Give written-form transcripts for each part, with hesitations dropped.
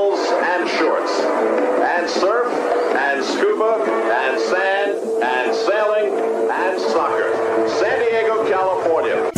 flannels and shorts, and surf and scuba and sand and sailing and soccer. San Diego, California.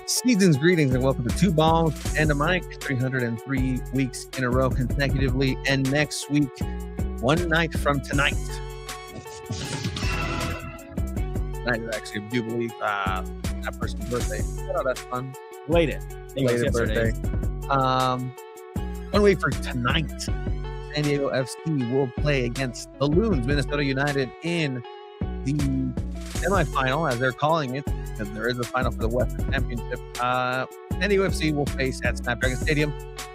Season's greetings and welcome to Two Balls and a Mic, 303 weeks in a row consecutively, and next week, one night from tonight. Tonight is actually, I do believe, that person's birthday. Oh, that's fun. Belated birthday. 1 week from tonight, San Diego FC will play against the Loons, Minnesota United, in the semifinal, as they're calling it, because there is a final for the Western Championship. NWSL will face at Snapdragon Stadium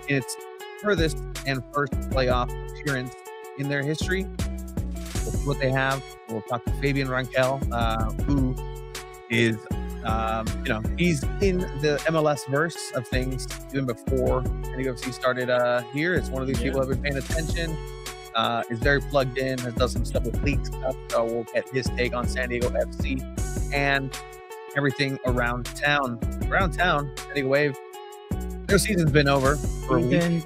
in its furthest and first playoff appearance in their history. We'll see what they have. We'll talk to Favian Renkel, who is, he's in the MLS verse of things even before NWSL started here. It's one of these people who have been paying attention. Is very plugged in, has done some stuff with league stuff, so we'll get his take on San Diego FC and everything around town. San Diego Wave, their season's been over for a week.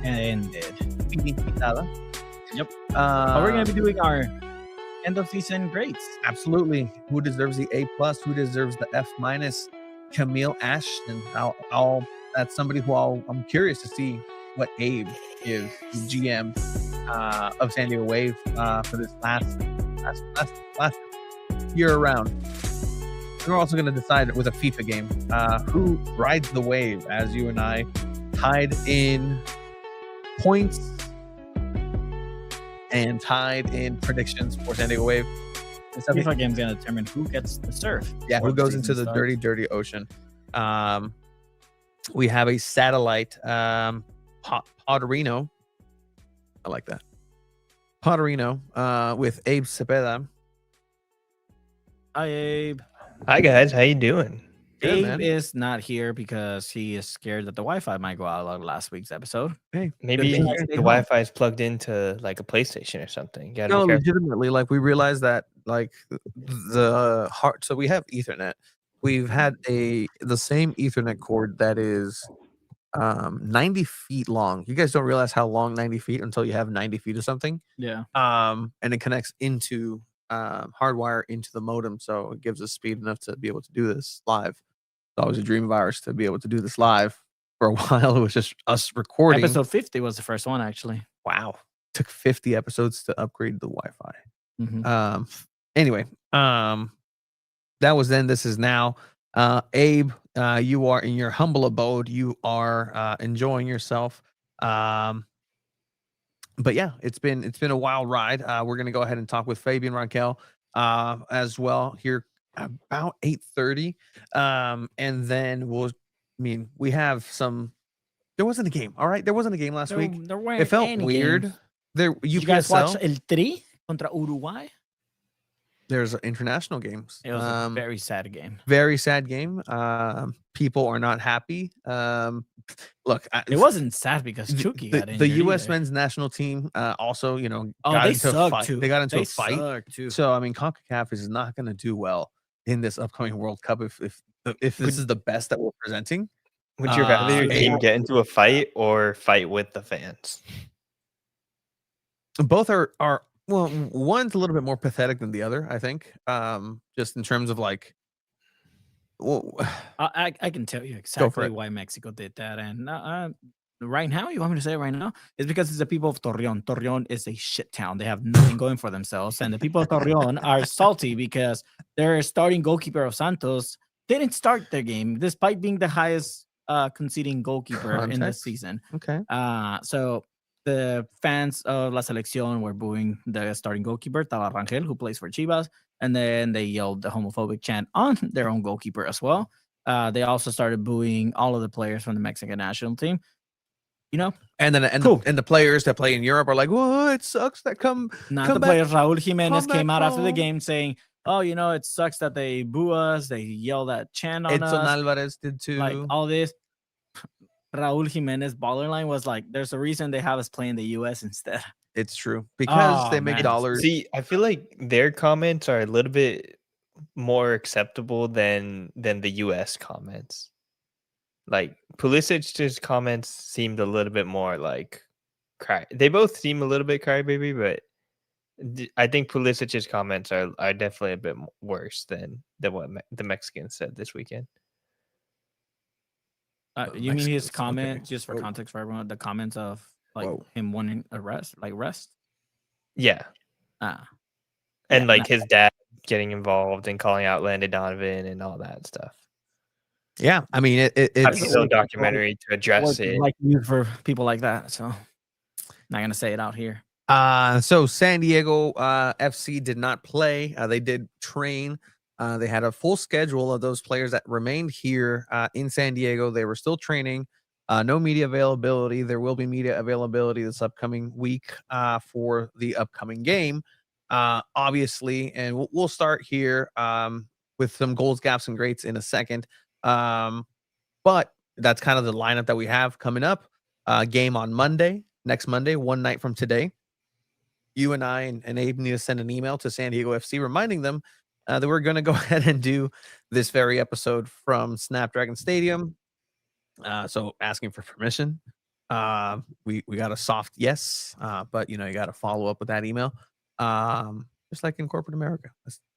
Ended. Yep. But we're going to be doing our end of season grades. Absolutely. Who deserves the A+? Who deserves the F-? Camille Ashton. That's somebody who I'm curious to see what Abe is, the GM of San Diego Wave for this last year around. And we're also going to decide with a FIFA game who rides the wave, as you and I tied in points and tied in predictions for San Diego Wave. The FIFA game is going to determine who gets the surf. Yeah, who goes into the dirty, dirty ocean. We have a satellite Potterino. I like that. Potterino with Abe Cepeda. Hi, Abe. Hi, guys. How you doing? Good, Abe man. is not here because he is scared that the Wi-Fi might go out like last week's episode. Hey, Maybe thing the I stayed home. Wi-Fi is plugged into like a PlayStation or something. You gotta no, be careful. legitimately, like we realized that like the heart. So we have Ethernet. We've had the same Ethernet cord that is 90 feet long. You guys don't realize how long 90 feet until you have 90 feet of something. Yeah. And it connects into hardwire into the modem, so it gives us speed enough to be able to do this live. It's always a dream of ours to be able to do this live. For a while, it was just us recording. Episode 50 was the first one, actually. Wow. Took 50 episodes to upgrade the Wi-Fi. Mm-hmm. Anyway, that was then. This is now. Abe, you are in your humble abode. You are enjoying yourself. But yeah, it's been a wild ride. We're gonna go ahead and talk with Fabian Renkel as well here about 8:30. And then we have some. There wasn't a game. All right, there wasn't a game last week. There It felt any weird. games. There, Did you guys watch El Tri contra Uruguay? There's international games. It was a very sad game. Very sad game. People are not happy. Look, It wasn't sad because Chucky got injured. The U.S. either. men's national team also, got they into a suck fight. too. They got into They a fight. suck too. So I mean, CONCACAF is not going to do well in this upcoming World Cup if this is the best that we're presenting. Would you rather your yeah. team get into a fight or fight with the fans? Both are well, one's a little bit more pathetic than the other, I think. Just in terms of like, well, I can tell you exactly why Mexico did that. And right now, you want me to say it right now? It's because it's the people of Torreon. Torreon is a shit town. They have nothing going for themselves. And the people of Torreon are salty because their starting goalkeeper of Santos didn't start their game, despite being the highest conceding goalkeeper in this season. Okay. So the fans of La Selección were booing the starting goalkeeper, Renkel, who plays for Chivas. And then they yelled the homophobic chant on their own goalkeeper as well. They also started booing all of the players from the Mexican national team. And then the players that play in Europe are like, "Whoa, it sucks that come the back." players. Raul Jimenez come came back out after the home. game saying, "Oh, it sucks that they boo us. They yell that chant on Edson us. Alvarez did too. Like all this." Raul Jimenez baller line was like, "There's a reason they have us play in the U.S. instead." It's true because they make man. dollars. See, I feel like their comments are a little bit more acceptable than the US comments. Like Pulisic's comments seemed a little bit more like cry. They both seem a little bit crybaby, but I think Pulisic's comments are definitely a bit worse than what the Mexicans said this weekend. You mean his Mexicans, comment, okay. just for context for everyone, the comments of like Whoa. him wanting arrest? Yeah. And Yeah, like his dad getting involved and calling out Landon Donovan and all that stuff. Yeah, I mean it's It's a documentary to address it. like used for people like that. So not gonna say it out here. So San Diego FC did not play. They did train. They had a full schedule of those players that remained here in San Diego. They were still training. No media availability. There will be media availability this upcoming week for the upcoming game, obviously. And we'll start here with some goals, gaps, and greats in a second. But that's kind of the lineup that we have coming up. Game on next Monday, one night from today. You and I and Abe need to send an email to San Diego FC reminding them that we're going to go ahead and do this very episode from Snapdragon Stadium. So asking for permission. We got a soft yes, but you got to follow up with that email. Just like in corporate America.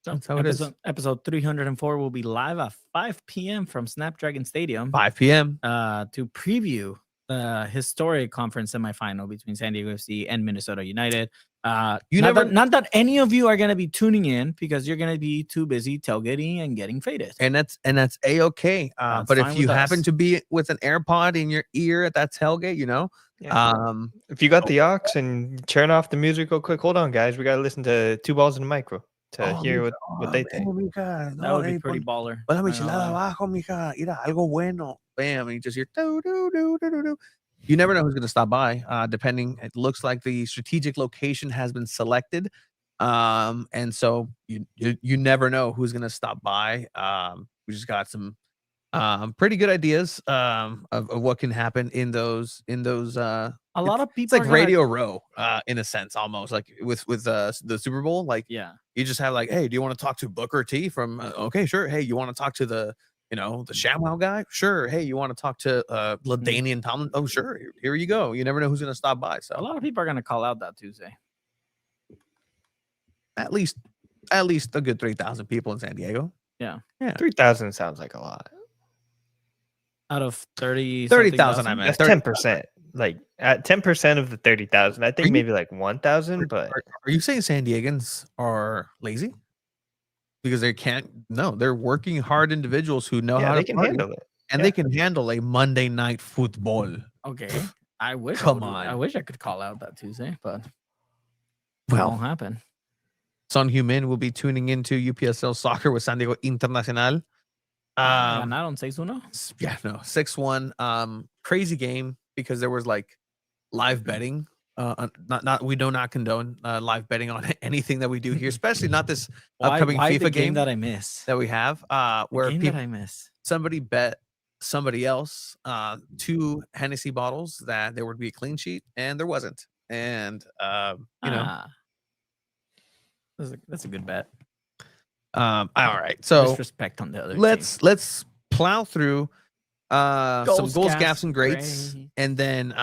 That's how it is. Episode 304 will be live at 5 p.m. from Snapdragon Stadium. 5 p.m. To preview the historic conference semifinal between San Diego FC and Minnesota United. Not that any of you are going to be tuning in because you're going to be too busy tailgating and getting faded. And that's a-okay. But if you happen to be with an AirPod in your ear at that tailgate, if you got the aux and turn off the music real quick, hold on, guys. We got to listen to Two Balls in the Micro to hear what they think. That would be pretty baller. Hola, michelada abajo, mija. Mira, algo bueno. Bam. And you just hear do, do, do, do, do, do. You never know who's going to stop by, depending. It looks like the strategic location has been selected. And so you never know who's going to stop by. We just got some pretty good ideas of what can happen in those a lot of people it's like Radio Row in a sense, almost like with the Super Bowl. Like, yeah, you just have like, hey, do you want to talk to Booker T from okay, sure. Hey, you want to talk to the the ShamWow guy? Sure. Hey, you want to talk to LaDainian Tomlin? Oh, sure. Here you go. You never know who's going to stop by. So a lot of people are going to call out that Tuesday. At least a good 3,000 people in San Diego. Yeah. 3,000 sounds like a lot. Out of 30,000, I meant. That's 10%. Like at 10% of the 30,000, I think maybe like 1,000. But are you saying San Diegans are lazy? Because they can't. No, they're working hard individuals who know how to handle it, and they can handle a Monday night football. Okay, I wish. I wish I could call out that Tuesday, but it well, won't happen. Son Heung-min will be tuning into UPSL soccer with San Diego Internacional. Ganaron 6-1. Yeah, no, 6-1. Crazy game because there was like live betting. We do not condone live betting on anything that we do here, especially not this upcoming FIFA game that I miss that we have. Where somebody bet somebody else 2 Hennessy bottles that there would be a clean sheet, and there wasn't. And that's a good bet. All right, so disrespect on the other. Let's plow through some goals, gaps, and greats, and then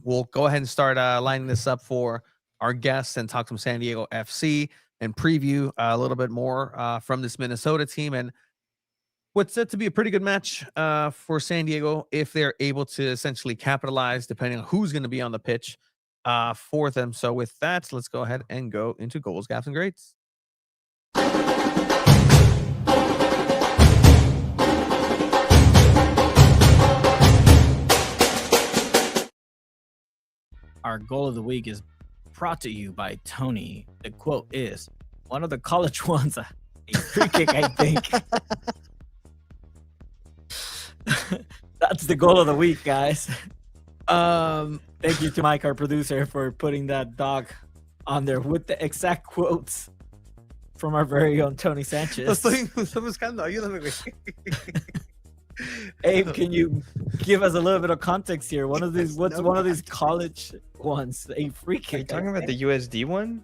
we'll go ahead and start lining this up for our guests and talk some San Diego FC and preview a little bit more from this Minnesota team and what's set to be a pretty good match for San Diego if they're able to essentially capitalize, depending on who's going to be on the pitch for them. So with that, let's go ahead and go into goals, gaps, and greats. Our goal of the week is brought to you by Tony. The quote is, one of the college ones, a free kick, I think. That's the goal of the week, guys. Thank you to Mike, our producer, for putting that dog on there with the exact quotes from our very own Tony Sanchez. Estoy buscando, ayúdame, güey. Abe, can you give us a little bit of context here? One of these, what's one of these college ones? A free kick. Are you talking about the USD one?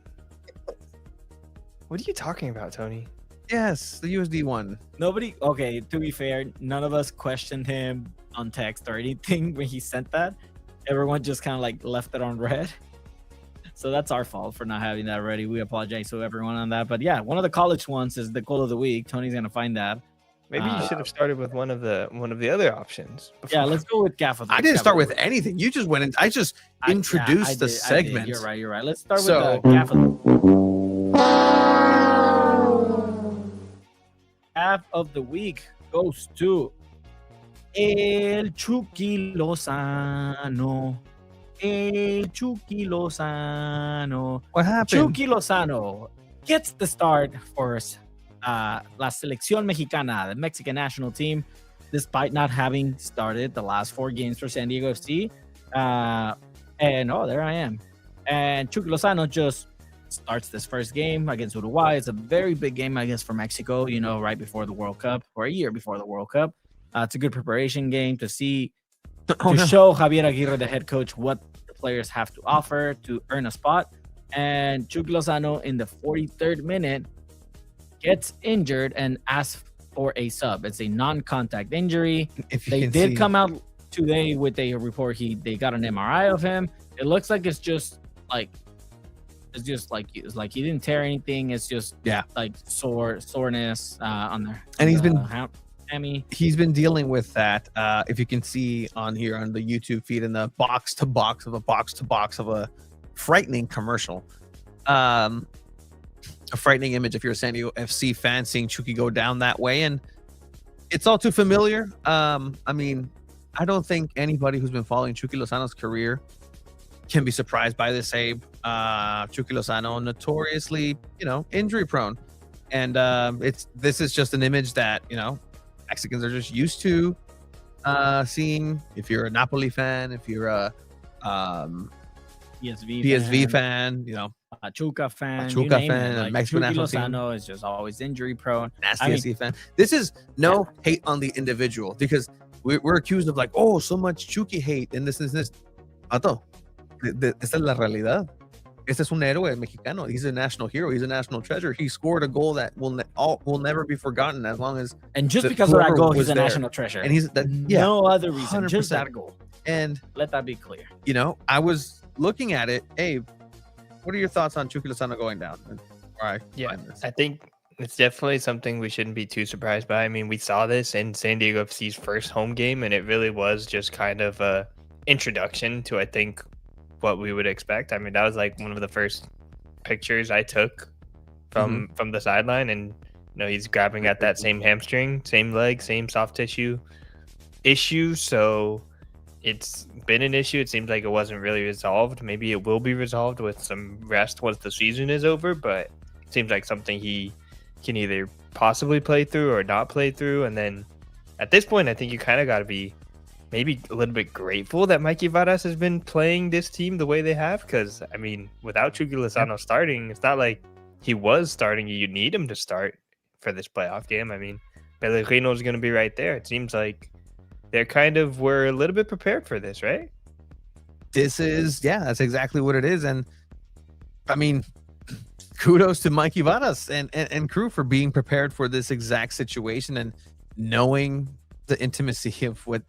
What are you talking about, Tony? Yes, the USD one. Nobody. Okay, to be fair, none of us questioned him on text or anything when he sent that. Everyone just kind of like left it on red. So that's our fault for not having that ready. We apologize to everyone on that. But yeah, one of the college ones is the goal of the week. Tony's gonna find that. Maybe you should have started with one of the other options. Yeah, let's go with Gaff of the I didn't start with anything. You just went in. I just introduced the segment. You're right. Let's start with the Gaff of the week goes to El Chucky Lozano. What happened? Chucky Lozano gets the start for La Selección Mexicana, the Mexican national team, despite not having started the last 4 games for San Diego FC. And there I am. And Chucky Lozano just starts this first game against Uruguay. It's a very big game, I guess, for Mexico, right before the World Cup or a year before the World Cup. It's a good preparation game to see, show Javier Aguirre, the head coach, what the players have to offer to earn a spot. And Chucky Lozano in the 43rd minute gets injured and asks for a sub. It's a non-contact injury. They did come out today with a report. They got an MRI of him. It looks like it's like he didn't tear anything. It's just like soreness on there. And he's been hammy. He's been dealing with that. If you can see on here on the YouTube feed, in the box to box of a frightening commercial. A frightening image if you're a San Diego FC fan, seeing Chucky go down that way, and it's all too familiar. I mean, I don't think anybody who's been following Chucky Lozano's career can be surprised by this, Abe. Chucky Lozano, notoriously, injury prone, and this is just an image that Mexicans are just used to seeing. If you're a Napoli fan, if you're a PSV fan, Pachuca fan, like Mexican national team. Lozano is just always injury prone. Nasty fan. This is no hate on the individual, because we're accused of so much Chucky hate and this. Esta es la realidad. Este es un héroe mexicano. He's a national hero. He's a national treasure. He scored a goal that will never be forgotten as long as. And just because of that goal, he's a national treasure. And he's no other reason. 100%. Just that goal. And let that be clear. I was looking at it. Abe, what are your thoughts on Chucky Lozano going down? I think it's definitely something we shouldn't be too surprised by. I mean, we saw this in San Diego FC's first home game, and it really was just kind of a introduction to, I think, what we would expect. I mean, that was like one of the first pictures I took from the sideline, and he's grabbing at that same hamstring, same leg, same soft tissue issue. So it's been an issue. It seems like it wasn't really resolved. Maybe it will be resolved with some rest once the season is over, but it seems like something he can either possibly play through or not play through. And then at this point, I think you kind of got to be maybe a little bit grateful that Mikey Varas has been playing this team the way they have, because, I mean, without Chucky Lozano starting, it's not like he was starting. You need him to start for this playoff game. I mean, Pellegrino is going to be right there. It seems like they're were a little bit prepared for this, right? That's exactly what it is. And I mean, kudos to Mikey Varas and crew for being prepared for this exact situation and knowing the intimacy of what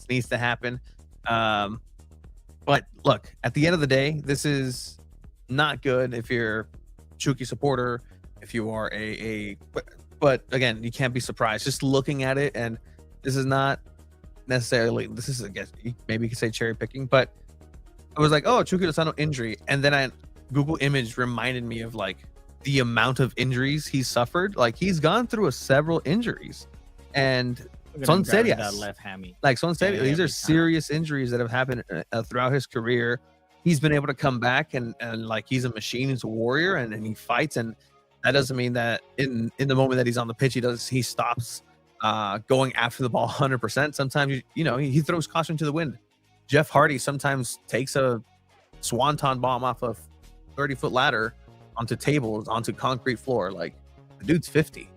needs to happen. But look, at the end of the day, this is not good if you're a Chucky supporter, if you are but again, you can't be surprised just looking at it. And this is not necessarily, this is, I guess, maybe you could say cherry picking, but I was like, oh, Chucky Lozano injury. And then Google image reminded me of the amount of injuries he's suffered. He's gone through several injuries, and son serious. That left hammy. Son serious. These are serious injuries that have happened throughout his career. He's been able to come back and he's a machine. He's a warrior, and he fights. And that doesn't mean that in the moment that he's on the pitch, he stops going after the ball 100%. Sometimes, he throws caution to the wind. Jeff Hardy sometimes takes a swanton bomb off a 30-foot ladder onto tables, onto concrete floor. Like, the dude's 50.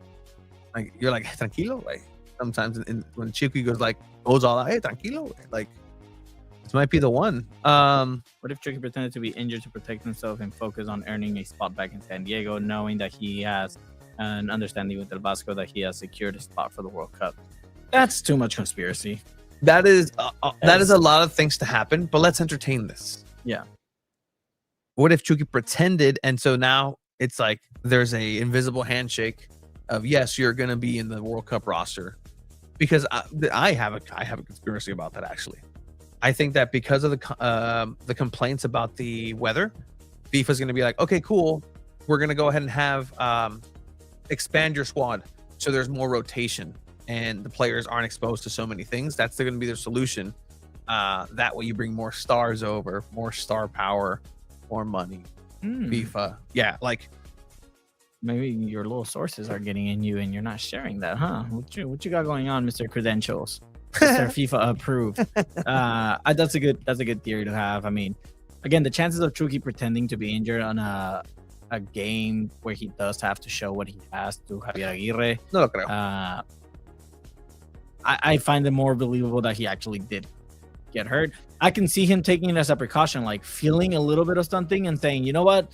Like, you're like, tranquilo, way. Sometimes when Chucky goes all out, hey, tranquilo, way. Like, this might be the one. What if Chucky pretended to be injured to protect himself and focus on earning a spot back in San Diego, knowing that he has an understanding with El Vasco that he has secured a spot for the World Cup? That's too much conspiracy. That is a lot of things to happen, but let's entertain this. Yeah. What if Chucky pretended, and so now it's like there's a invisible handshake of, yes, you're going to be in the World Cup roster? Because I have a conspiracy about that, actually. I think that because of the complaints about the weather, FIFA's going to be like, okay, cool, we're going to go ahead and have expand your squad so there's more rotation and the players aren't exposed to so many things. That's going to be their solution. That way you bring more stars over, more star power, more money. FIFA. Yeah, like maybe your little sources are getting in you and you're not sharing that, huh? What you got going on, Mr. Credentials? Mr. FIFA approved. That's a good theory to have. I mean, again, the chances of Chucky pretending to be injured on a game where he does have to show what he has to Javier Aguirre, no lo creo. I find it more believable that he actually did get hurt. I can see him taking it as a precaution, like feeling a little bit of something and saying, you know what,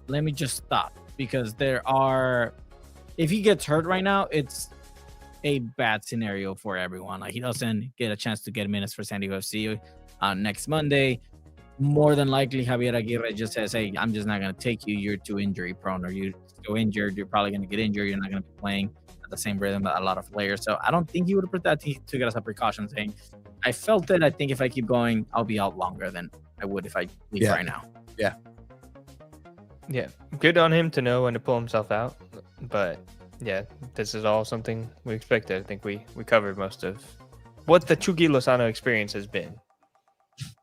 let me just stop, because if he gets hurt right now, it's a bad scenario for everyone. Like, he doesn't get a chance to get minutes for SanDiego FC next Monday. More than likely, Javier Aguirre just says, hey, I'm just not going to take you. You're too injury prone, or you're so injured. You're probably going to get injured. You're not going to be playing at the same rhythm that a lot of players. So I don't think he would have put that. He took it as a precaution, saying, I felt it. I think if I keep going, I'll be out longer than I would if I leave right now. Yeah. Yeah. Good on him to know when to pull himself out. But yeah, this is all something we expected. I think we covered most of what the Chucky Lozano experience has been.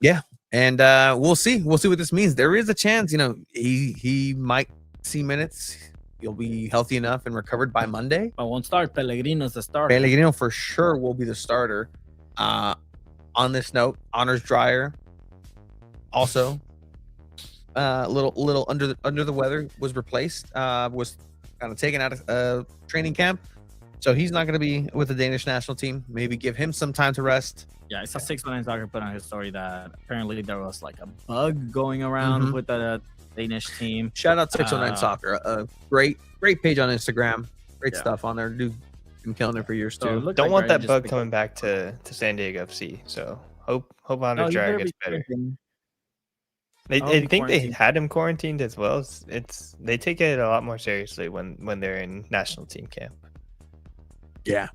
Yeah. And we'll see. We'll see what this means. There is a chance, he might see minutes. He'll be healthy enough and recovered by Monday. But won't start. Pellegrino's the starter. Pellegrino for sure will be the starter. On this note, honors Dreyer. Also, little under the weather, was replaced. Was kind of taken out of training camp, so he's not going to be with the Danish national team. Maybe give him some time to rest. Yeah, I saw 619 Soccer put on his story that apparently there was like a bug going around with the Danish team. Shout out 609 Soccer, a great page on Instagram. Great stuff on there. Dude, been killing it for years too. Don't want that bug coming back to SanDiego FC. So hope Honor Dreyer gets better. I think they had him quarantined as well. They take it a lot more seriously when they're in national team camp. Yeah.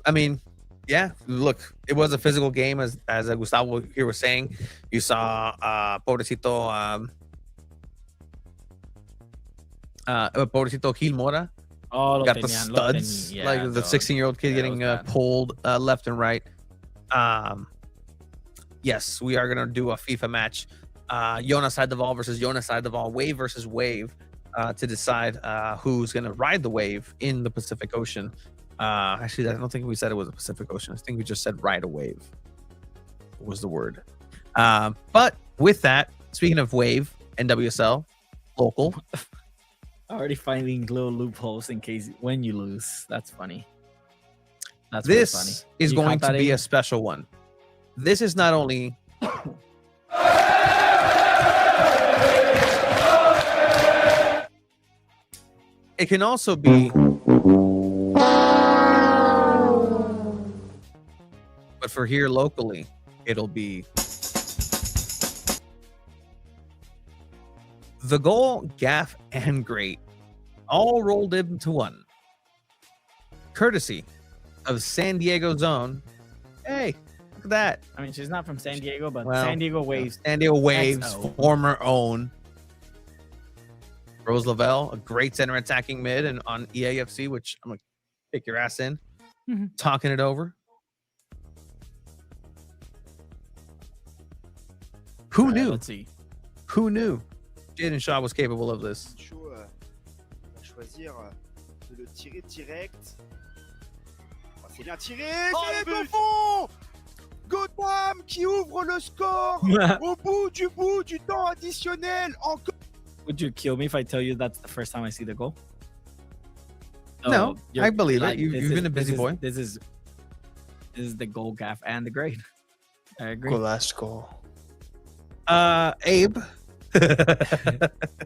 I mean, yeah. Look, it was a physical game, as Gustavo here was saying. You saw Pobrecito Gil Mora. Got the studs, like the 16-year-old kid getting pulled left and right. Yes, we are going to do a FIFA match. Jonas Eidevall versus Jonas Eidevall, wave versus wave, to decide who's going to ride the wave in the Pacific Ocean. Actually, I don't think we said it was the Pacific Ocean. I think we just said ride a wave was the word. But with that, speaking of wave, NWSL, local. Already finding little loopholes in case when you lose. That's funny. This funny. Is going to be a special one. This is not only it can also be, but for here locally, it'll be the goal, gaff, and great, all rolled into one. Courtesy of SanDiego's own. Hey, look at that. I mean, she's not from San Diego, but SanDiego Waves. SanDiego Waves, XO. former own. Rose Lavelle, a great center attacking mid, and on EAFC, which I'm going to kick your ass in. Talking it over. Who knew? Let's see. Who knew Jaden Shaw was capable of this? Choisir de le tirer direct. Oh, c'est bien tiré, c'est au fond. Gotham qui ouvre le score au bout du temps additionnel. Encore. Would you kill me if I tell you that's the first time I see the goal? No, you're- I believe like, it. You've been a busy boy. This is the goal, gaff, and the grade. I agree. Golasco. Abe.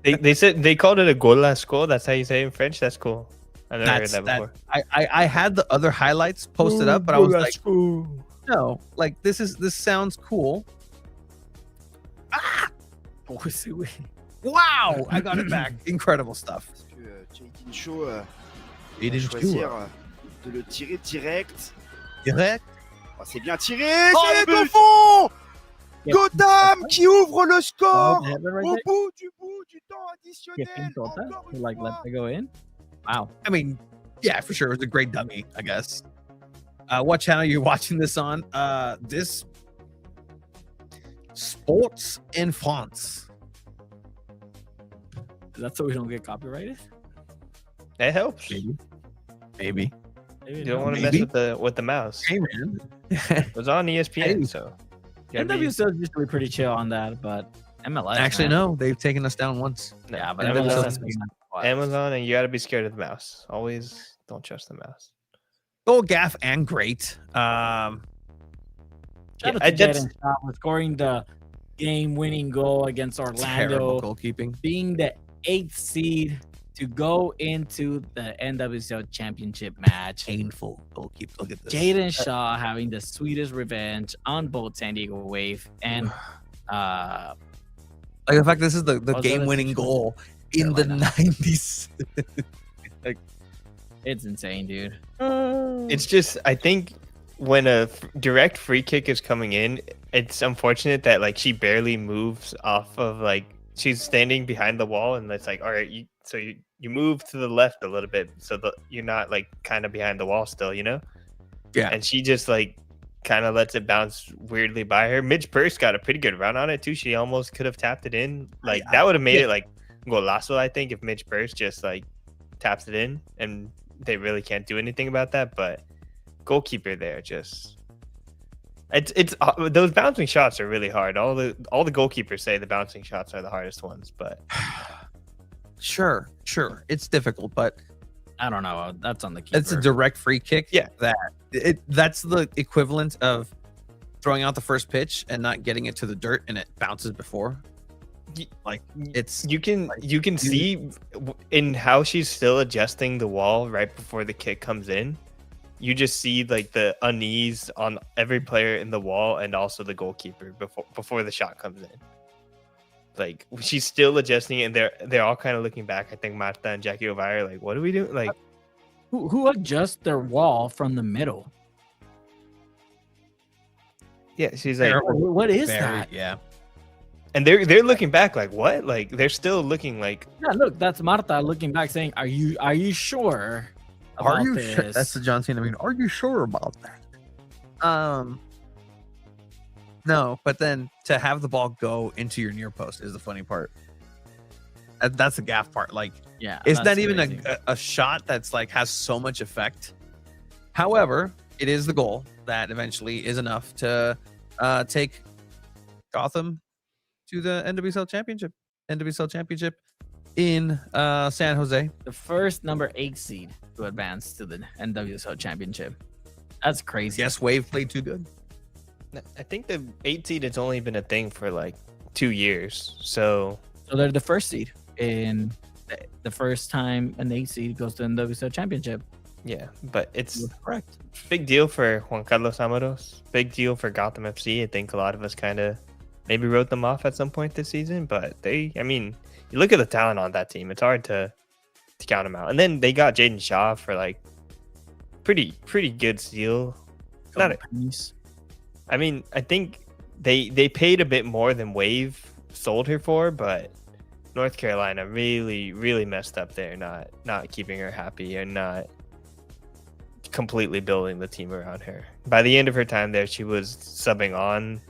They said they called it a golasco. That's how you say it in French. That's cool. I've never heard that before. I had the other highlights posted up, but I was like, no, like this sounds cool. Ah! Wow, I got it back. Incredible stuff. Parce que Jaden Shaw Jaden va choisir Shaw. de le tirer direct. Direct. Oh, c'est bien tiré, c'est au fond. Gotham qui ouvre le score au bout du temps additionnel. Encore une Like, let fois. it go in. Wow. I mean, yeah, for sure. It was a great dummy, I guess. What channel are you watching this on? This Sports in France. That's so we don't get copyrighted. That helps. Maybe. You don't want to Maybe. mess with the mouse. Hey, man. It was on ESPN, Hey. so. you gotta be- NWSL is usually pretty chill on that, but MLS Actually, man. no. They've taken us down once. No, Yeah, but Amazon, MLS is not quiet. Amazon, and you got to be scared of the mouse. Always don't trust the mouse. Oh, gaff and great. Shout Yeah, out to that's- Jaden Shaw for scoring the game-winning goal against Terrible Orlando, goalkeeping. being the 8th seed to go into the NWSL championship match. Painful goalkeeper. Look at this. Jaden Shaw having the sweetest revenge on both San Diego Wave and Like the fact this is the Oh, so game-winning that's- goal in the Carolina. 90s. it's insane, dude. It's just, I think when a direct free kick is coming in, it's unfortunate that like she barely moves off of like she's standing behind the wall, and it's like, all right, you move to the left a little bit so that you're not like kind of behind the wall still, you know? Yeah. And she just like kind of lets it bounce weirdly by her. Midge Purse got a pretty good run on it too. She almost could have tapped it in. Like that would have made it like golazo, I think, if Midge Purse just like taps it in, and they really can't do anything about that. But goalkeeper there just it's those bouncing shots are really hard. All the goalkeepers say the bouncing shots are the hardest ones, but Sure. It's difficult, but I don't know. That's on the keeper. it's a direct free kick. Yeah. That's the equivalent of throwing out the first pitch and not getting it to the dirt, and it bounces before. Like it's you can see in how she's still adjusting the wall right before the kick comes in. You just see like the unease on every player in the wall and also the goalkeeper before the shot comes in. Like she's still adjusting it, and they're all kind of looking back. I think Marta and Jackie O'Vire are like, what are we doing? Like who adjusts their wall from the middle? yeah, she's like, What is that? Yeah. and they're looking back like what? Like they're still looking like Yeah, look, that's Marta looking back saying, "Are you sure? Are about you sure? this?" That's the John Cena. I mean, are you sure about that? No, but then to have the ball go into your near post is the funny part. That's the gaff part. Like, Yeah, it's that's not even crazy. a shot that's like has so much effect. However, it is the goal that eventually is enough to take Gotham to the NWSL championship. NWSL championship in San Jose. the first number 8 seed to advance to the NWSL championship. That's crazy. Yes, Wave played too good. I think the 8 seed has only been a thing for like 2 years. So So they're the first seed in the first time an 8 seed goes to the NWSL championship. yeah, but it's That's correct. big deal for Juan Carlos Amaros. Big deal for Gotham FC. I think a lot of us kind of maybe wrote them off at some point this season, but you look at the talent on that team. It's hard to count them out. And then they got Jaden Shaw for like pretty good steal. Not a- Pennies. I mean, I think they paid a bit more than Wave sold her for, but North Carolina really messed up there, not keeping her happy and not completely building the team around her. By the end of her time there, she was subbing on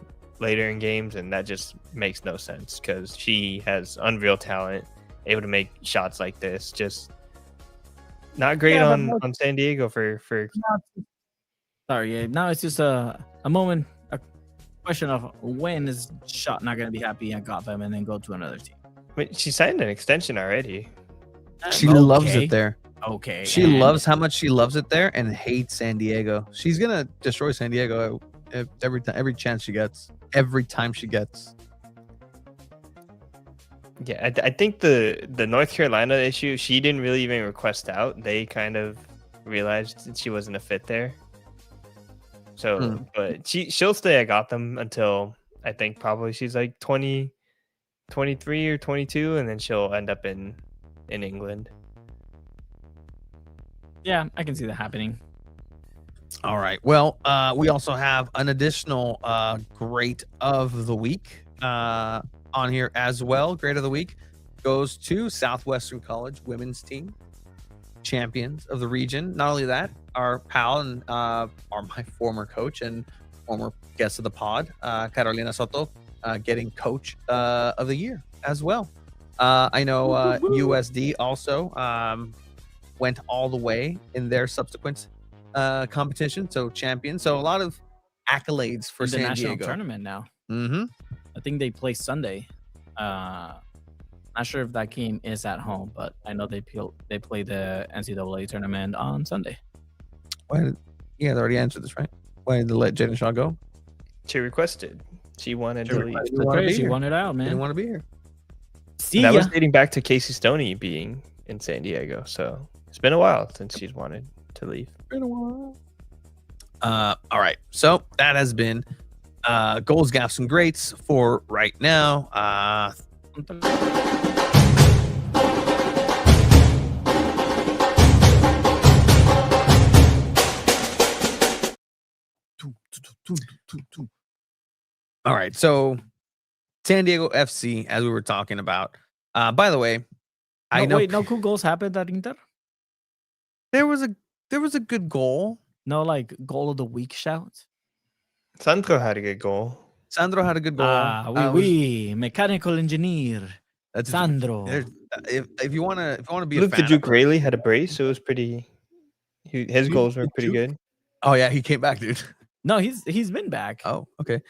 later in games, and that just makes no sense because she has unreal talent, able to make shots like this. Just Not great Yeah, but on no- on San Diego for Sorry, Gabe. Now it's just a moment, a question of when is Shot not going to be happy at Gotham and then go to another team? Wait, she signed an extension already. She loves Okay. it there. Okay. She and loves how much she loves it there and hates San Diego. She's gonna destroy San Diego every chance she gets. Every time she gets. Yeah, I think the North Carolina issue, she didn't really even request out. They kind of realized that she wasn't a fit there. So, but she'll stay at Gotham until I think probably she's like 20, 23 or 22, and then she'll end up in England. Yeah, I can see that happening. All right. Well, we also have an additional great of the week on here as well. Great of the week goes to Southwestern College women's team, champions of the region. Not only that, our pal and are my former coach and former guest of the pod, Carolina Soto, getting coach of the year as well. I know USD also went all the way in their subsequent competition, so champion. So a lot of accolades for In the San national Diego. tournament now. Mm-hmm. I think they play Sunday. Not sure if that game is at home, but I know they play the NCAA tournament on Sunday. They already answered this, right? Why did they let Jaden Shaw go? She requested. She wanted to leave. She wanted out, They man. didn't want to be here. See That ya. was dating back to Casey Stoney being in San Diego. So it's been a while since she's wanted to leave. Been a while. All right. So that has been goals, gaps, and greats for right now. All right. So San Diego FC, as we were talking about. By the way, I know Wait, no cool goals happened at Inter? there was a good goal. No, like goal of the week shout? Sandro had a good goal. Sandro had a good goal. Mechanical engineer. That's Sandro. If you want to be a Luke the fan Duke of, Rayleigh had a brace. It was pretty. His goals were pretty good. oh yeah, he came back, dude. No, he's been back. Oh, okay.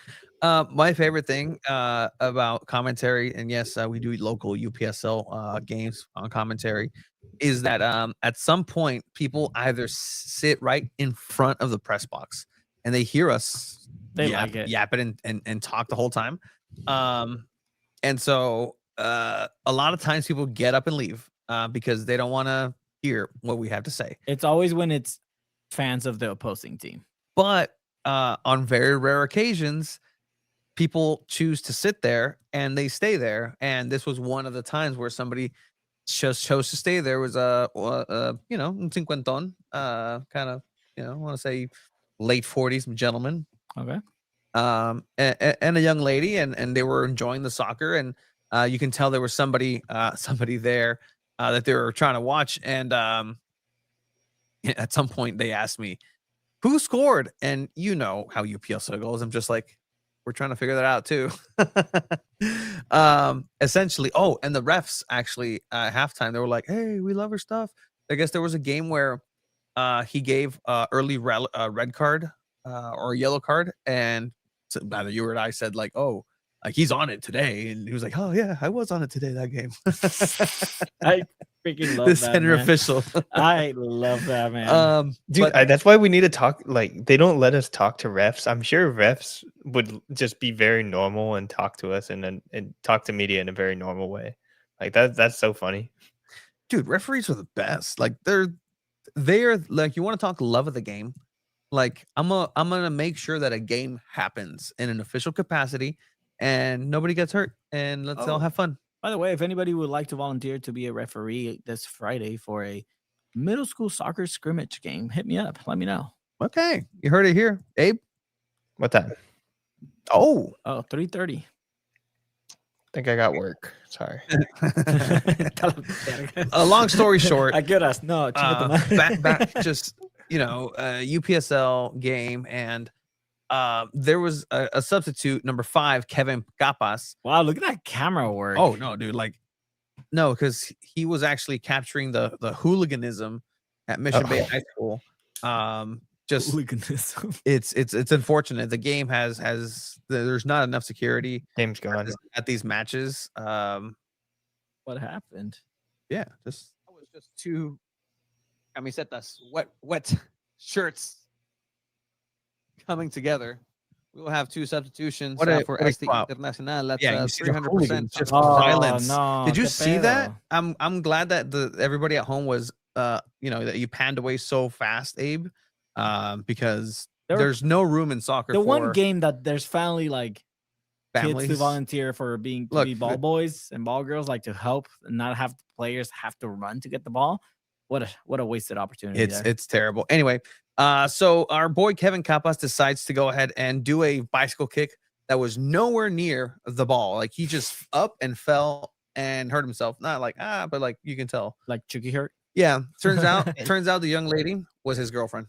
My favorite thing about commentary, and yes, we do local UPSL games on commentary, is that at some point people either sit right in front of the press box and they hear us Like it. yap it and talk the whole time. And so a lot of times people get up and leave because they don't want to hear what we have to say. It's always when it's fans of the opposing team. But on very rare occasions, people choose to sit there and they stay there. And this was one of the times where somebody chose to stay. There was un cincuentón, kind of, I want to say late 40s gentleman. Okay. And a young lady, and they were enjoying the soccer, and you can tell there was somebody there that they were trying to watch. And at some point they asked me, who scored? And you know how UPSL goes. I'm just like, we're trying to figure that out too. Essentially. Oh, and the refs actually at halftime, they were like, hey, we love her stuff. I guess there was a game where he gave early red card or a yellow card, and so either you or I said like, oh, he's on it today, and he was like, oh yeah, I was on it today, that game. I freaking love the that, center man. official. I love that, man. Dude, that's why we need to talk. Like, they don't let us talk to refs. I'm sure refs would just be very normal and talk to us and talk to media in a very normal way. Like that's so funny. Dude, referees are the best. Like they're like, you want to talk love of the game. Like I'm gonna make sure that a game happens in an official capacity and nobody gets hurt, and let's all have fun. By the way, if anybody would like to volunteer to be a referee this Friday for a middle school soccer scrimmage game, hit me up. Let me know. Okay, you heard it here, Abe. What time? Oh, 3:30. I think I got work. Sorry. A long story short, I get us. No, back just UPSL game, and there was a substitute, number 5, Kevin Capas. Wow, look at that camera work. Oh no, dude, like no, because he was actually capturing the hooliganism at Mission Bay High School. Just Hooliganism. it's unfortunate. The game has there's not enough security Game's gone. at these matches. What happened? Yeah, just that was just two camisetas, wet shirts coming together. We will have 2 substitutions for SD Internacional. That's 300% just violence. No, Did you qué see that? pedo. I'm glad that everybody at home was that you panned away so fast, Abe, because there's no room in soccer The for one game that there's finally like families kids to volunteer for being to be ball boys and ball girls, like to help and not have players have to run to get the ball. What a wasted opportunity. It's terrible. Anyway, so our boy Kevin Capas decides to go ahead and do a bicycle kick that was nowhere near the ball. Like he just up and fell and hurt himself. Not like but like you can tell. Like Chucky hurt. Yeah. Turns out the young lady was his girlfriend.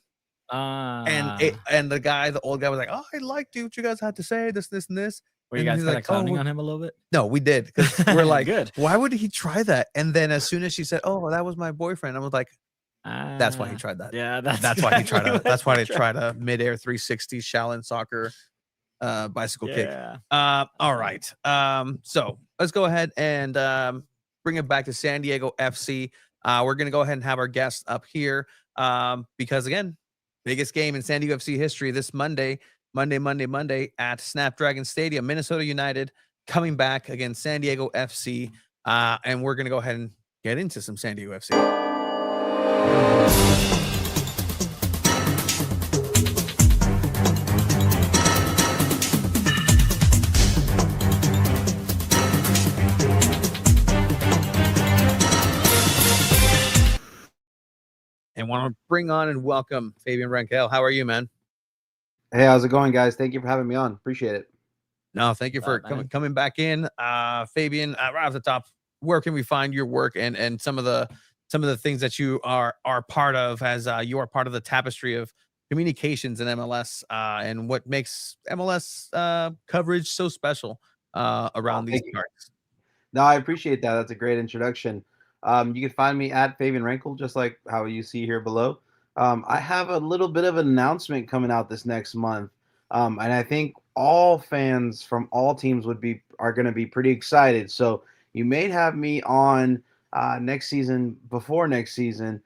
And the old guy was like, "Oh, I liked what you guys had to say, this, and this." Were you guys kind of clowning on him a little bit? No, we did, because we're like, good. Why would he try that? And then as soon as she said, "Oh, that was my boyfriend," I was like, that's why he tried that. Yeah, that's why he tried it. That's why they tried a midair 360 Shaolin soccer bicycle kick. All right. So let's go ahead and bring it back to San Diego FC. We're gonna go ahead and have our guests up here because again, biggest game in San Diego FC history this Monday at Snapdragon Stadium. Minnesota United coming back against San Diego FC, and we're gonna go ahead and get into some San Diego FC. And want to bring on and welcome Favian Renkel. How are you, man? Hey, how's it going, guys? Thank you for having me on. Appreciate it. No, thank you for coming back in. Favian, right off the top, where can we find your work and some of the things that you are part of, as you are part of the tapestry of communications in MLS, and what makes MLS coverage so special around these parts? No, I appreciate that. That's a great introduction. You can find me at Favian Renkel, just like how you see here below. I have a little bit of an announcement coming out this next month, and I think all fans from all teams are going to be pretty excited. So you may have me on before next season,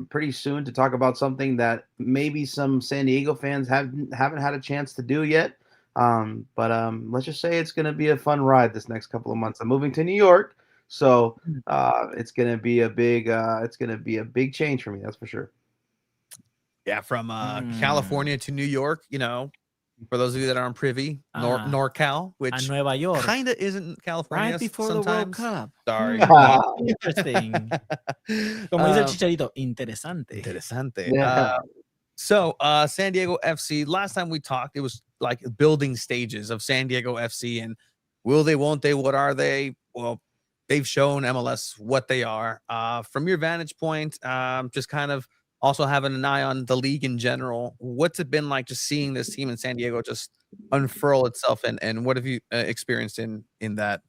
pretty soon, to talk about something that maybe some San Diego fans haven't had a chance to do yet. But let's just say it's going to be a fun ride this next couple of months. I'm moving to New York, so it's going to be a big change for me. That's for sure. Yeah, from California to New York, for those of you that aren't privy, NorCal, which Nueva York kind of isn't California right before sometimes. the World Cup. Sorry. Interesting. Como dice el Chicharito, interesante. Yeah. So San Diego FC, last time we talked, it was like building stages of San Diego FC, and will they, won't they, what are they? Well, they've shown MLS what they are. From your vantage point, just kind of also having an eye on the league in general, what's it been like just seeing this team in San Diego just unfurl itself, and what have you experienced in that?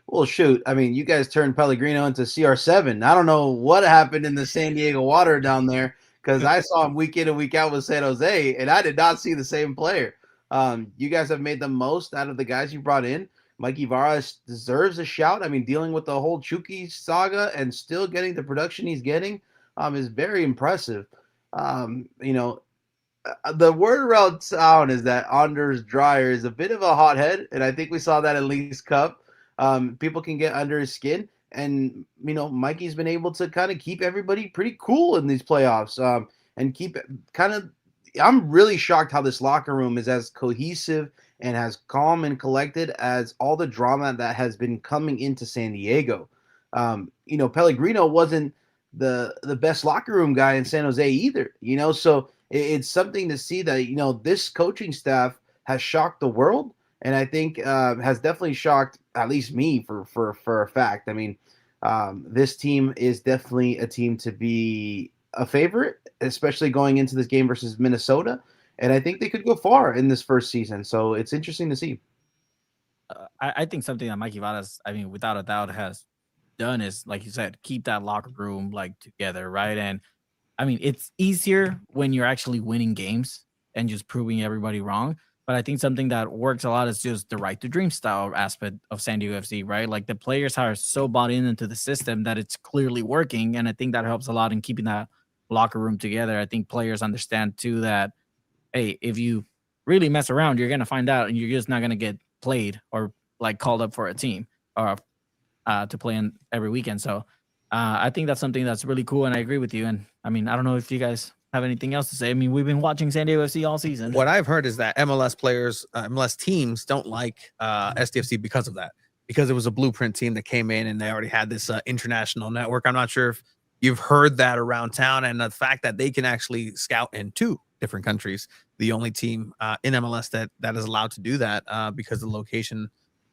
Well, shoot. I mean, you guys turned Pellegrino into CR7. I don't know what happened in the San Diego water down there, because I saw him week in and week out with San Jose, and I did not see the same player. You guys have made the most out of the guys you brought in. Mike Ibarra deserves a shout. I mean, dealing with the whole Chucky saga and still getting the production he's getting is very impressive. The word around town is that Anders Dreyer is a bit of a hothead, and I think we saw that in League's Cup. People can get under his skin, and Mikey's been able to kind of keep everybody pretty cool in these playoffs, and keep kind of. I'm really shocked how this locker room is as cohesive and as calm and collected as all the drama that has been coming into San Diego. Pellegrino wasn't the best locker room guy in San Jose either, so it's something to see that, this coaching staff has shocked the world, and I think has definitely shocked at least me for a fact. I mean, this team is definitely a team to be a favorite, especially going into this game versus Minnesota, and I think they could go far in this first season, so it's interesting to see. I think something that Mikey Vadas, without a doubt, has done is, like you said, keep that locker room like together, right? And I mean, it's easier when you're actually winning games and just proving everybody wrong. But I think something that works a lot is just the right to dream style aspect of San Diego FC, right? Like the players are so bought into the system that it's clearly working. And I think that helps a lot in keeping that locker room together. I think players understand too that, hey, if you really mess around, you're going to find out and you're just not going to get played or like called up for a team or to play in every weekend. So I think that's something that's really cool. And I agree with you. And I mean, I don't know if you guys have anything else to say. I mean, we've been watching San Diego FC all season. What I've heard is that MLS players, MLS teams don't like SDFC because of that, because it was a blueprint team that came in and they already had this international network. I'm not sure if you've heard that around town, and the fact that they can actually scout in 2 different countries, the only team in MLS that is allowed to do that because of the location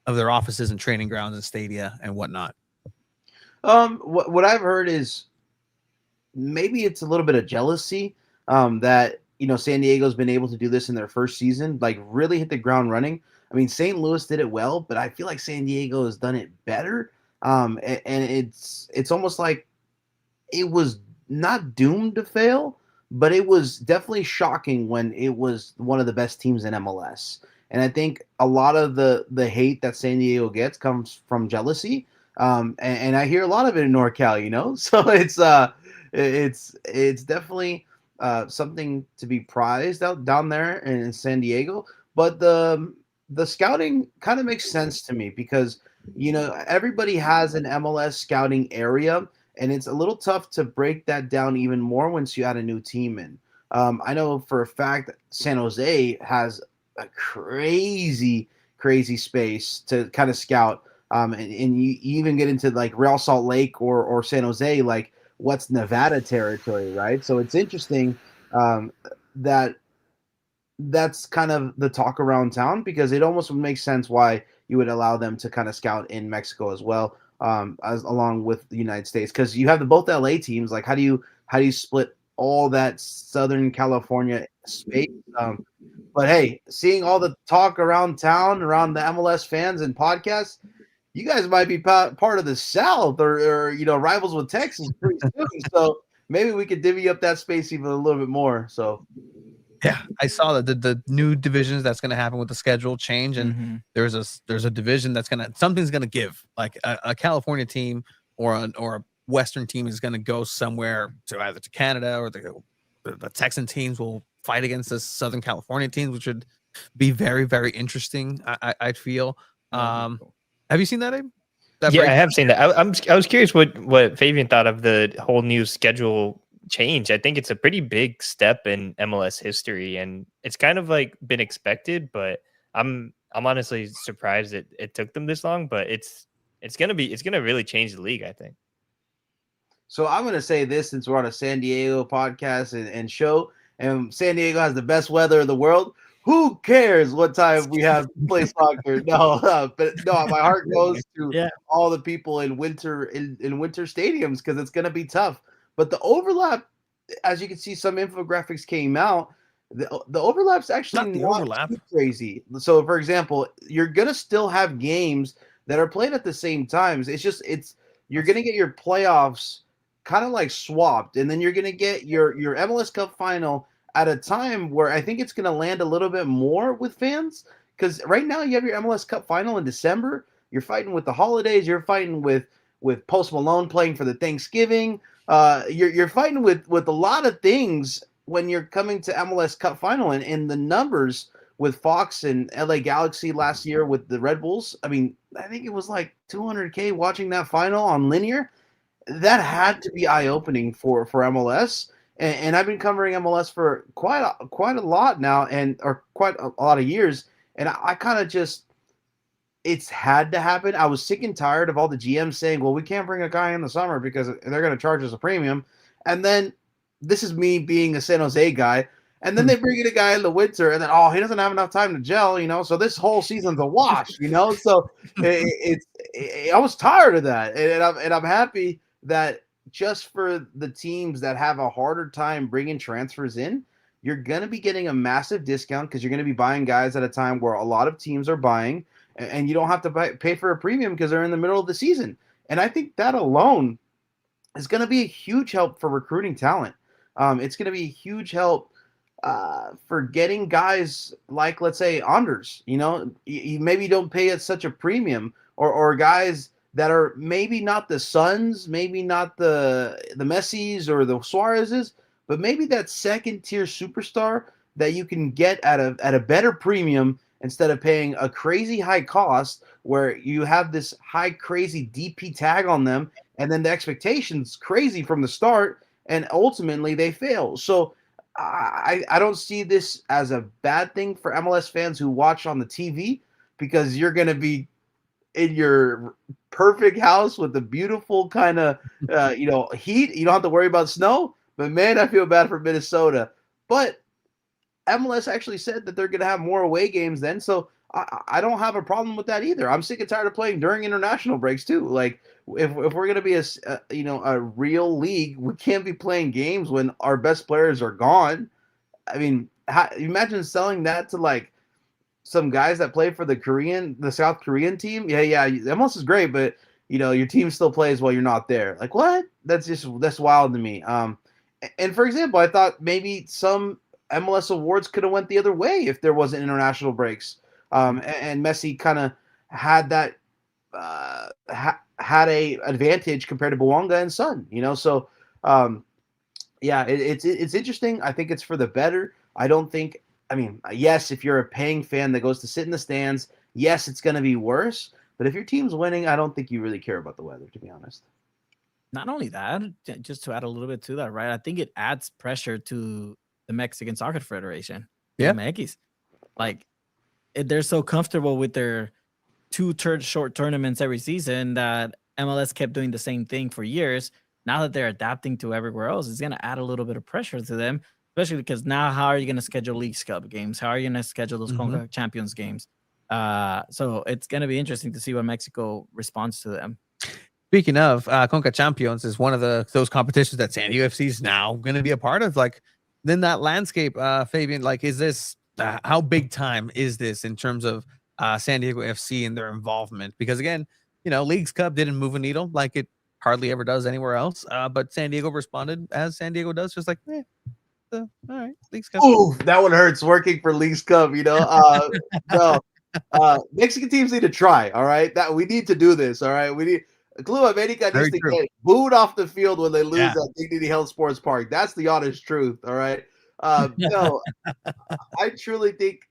of their offices and training grounds and stadia and whatnot. What I've heard is maybe it's a little bit of jealousy that, San Diego's been able to do this in their first season, like really hit the ground running. I mean, St. Louis did it well, but I feel like San Diego has done it better. And it's almost like it was not doomed to fail, but it was definitely shocking when it was one of the best teams in MLS. And I think a lot of the hate that San Diego gets comes from jealousy. And I hear a lot of it in NorCal, so it's definitely something to be prized out down there in San Diego. But the scouting kind of makes sense to me because, everybody has an MLS scouting area, and it's a little tough to break that down even more once you add a new team in. I know for a fact that San Jose has a crazy space to kind of scout. And you even get into like Real Salt Lake or San Jose, like what's Nevada territory, right? So it's interesting that that's kind of the talk around town, because it almost would make sense why you would allow them to kind of scout in Mexico as well, as along with the United States, because you have both LA teams. Like how do you split all that Southern California space? But hey, seeing all the talk around town, around the MLS fans and podcasts, you guys might be part of the South or rivals with Texas pretty soon. So maybe we could divvy up that space even a little bit more. So yeah, I saw that the new divisions that's going to happen with the schedule change, and there's a division that's something's going to give, like a California team or a Western team is going to go somewhere to either to Canada, or the Texan teams will fight against the Southern California teams, which would be very, very interesting. I feel. Have you seen that, Abe? Yeah, I have seen that. I was curious what Favian thought of the whole new schedule change. I think it's a pretty big step in MLS history, and it's kind of like been expected, but I'm honestly surprised it took them this long. But it's gonna really change the league, I think. So I'm gonna say this, since we're on a San Diego podcast and show, and San Diego has the best weather in the world. Who cares what time we have to play soccer? No, but no, my heart goes to all the people in winter stadiums, because it's going to be tough. But the overlap, as you can see, some infographics came out. The overlap's actually not too crazy. So, for example, you're going to still have games that are played at the same times. You're going to get your playoffs kind of like swapped, and then you're going to get your MLS Cup final at a time where I think it's going to land a little bit more with fans, because right now you have your MLS Cup final in December. You're fighting with the holidays. You're fighting with Post Malone playing for the Thanksgiving. You're fighting with a lot of things when you're coming to MLS Cup final, and the numbers with Fox and LA Galaxy last year with the Red Bulls. I mean, I think it was like 200K watching that final on linear. That had to be eye-opening for MLS. And I've been covering MLS for quite a lot now, or quite a lot of years. And I kind of just, it's had to happen. I was sick and tired of all the GMs saying, well, we can't bring a guy in the summer because they're going to charge us a premium. And then this is me being a San Jose guy. And then they bring in a guy in the winter, and then, he doesn't have enough time to gel, so this whole season's a wash, So I was tired of that. And I'm happy that just for the teams that have a harder time bringing transfers in, you're going to be getting a massive discount, because you're going to be buying guys at a time where a lot of teams are buying, and you don't have to pay for a premium because they're in the middle of the season. And I think that alone is going to be a huge help for recruiting talent. It's going to be a huge help for getting guys like, let's say, Anders. You maybe don't pay at such a premium, or guys that are maybe not the Suns, maybe not the Messis or the Suarez's, but maybe that second tier superstar that you can get at a better premium instead of paying a crazy high cost where you have this high crazy DP tag on them, and then the expectation's crazy from the start, and ultimately they fail. So I don't see this as a bad thing for MLS fans who watch on the TV, because you're going to be in your perfect house with the beautiful kind of heat. You don't have to worry about snow. But man, I feel bad for Minnesota. But MLS actually said that they're going to have more away games then, so I don't have a problem with that either. I'm sick and tired of playing during international breaks too. Like, if we're going to be a real league, we can't be playing games when our best players are gone. I mean, imagine selling that to like some guys that play for the South Korean team. Yeah, MLS is great, but your team still plays while you're not there. Like, what? That's wild to me. And for example, I thought maybe some MLS awards could have went the other way if there wasn't international breaks. And Messi kind of had that had a advantage compared to Bouanga and Son. So yeah, it's interesting. I think it's for the better. Yes, if you're a paying fan that goes to sit in the stands, yes, it's going to be worse. But if your team's winning, I don't think you really care about the weather, to be honest. Not only that, just to add a little bit to that, right? I think it adds pressure to the Mexican Soccer Federation. Yeah. Mex. Like, they're so comfortable with their two short tournaments every season that MLS kept doing the same thing for years. Now that they're adapting to everywhere else, it's going to add a little bit of pressure to them, especially because now how are you going to schedule Leagues Cup games? How are you going to schedule those CONCACAF Champions games? So it's going to be interesting to see what Mexico responds to them. Speaking of, CONCACAF Champions is one of those competitions that SanDiego.FC is now going to be a part of. Like, then that landscape, Fabian, like, is this how big time is this in terms of SanDiego.FC and their involvement? Because again, Leagues Cup didn't move a needle like it hardly ever does anywhere else. But San Diego responded as San Diego does, just like, all right, Leagues Cup. Ooh, that one hurts working for Leagues Cup. No, Mexican teams need to try. All right, that we need to do this. All right, we need. Club America needs to get booed off the field when they lose at Dignity Health Sports Park. That's the honest truth. All right. No, I truly think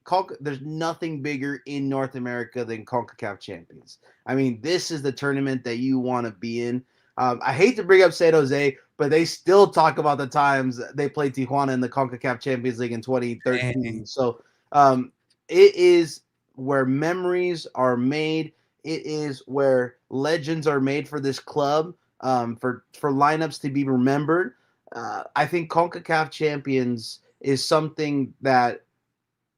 there's nothing bigger in North America than CONCACAF Champions. I mean, this is the tournament that you want to be in. I hate to bring up San Jose, but they still talk about the times they played Tijuana in the CONCACAF Champions League in 2013. Dang. So it is where memories are made. It is where legends are made for this club, for lineups to be remembered. I think CONCACAF Champions is something that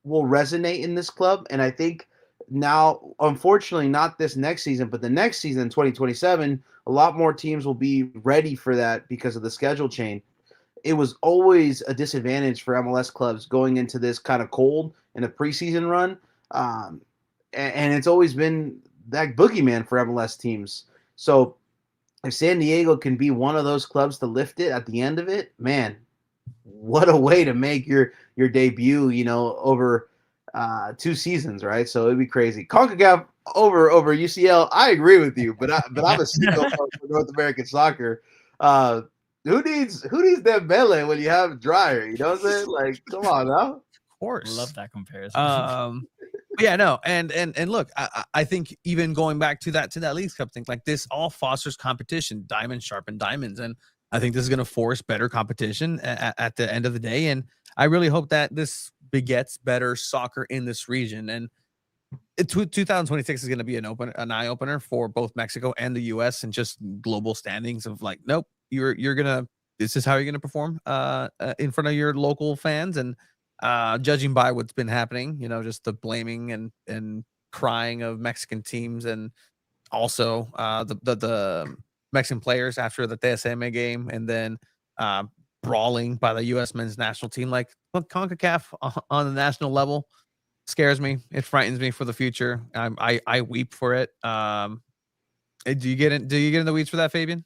will resonate in this club. And I think now, unfortunately, not this next season, but the next season, 2027, a lot more teams will be ready for that because of the schedule change. It was always a disadvantage for MLS clubs going into this kind of cold in a preseason run. And it's always been that boogeyman for MLS teams. So if San Diego can be one of those clubs to lift it at the end of it, man, what a way to make your debut, over 2 seasons, right? So it'd be crazy. CONCACAF over UCL, I agree with you, but I'm a sicko for North American soccer. Who needs Dembele when you have Dreyer? You know what I'm saying? Like, come on now. Of course. Love that comparison. Yeah, no, and look, I think even going back to that Leagues Cup thing, like, this all fosters competition. Diamonds sharpen diamonds, and I think this is going to force better competition at the end of the day. And I really hope that this begets better soccer in this region. And 2026 is going to be an eye opener for both Mexico and the U.S. and just global standings of like, nope, this is how you're gonna perform in front of your local fans. And judging by what's been happening, just the blaming and crying of Mexican teams, and also the Mexican players after the TSM game, and then brawling by the U.S. men's national team. Like, CONCACAF on the national level scares me. It frightens me for the future. I weep for it. Do you get in the weeds for that, Fabian?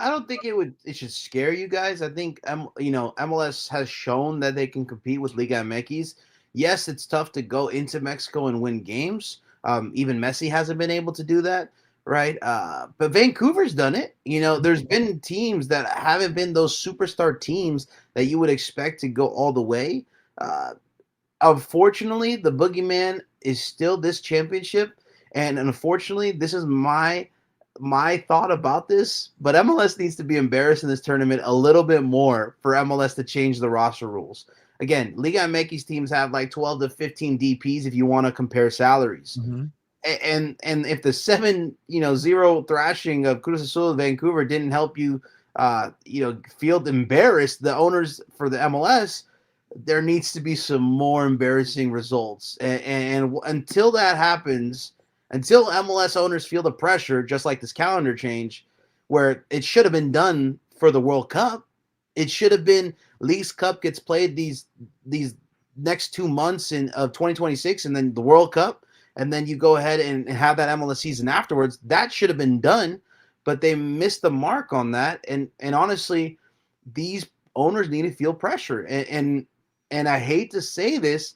I don't think it should scare you guys. I think MLS has shown that they can compete with Liga MX. Yes, it's tough to go into Mexico and win games. Even Messi hasn't been able to do that, right? But Vancouver's done it. There's been teams that haven't been those superstar teams that you would expect to go all the way. Unfortunately, the boogeyman is still this championship, and unfortunately, this is my thought about this, but MLS needs to be embarrassed in this tournament a little bit more for MLS to change the roster rules. Again, Liga MX teams have like 12 to 15 DPs if you want to compare salaries. Mm-hmm. And if the 7-0 thrashing of Cruz Azul Vancouver didn't help you feel embarrassed, the owners for the MLS, there needs to be some more embarrassing results. And until that happens, until MLS owners feel the pressure, just like this calendar change, where it should have been done for the World Cup. It should have been Leagues Cup gets played these next 2 months of 2026, and then the World Cup, and then you go ahead and have that MLS season afterwards. That should have been done, but they missed the mark on that. And honestly, these owners need to feel pressure. And I hate to say this,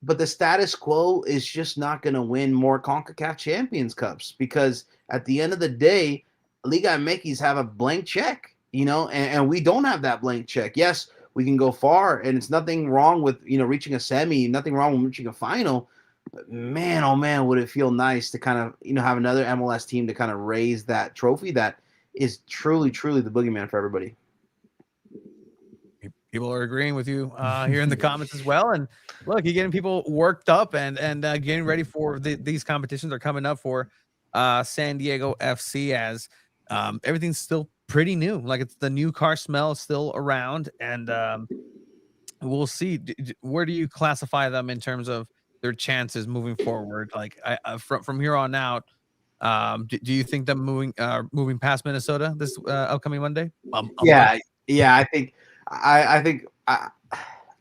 but the status quo is just not going to win more CONCACAF Champions Cups, because at the end of the day, Liga MX have a blank check, and we don't have that blank check. Yes, we can go far, and it's nothing wrong with, reaching a semi, nothing wrong with reaching a final. But man, oh man, would it feel nice to kind of, have another MLS team to kind of raise that trophy that is truly, truly the boogeyman for everybody. People are agreeing with you here in the comments as well. And look, you're getting people worked up and getting ready for these competitions are coming up for San Diego FC, as everything's still pretty new. Like, it's the new car smell is still around, and we'll see. Where do you classify them in terms of their chances moving forward? Like, from here on out, do you think them moving past Minnesota this upcoming Monday? Yeah, I think I'm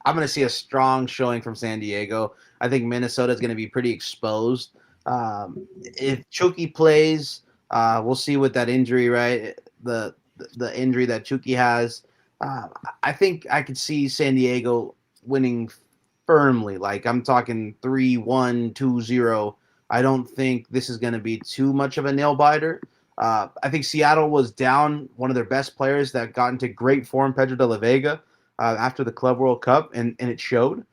going to see a strong showing from San Diego. I think Minnesota is going to be pretty exposed. If Chucky plays, we'll see with that injury, right? The injury that Chucky has. I think I could see San Diego winning firmly. Like, I'm talking 3-1, 2-0. I don't think this is going to be too much of a nail biter. I think Seattle was down one of their best players that got into great form, Pedro de la Vega, after the Club World Cup, and it showed.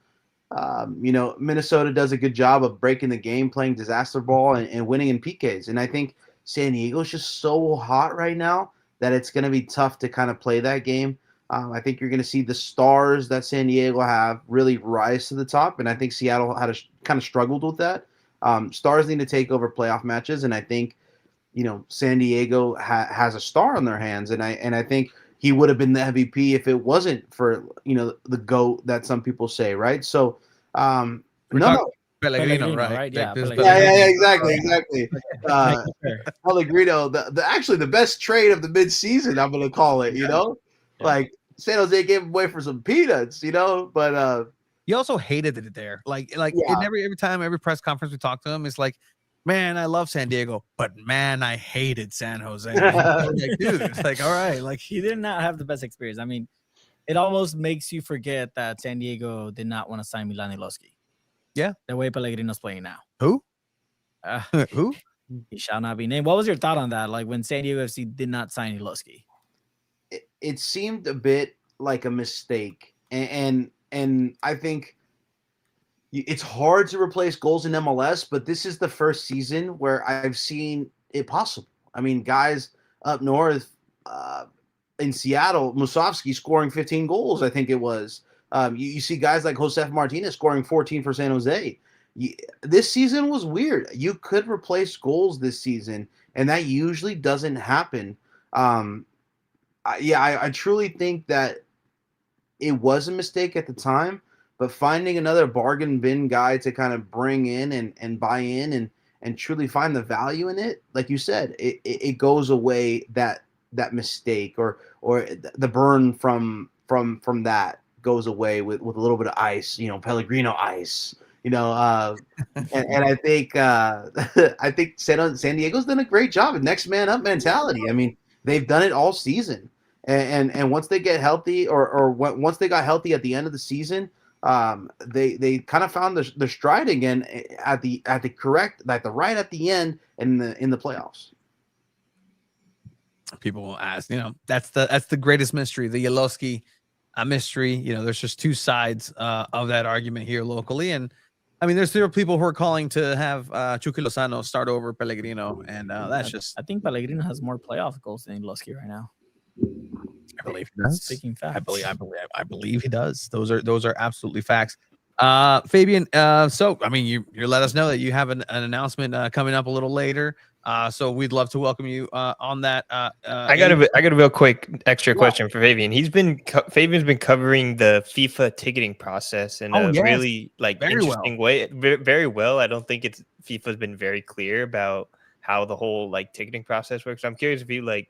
Minnesota does a good job of breaking the game, playing disaster ball, and winning in PKs. And I think San Diego is just so hot right now that it's going to be tough to kind of play that game. I think you're going to see the stars that San Diego have really rise to the top, and I think Seattle kind of struggled with that. Stars need to take over playoff matches, and I think San Diego has a star on their hands, and I think he would have been the MVP if it wasn't for the GOAT that some people say, right? So Pellegrino, right? Yeah, exactly. Pellegrino, the best trade of the mid-season, I'm gonna call it. Like, San Jose gave him away for some peanuts, but he also hated it there. Like in every time, every press conference we talked to him, it's like, man, I love San Diego, but man, I hated San Jose. Like, dude, it's like, all right, like, he did not have the best experience. I mean, it almost makes you forget that San Diego did not want to sign Milan Iloski. Yeah, the way Pellegrino's playing now. Who? Who? He shall not be named. What was your thought on that? Like, when San Diego FC did not sign Iloski? It seemed a bit like a mistake, and I think it's hard to replace goals in MLS, but this is the first season where I've seen it possible. I mean, guys up north in Seattle, Musovski scoring 15 goals, I think it was. You see guys like Josef Martinez scoring 14 for San Jose. This season was weird. You could replace goals this season, and that usually doesn't happen. I truly think that it was a mistake at the time, but finding another bargain bin guy to kind of bring in and buy in and truly find the value in it, like you said, it goes away that mistake or the burn from that goes away with a little bit of ice, Pellegrino ice, And I think I think San Diego's done a great job of next man up mentality. I mean, they've done it all season, and once they get healthy, once they got healthy at the end of the season, they kind of found the stride again at the right at the end in the playoffs. People will ask, that's the greatest mystery, the Yalowski mystery. There's just two sides of that argument here locally, and I mean, there's still people who are calling to have Chucky Lozano start over Pellegrino, and that's just. I think Pellegrino has more playoff goals than Yalowski right now. I believe he does. Speaking facts, I believe he does. Those are absolutely facts. Fabian, so I mean, you let us know that you have an announcement coming up a little later. So we'd love to welcome you on that. I got a real quick extra question for Fabian. Fabian's been covering the FIFA ticketing process in a really interesting way, very well. I don't think FIFA's been very clear about how the whole ticketing process works. So I'm curious if you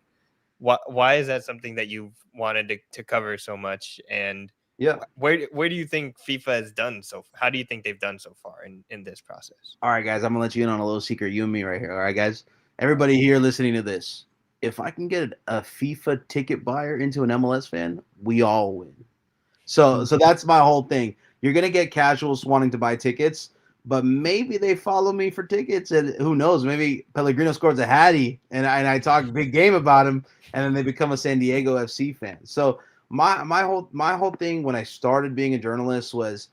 why is that something that you've wanted to cover so much, and where do you think FIFA has done how do you think they've done so far in this process? All right, guys, I'm gonna let you in on a little secret, you and me right here. All right, guys, everybody here listening to this, if I can get a FIFA ticket buyer into an MLS fan, we all win. So that's my whole thing. You're gonna get casuals wanting to buy tickets, but maybe they follow me for tickets, and who knows, maybe Pellegrino scores a hattie, and I talk big game about him, and then they become a San Diego FC fan. So my whole thing when I started being a journalist was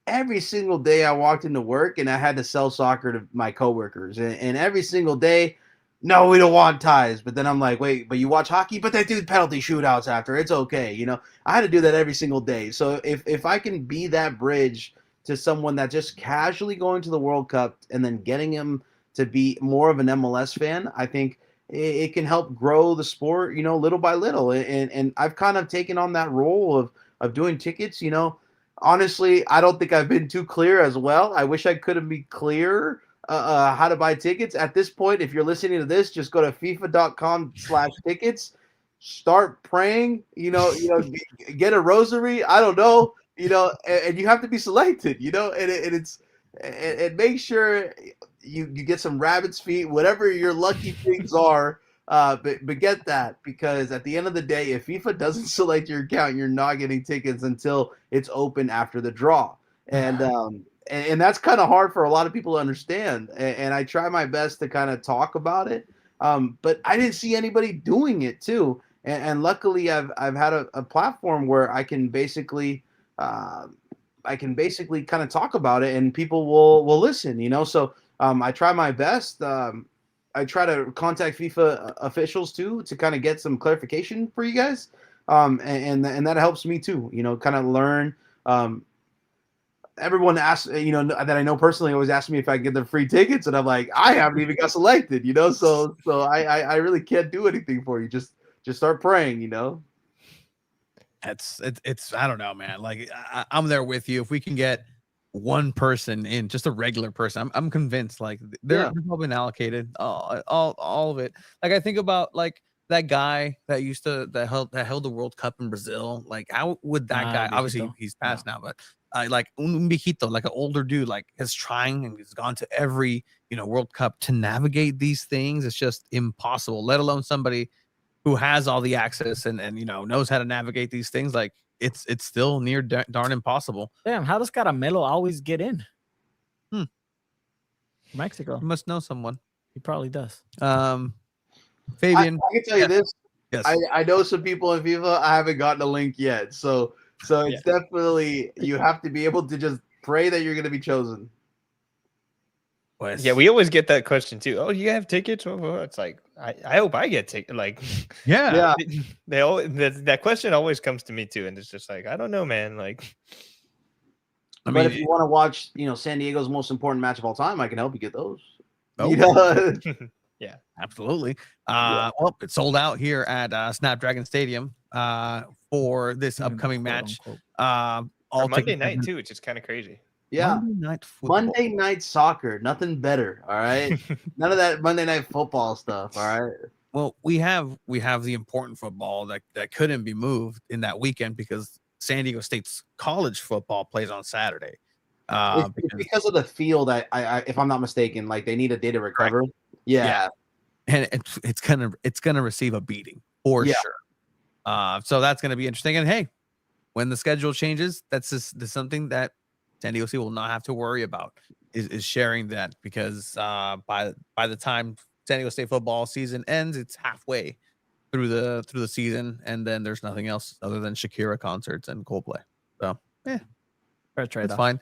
every single day I walked into work and I had to sell soccer to my coworkers, and every single day, no, we don't want ties. But then I'm like, wait, but you watch hockey? But they do penalty shootouts after. It's okay, I had to do that every single day. So if I can be that bridge to someone that just casually going to the World Cup and then getting him to be more of an MLS fan, I think it can help grow the sport, little by little. And I've kind of taken on that role of doing tickets, Honestly, I don't think I've been too clear as well. I wish I could have been clearer how to buy tickets. At this point, if you're listening to this, just go to FIFA.com/tickets, start praying, get a rosary. I don't know, and you have to be selected, and make sure you get some rabbit's feet, whatever your lucky things are. But get that, because at the end of the day, if FIFA doesn't select your account, you're not getting tickets until it's open after the draw. And that's kind of hard for a lot of people to understand. And I try my best to kind of talk about it. But I didn't see anybody doing it too. And luckily I've had a platform where I can basically kind of talk about it and people will listen, So I try my best. I try to contact FIFA officials too to kind of get some clarification for you guys, and that helps me too. Kind of learn. Everyone asks, that I know personally, always ask me if I can get them free tickets, and I'm like, I haven't even got selected, So I really can't do anything for you. Just start praying, It's I don't know, man. I'm there with you. If we can get one person in, just a regular person, I'm convinced they're been allocated all of it. I think about that guy that held the World Cup in Brazil. How would that guy, obviously he's passed now, but un viejito, an older dude, is trying and has gone to every World Cup to navigate these things. It's just impossible, let alone somebody who has all the access and knows how to navigate these things. It's still near darn impossible. Damn, how does Caramelo always get in? Mexico. He must know someone. He probably does. Fabian, I can tell you this. Yes. I know some people in FIFA. I haven't gotten a link yet. So it's definitely, you have to be able to just pray that you're going to be chosen. Yeah, we always get that question too. Oh, you have tickets? It's like, I hope I get tickets. Yeah. They always, that question always comes to me too, and it's just I don't know, man. But if you want to watch, San Diego's most important match of all time, I can help you get those. Yeah, absolutely. Well, it's sold out here at Snapdragon Stadium for this upcoming match. All Monday night too, which is kind of crazy. Yeah, Monday night soccer, nothing better. All right, none of that Monday night football stuff. All right. Well, we have the important football that couldn't be moved in that weekend because San Diego State's college football plays on Saturday. Because of the field, I if I'm not mistaken, like they need a day to recover. Right. Yeah. And it's gonna receive a beating for sure. So that's gonna be interesting. And hey, when the schedule changes, that's something that SanDiego will not have to worry about is sharing that, because by the time SanDiego State football season ends, it's halfway through the season, and then there's nothing else other than Shakira concerts and Coldplay. So that's fine.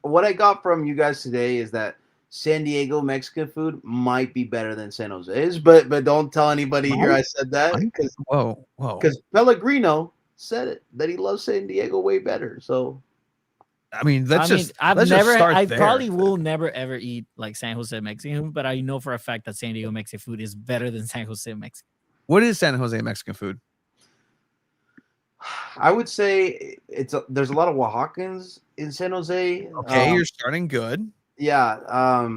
What I got from you guys today is that San Diego Mexican food might be better than San Jose's, but don't tell anybody here I said that, because Pellegrino said it, that he loves San Diego way better. So I mean, I probably will never ever eat like San Jose Mexican food, but I know for a fact that San Diego Mexican food is better than San Jose Mexican. What is San Jose Mexican food? I would say there's a lot of Oaxacans in San Jose. Okay, you're starting good. Yeah.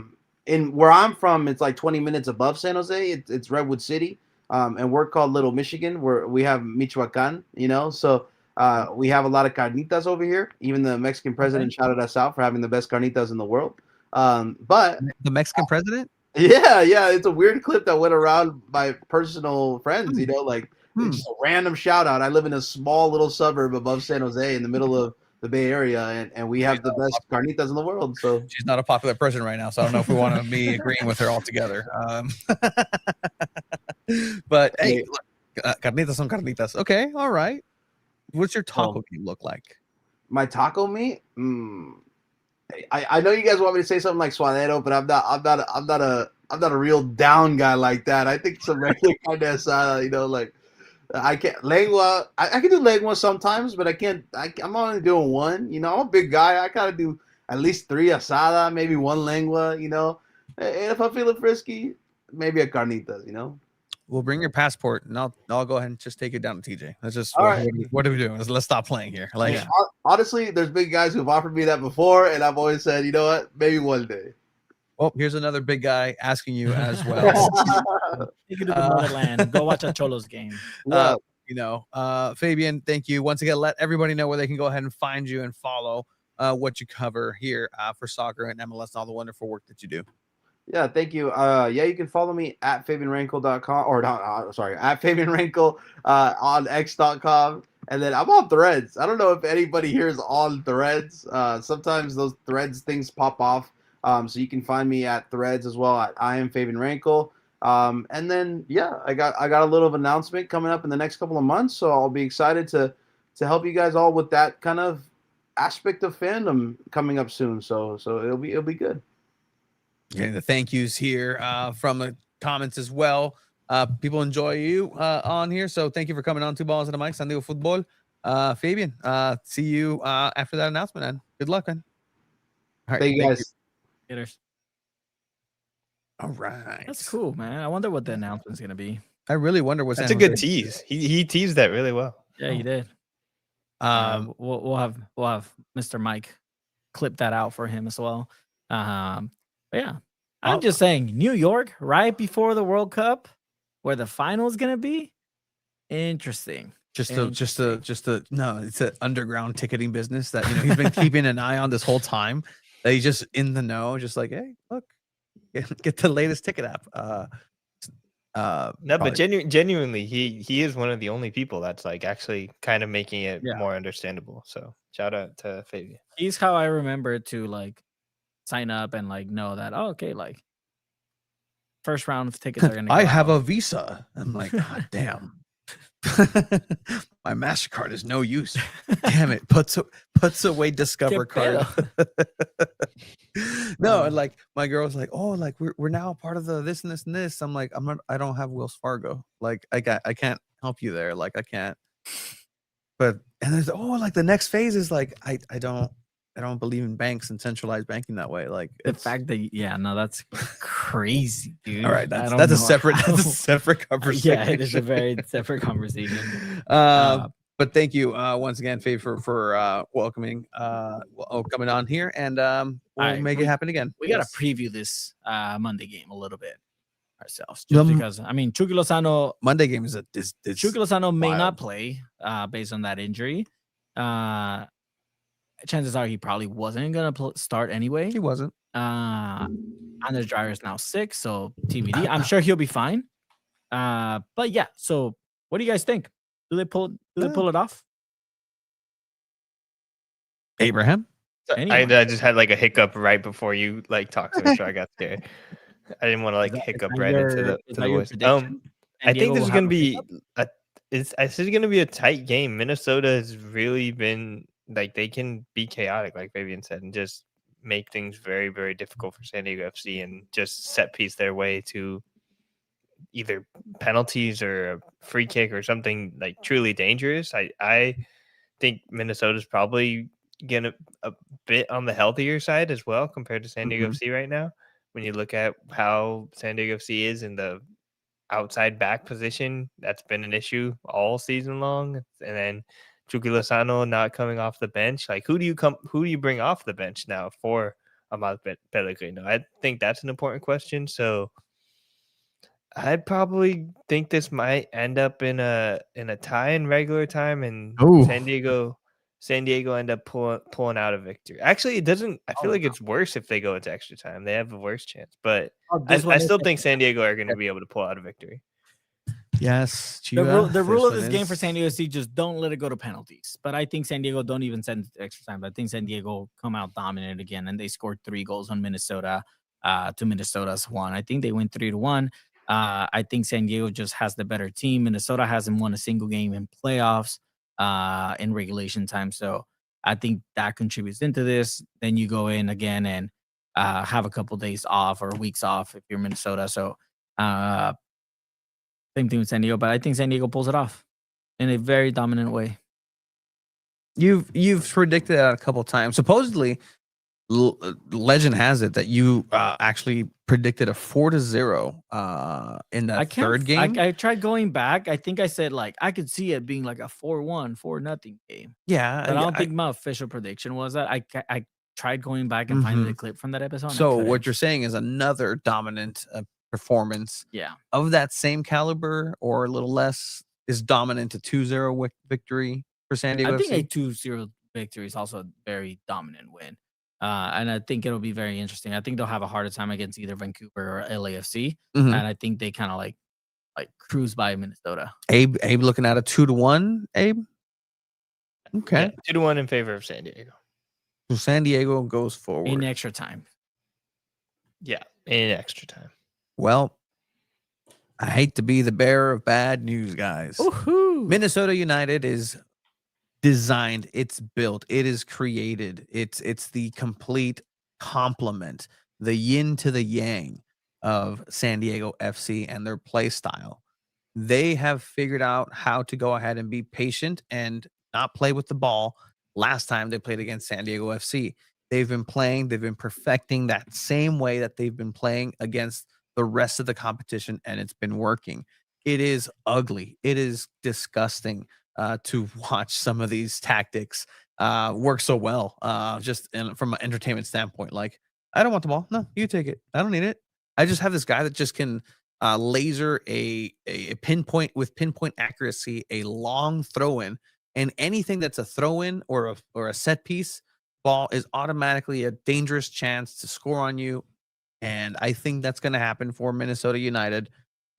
In where I'm from, it's like 20 minutes above San Jose. It's Redwood City. And we're called Little Michigan, where we have Michoacan, so we have a lot of carnitas over here. Even the Mexican president shouted us out for having the best carnitas in the world. But the Mexican president? Yeah. It's a weird clip that went around by personal friends, just a random shout out. I live in a small little suburb above San Jose in the middle of the Bay Area, and we have the best carnitas in the world. So she's not a popular person right now, so I don't know if we want to be agreeing with her altogether. But hey, look, carnitas son carnitas. Okay, all right. What's your taco game look like? My taco meat? I know you guys want me to say something like suadero, but I'm not a real down guy like that. I think some regular carne asada, I can't lengua. I can do lengua sometimes, but I can't. I'm only doing one. I'm a big guy. I gotta do at least 3 asada, maybe 1 lengua. And if I'm feeling frisky, maybe a carnitas. We'll bring your passport, and I'll go ahead and just take it down to TJ. That's just right. What are we doing? Let's stop playing here. Honestly, there's big guys who've offered me that before, and I've always said, you know what, maybe one day. Oh, here's another big guy asking you as well. Take it to the motherland. Go watch a Cholos game. Fabian, thank you once again. Let everybody know where they can go ahead and find you and follow what you cover here for soccer and MLS and all the wonderful work that you do. Yeah, thank you. You can follow me at FabianRenkel.com at Fabian Renkel on X.com. And then I'm on Threads. I don't know if anybody here is on Threads. Sometimes those Threads things pop off. So you can find me at Threads as well at I am Fabian Renkel. And then I got a little announcement coming up in the next couple of months, so I'll be excited to help you guys all with that kind of aspect of fandom coming up soon. So it'll be good. Getting the thank yous here from the comments as well. People enjoy you on here, so thank you for coming on. 2 Balls and a Mic, SanDiego.Futbol. Fabian, see you after that announcement, man. Good luck, man. All right, thank you guys. All right. That's cool, man. I wonder what the announcement's gonna be. I really wonder what's that's a good tease. He teased that really well. Yeah, he did. We'll have Mr. Mike clip that out for him as well. But yeah, I'm just saying, New York right before the World Cup, where the final is gonna be, interesting. It's an underground ticketing business that he's been keeping an eye on this whole time. That he's just in the know, just like, hey, look, get the latest ticket app. But genuinely, he is one of the only people that's like actually kind of making it more understandable. So shout out to Fabian. He's how I remember to like sign up and like know that like first round of tickets are gonna. I have a Visa. I'm like, God damn. My MasterCard is no use. Damn it. Puts away Discover card. No, and like my girl's like, oh, like we're now part of the this and this and this. I'm like, I don't have Wells Fargo. Like I can't help you there. Like I can't. But and there's like the next phase is like I don't believe in banks and centralized banking that way. Like the fact that that's crazy, dude. All right, that's a separate conversation. Yeah, it is a very separate conversation. But thank you once again, Faye, for welcoming coming on here, and we'll make it happen again. We gotta preview this Monday game a little bit ourselves, just because Chucky Lozano Monday game is Chucky Lozano may not play based on that injury. chances are he probably wasn't gonna start anyway. He wasn't. Anders Dreyer is now sick, so TBD. I'm sure he'll be fine. But yeah. So what do you guys think? Do they pull it off? Abraham. I just had like a hiccup right before you like talked to me, so I got scared. I didn't want to like hiccup right into the voice. I think this is gonna be it's gonna be a tight game. Minnesota has really been like they can be chaotic, like Favian said, and just make things very, very difficult for San Diego FC and just set piece their way to either penalties or a free kick or something like truly dangerous. I think Minnesota's probably getting a bit on the healthier side as well compared to San Diego FC right now. When you look at how San Diego FC is in the outside back position, that's been an issue all season long. And then Chucky Lozano not coming off the bench. Like who do you bring off the bench now for Amal Pellegrino? I think that's an important question. So I probably think this might end up in a tie in regular time, and San Diego end up pulling out a victory. Actually, it doesn't. I feel like it's worse if they go into extra time. They have a worse chance, but I still think San Diego are going to be able to pull out a victory. Yes, the rule of this game for San Diego FC, just don't let it go to penalties. But I think San Diego don't even send it to extra time. I think San Diego come out dominant again, and they scored 3 goals on Minnesota to Minnesota's 1. I think they win 3-1. I think San Diego just has the better team. Minnesota hasn't won a single game in playoffs in regulation time. So I think that contributes into this. Then you go in again and have a couple days off or weeks off if you're Minnesota. So same thing with San Diego, but I think San Diego pulls it off in a very dominant way. You've predicted that a couple times. Supposedly, legend has it that you actually predicted a 4-0 in that third game. I tried going back. I think I said like I could see it being like a 4-1, 4-0 game. Yeah, but I don't think my official prediction was that. I tried going back and finding the clip from that episode. So what you're saying is another dominant performance, of that same caliber or a little less is dominant to 2-0 victory for San Diego. I think a 2-0 victory is also a very dominant win. And I think it'll be very interesting. I think they'll have a harder time against either Vancouver or LAFC. And I think they kind of like cruise by Minnesota. Abe looking at a 2-1, Abe? Okay. Yeah, 2-1 in favor of San Diego. So San Diego goes forward. In extra time. Yeah, in extra time. Well, I hate to be the bearer of bad news, guys. Woohoo! Minnesota United is designed, it's built, it is created. It's the complete complement, the yin to the yang of San Diego FC and their play style. They have figured out how to go ahead and be patient and not play with the ball. Last time they played against San Diego FC, they've been perfecting that same way that they've been playing against the rest of the competition, and it's been working. It is ugly. It is disgusting to watch some of these tactics work so well, just from an entertainment standpoint. Like, I don't want the ball. No, you take it. I don't need it. I just have this guy that just can laser a pinpoint with pinpoint accuracy, a long throw in, and anything that's a throw in or a set piece ball is automatically a dangerous chance to score on you. And I think that's going to happen for Minnesota United.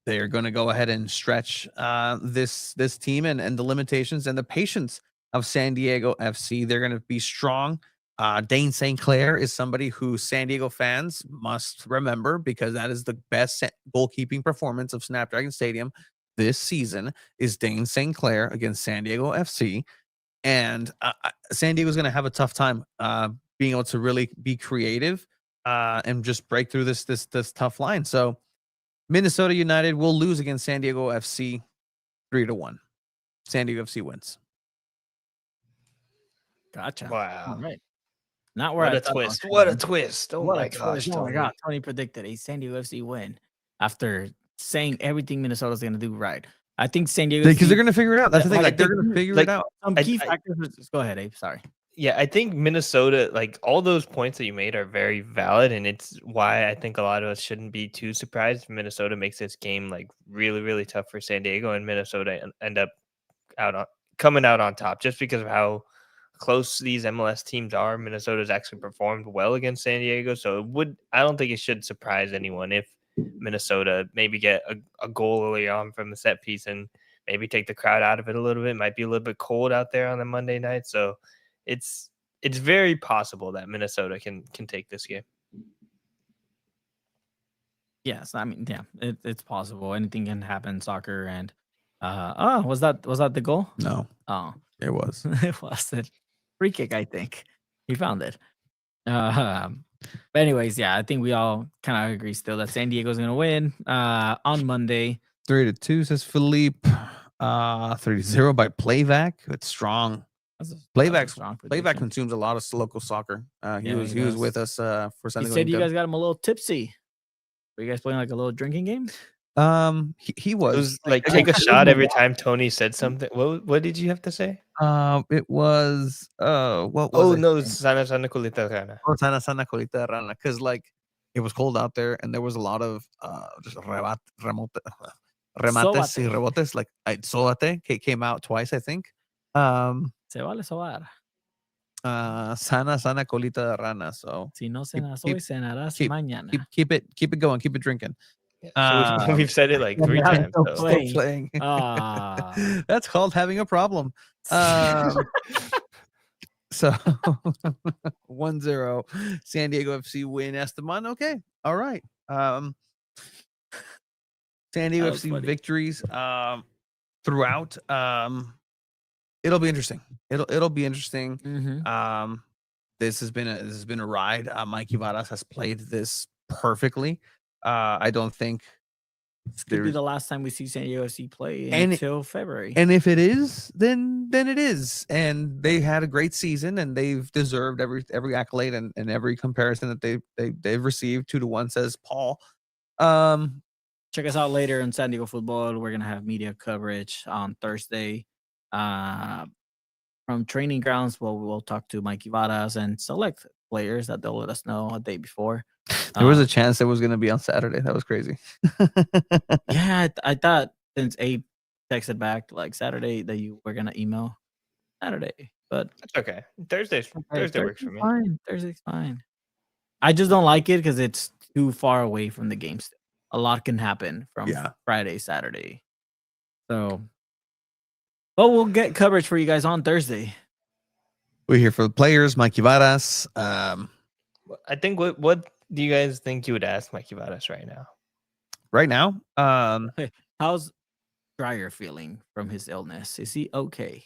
They're going to go ahead and stretch this team and the limitations and the patience of San Diego FC. They're going to be strong. Dane St. Clair is somebody who San Diego fans must remember because that is the best goalkeeping performance of Snapdragon Stadium this season is Dane St. Clair against San Diego FC. And San Diego's going to have a tough time being able to really be creative and just break through this tough line. So Minnesota United will lose against San Diego FC 3-1. San Diego FC wins. Gotcha. Wow. All right. Not where what a twist. What a twist. Oh my gosh. Oh my God. Tony predicted a San Diego FC win after saying everything Minnesota's going to do right. I think San Diego because they're going to figure it out. That's the thing. Like they're going to figure it out. Some key factors. Go ahead, Abe. Sorry. Yeah, I think Minnesota, like all those points that you made are very valid. And it's why I think a lot of us shouldn't be too surprised if Minnesota makes this game like really, really tough for San Diego and Minnesota end up coming out on top just because of how close these MLS teams are, Minnesota's actually performed well against San Diego. So I don't think it should surprise anyone if Minnesota maybe get a goal early on from the set piece and maybe take the crowd out of it a little bit. It might be a little bit cold out there on the Monday night. So it's very possible that Minnesota can take this game. Yes, I mean, yeah, it's possible. Anything can happen. Soccer and was that the goal? No, Oh, it was. it was a free kick. I think he found it. But anyways, yeah, I think we all kind of agree still that San Diego's gonna win on Monday. 3-2 says Philippe. 3-0 by Playback. It's strong. Playback consumes a lot of local soccer. He was with us for something. He said you guys got him a little tipsy. Were you guys playing like a little drinking game? He was. It was like take a shot every time Tony said something. What did you have to say? It was what was Oh it? no, Sana Colita Rana. Oh, Sana Colita Rana, because like it was cold out there and there was a lot of just remates y rebotes, like Sobate came out twice, I think. Se vale sobar. Sana Colita de Rana. So si no cenas hoy, cenarás mañana. Keep it going, keep it drinking. So we've said it like 3 times. Still playing. That's called having a problem. So 1-0 San Diego FC win. Esteban. Okay, all right. San Diego FC victories throughout. It'll be interesting. It'll be interesting. Mm-hmm. This has been a ride. Mikey Varas has played this perfectly. I don't think this could be the last time we see San Diego FC play until February. And if it is, then it is. And they had a great season, and they've deserved every accolade and every comparison that they've received. 2-1 says Paul. Check us out later on SanDiego.Futbol. We're gonna have media coverage on Thursday. From training grounds, we'll talk to Mikey Varas and select players that they'll let us know a day before. There was a chance it was going to be on Saturday. That was crazy. Yeah, I thought since Abe texted back like Saturday that you were going to email Saturday, but that's okay. Thursday works for me. Fine. Thursday's fine. I just don't like it because it's too far away from the game. Still. A lot can happen from Friday, Saturday. So, well, we'll get coverage for you guys on Thursday. We're here for the players, Mikey Varas. I think what do you guys think you would ask Mikey Varas right now? Right now, how's Dreyer feeling from his illness? Is he okay?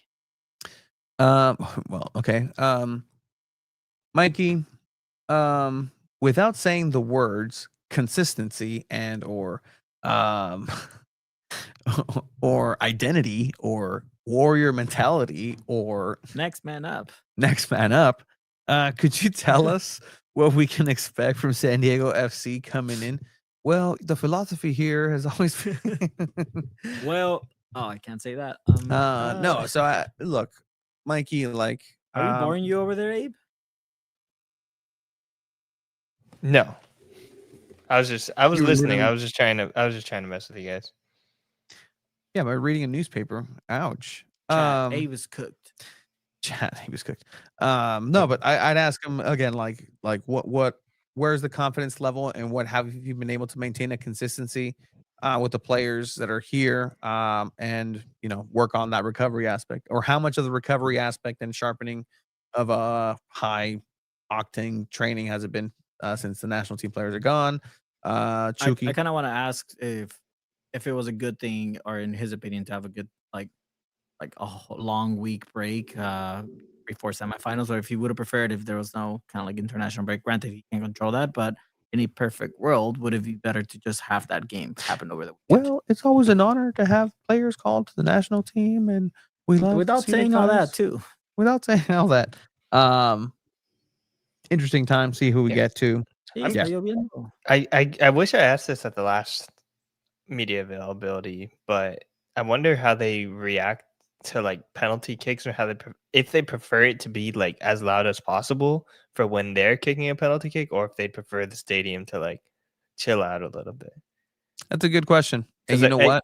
Well, okay. Mikey, without saying the words consistency and or identity or warrior mentality or next man up, could you tell us what we can expect from San Diego FC coming in? Well, the philosophy here has always been I can't say that. No, so look, Mikey, like, are we boring you over there, Abe? No, I was listening. I was just trying to mess with you guys. Yeah, by reading a newspaper. Ouch. Abe was cooked. He was cooked. No, but I'd ask him again, like where's the confidence level and what have you been able to maintain a consistency with the players that are here, and work on that recovery aspect, or how much of the recovery aspect and sharpening of a high octane training has it been since the national team players are gone? Chucky. I kind of want to ask if it was a good thing, or in his opinion, to have a good like a long week break before semifinals, or if he would have preferred if there was no kind of like international break. Granted, he can't control that, but in a perfect world, would it be better to just have that game happen over the weekend? Well, it's always an honor to have players called to the national team, and we love without saying all that too. Without saying all that, interesting time. See who we get to. I wish I asked this at the last media availability, but I wonder how they react to like penalty kicks, or if they prefer it to be like as loud as possible for when they're kicking a penalty kick, or if they prefer the stadium to like chill out a little bit. That's a good question. And you know what?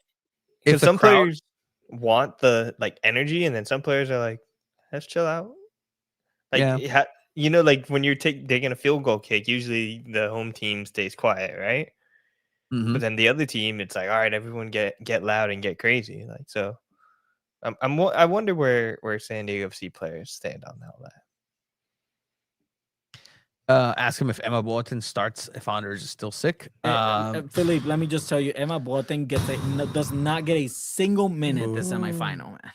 If some players want the like energy, and then some players are like, let's chill out. Like, Yeah. like when you're taking a field goal kick, usually the home team stays quiet, right? Mhm. But then the other team, it's like, all right, everyone get loud and get crazy. Like, so I wonder where San Diego FC players stand on all that. Ask him if Emma Boateng starts if Anders is still sick. Philippe, let me just tell you, Emma Boateng does not get a single minute the semifinal, man.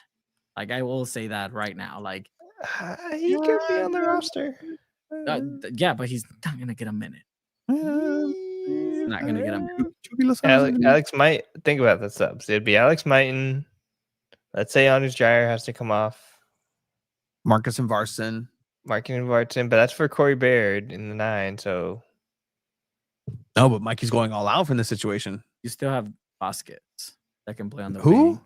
Like, I will say that right now. Like, He could be on the roster. yeah, but he's not gonna get a minute. He's not gonna get a minute. Alex might think about the subs. It'd be Alex Mighton. Let's say Anders Dreyer has to come off. Marcus and Varson. But that's for Corey Baird in the 9. So no, but Mikey's going all out from this situation. You still have Vasquez that can play on the who? wing.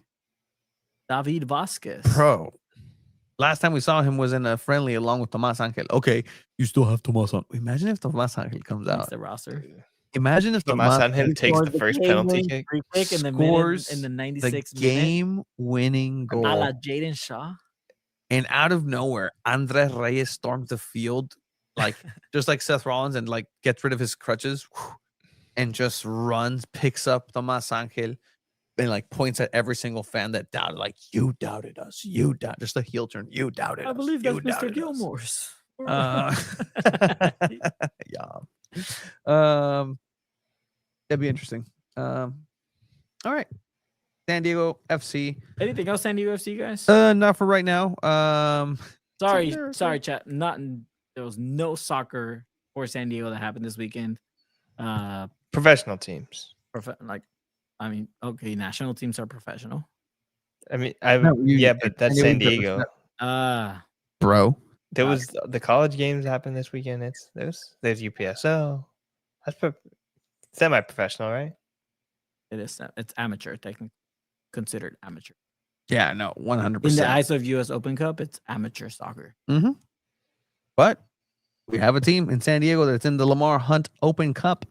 David Vasquez. Bro. Last time we saw him was in a friendly along with Tomas Angel. Okay, you still have Tomas Angel. Imagine if Tomas Angel comes out. The roster. Imagine if Tomas Angel takes the first penalty kick. Scores in the 96th the game-winning goal. A la Jaden Shaw. And out of nowhere, Andres Reyes storms the field, like just like Seth Rollins, and like gets rid of his crutches and just runs, picks up Tomas Angel, and like points at every single fan that doubted. Like, you doubted us. You doubted. Just a heel turn. You doubted us. I believe that's Mr. Gilmore's. Yeah. That'd be interesting. All right. San Diego FC. Anything else, San Diego FC, guys? Not for right now. Sorry, chat. There was no soccer for San Diego that happened this weekend. Professional teams. National teams are professional. But that's San Diego. Bro. There was the college games happened this weekend. There's UPSL. That's semi-professional, right? It is. It's amateur, technically considered amateur. Yeah, no, 100%. In the eyes of US Open Cup, it's amateur soccer. Mm-hmm. But we have a team in San Diego that's in the Lamar Hunt Open Cup.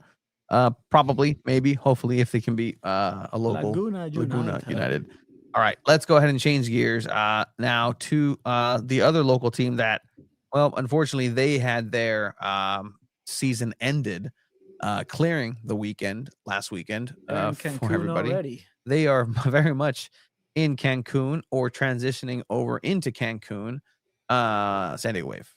Probably, maybe, hopefully, if they can be a local Laguna United. All right, let's go ahead and change gears now to the other local team that, well, unfortunately, they had their season ended, clearing the last weekend for everybody. Already. They are very much in Cancun or transitioning over into Cancun. San Diego Wave.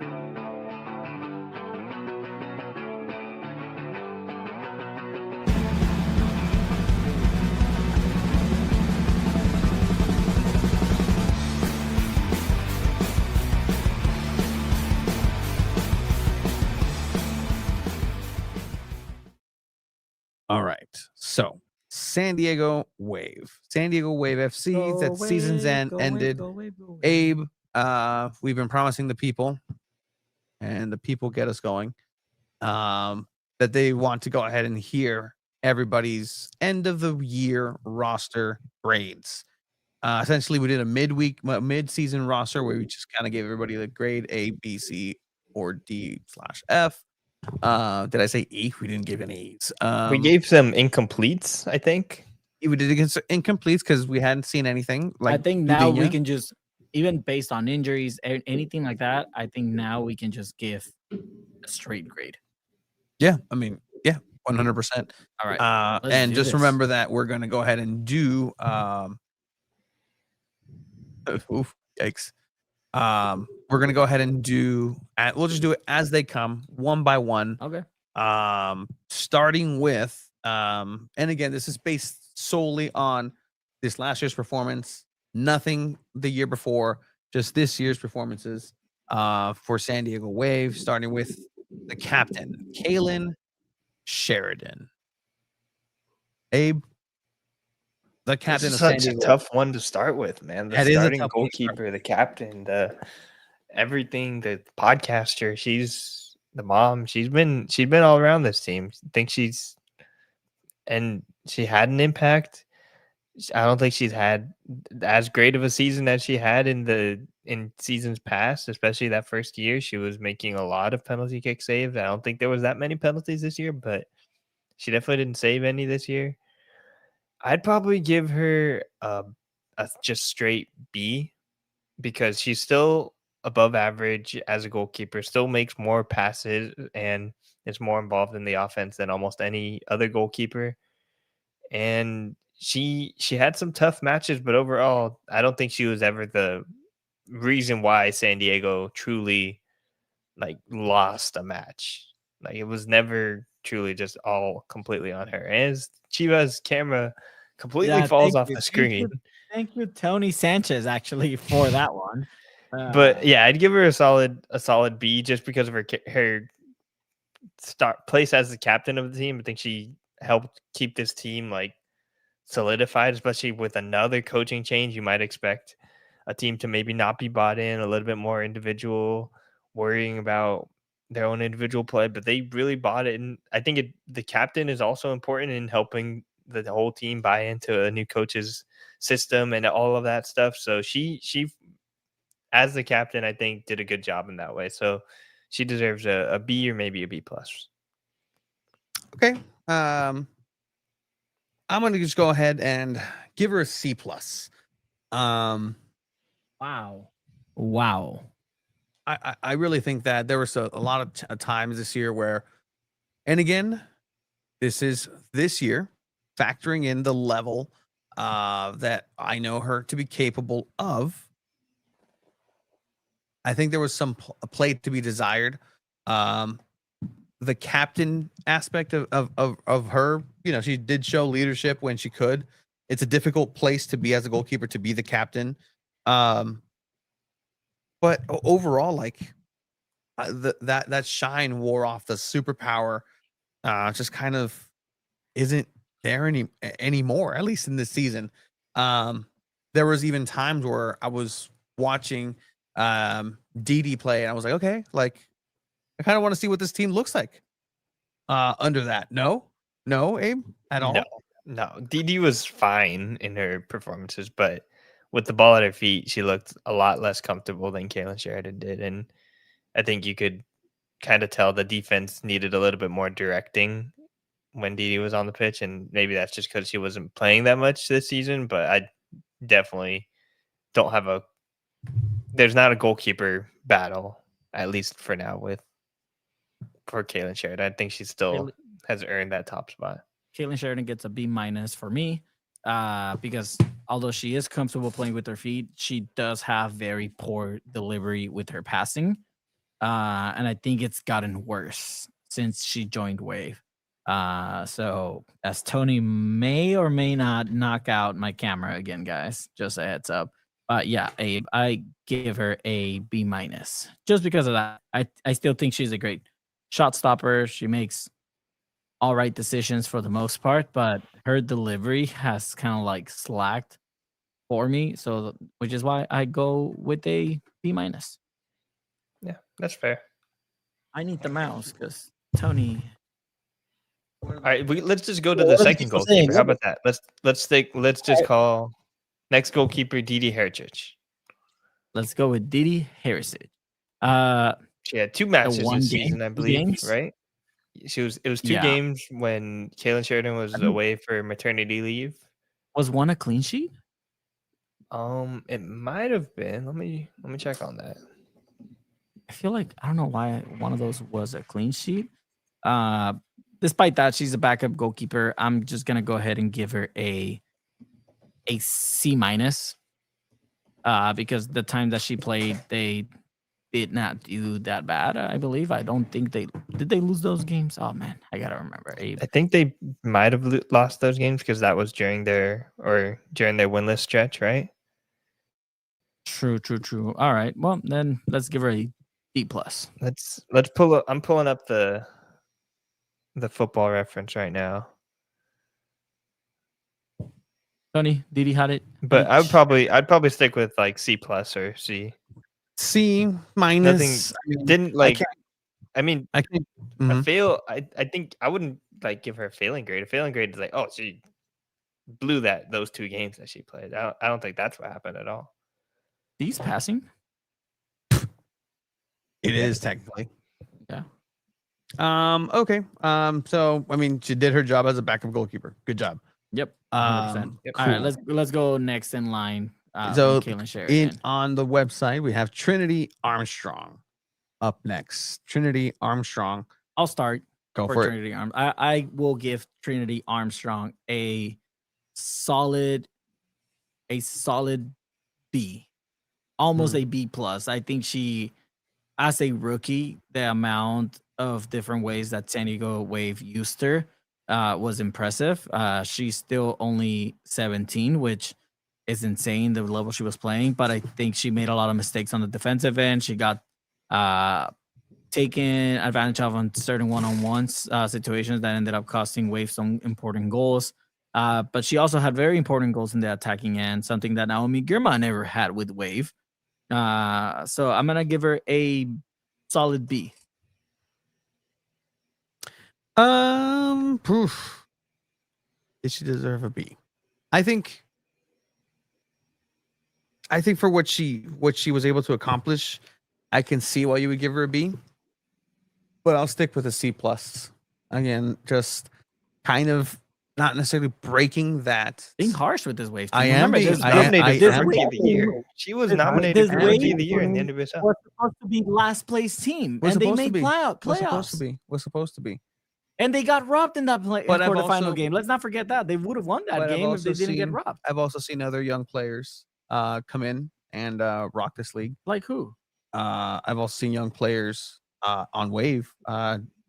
All right, so San Diego Wave FC. That season's ended. Abe, we've been promising the people, and the people get us going, that they want to go ahead and hear everybody's end of the year roster grades. Essentially, we did a mid-season roster where we just kind of gave everybody the grade A, B, C, or D/F. Did I say E? We didn't give any E's. We gave some incompletes, I think. We did against incompletes because we hadn't seen anything. I think now we can just, even based on injuries, anything like that, I think now we can just give a straight grade. Yeah, 100%. All right. And just remember that we're going to go ahead and do yikes. We're going to go ahead and we'll just do it as they come, one by one. Okay. Starting with, and again, this is based solely on this last year's performance, nothing the year before, just this year's performances for San Diego Wave, starting with the captain, Kaylin Sheridan. Abe, the captain of San Diego. Such a tough one to start with, man. The starting goalkeeper, the captain, everything, the podcaster, she's the mom. She's been all around this team. I think she had an impact. I don't think she's had as great of a season as she had in seasons past, especially that first year. She was making a lot of penalty kick saves. I don't think there was that many penalties this year, but she definitely didn't save any this year. I'd probably give her a just straight B because she's still above average as a goalkeeper, still makes more passes and is more involved in the offense than almost any other goalkeeper. And she had some tough matches, but overall, I don't think she was ever the reason why San Diego truly like lost a match. Like it was never truly just all completely on her. And as Chiva's camera completely falls off the screen. Thank you, Tony Sanchez, actually, for that one. But yeah, I'd give her a solid B just because of her start place as the captain of the team. I think she helped keep this team like solidified, especially with another coaching change. You might expect a team to maybe not be bought in, a little bit more individual, worrying about their own individual play, but they really bought it. And I think the captain is also important in helping the whole team buy into a new coach's system and all of that stuff. So she as the captain, I think did a good job in that way. So she deserves a B or maybe a B plus. Okay. I'm going to just go ahead and give her a C plus. Wow. I really think that there was a lot of times this year where, and again, this year, factoring in the level that I know her to be capable of. I think there was some play to be desired. The captain aspect of her, she did show leadership when she could. It's a difficult place to be as a goalkeeper, to be the captain. But overall, like that shine wore off. The superpower just kind of isn't there anymore, at least in this season. There was even times where I was watching Didi play, and I was like, okay, like I kind of want to see what this team looks like under that. No, Abe, at all. No, Didi was fine in her performances, but with the ball at her feet, she looked a lot less comfortable than Kaylin Sheridan did. And I think you could kind of tell the defense needed a little bit more directing when Didi was on the pitch. And maybe that's just because she wasn't playing that much this season, but I definitely don't have there's not a goalkeeper battle, at least for now, for Kaylin Sheridan. I think she still has earned that top spot. Kaylin Sheridan gets a B minus for me because although she is comfortable playing with her feet, she does have very poor delivery with her passing. And I think it's gotten worse since she joined Wave. So as Tony may or may not knock out my camera again, guys, just a heads up. Yeah, Abe, I give her a B minus just because of that. I still think she's a great shot stopper. She makes all right decisions for the most part, but her delivery has kind of like slacked for me. So, which is why I go with a B minus. Yeah, that's fair. I need the mouse because Tony. All right, let's just go to the second goalkeeper. How about that? Let's just call next goalkeeper Didi Hericic. Let's go with Didi Hericic. She had 2 matches this season, I believe, right? It was 2 games when Kaylin Sheridan was away for maternity leave. Was one a clean sheet? It might have been. Let me check on that. I feel like I don't know why one of those was a clean sheet. Despite that, she's a backup goalkeeper. I'm just gonna go ahead and give her a C minus. Because the time that she played, they did not do that bad, I believe. I don't think did they lose those games? Oh man, I gotta remember. Abe. I think they might have lost those games because that was during their winless stretch, right? True. All right, well then let's give her a D plus. Let's pull up. I'm pulling up the Football Reference right now. Tony, Didi had it, but I'd probably stick with like C plus or C. C minus. Nothing didn't like. I can't. Mm-hmm. A fail. I think I wouldn't like give her a failing grade. A failing grade is like, oh, she blew those 2 games that she played. I don't think that's what happened at all. These passing. It is technically. Yeah. Okay. So I mean, she did her job as a backup goalkeeper. Good job. Yep. 100%. Cool. All right. Let's go next in line. So Caitlin Sheridan. on the website, we have Trinity Armstrong up next. Trinity Armstrong. I'll start. Go for it. Trinity I will give Trinity Armstrong a solid B, almost a B plus. I think she, as a rookie, the amount of different ways that San Diego Wave used her was impressive. She's still only 17, which is insane, the level she was playing. But I think she made a lot of mistakes on the defensive end. She got taken advantage of on certain one-on-ones situations that ended up costing Wave some important goals. But she also had very important goals in the attacking end, something that Naomi Girma never had with Wave. So I'm going to give her a solid B. Proof. Did she deserve a B? I think for what she was able to accomplish, I can see why you would give her a B. But I'll stick with a C plus. Again, just kind of not necessarily breaking that. Being harsh with this Wave team. I am Remember, being- Nominated I for am Rookie of the Year. She was nominated for Rookie of the Year in the NWSL. was supposed to be last place team, Was and they supposed to made be. playoffs. Was supposed to be. And they got robbed in that But I've quarterfinal also- game. Let's not forget that. They would have won that But I've game if they also didn't get seen- robbed. I've also seen other young players come in and rock this league. Like who? I've also seen young players on Wave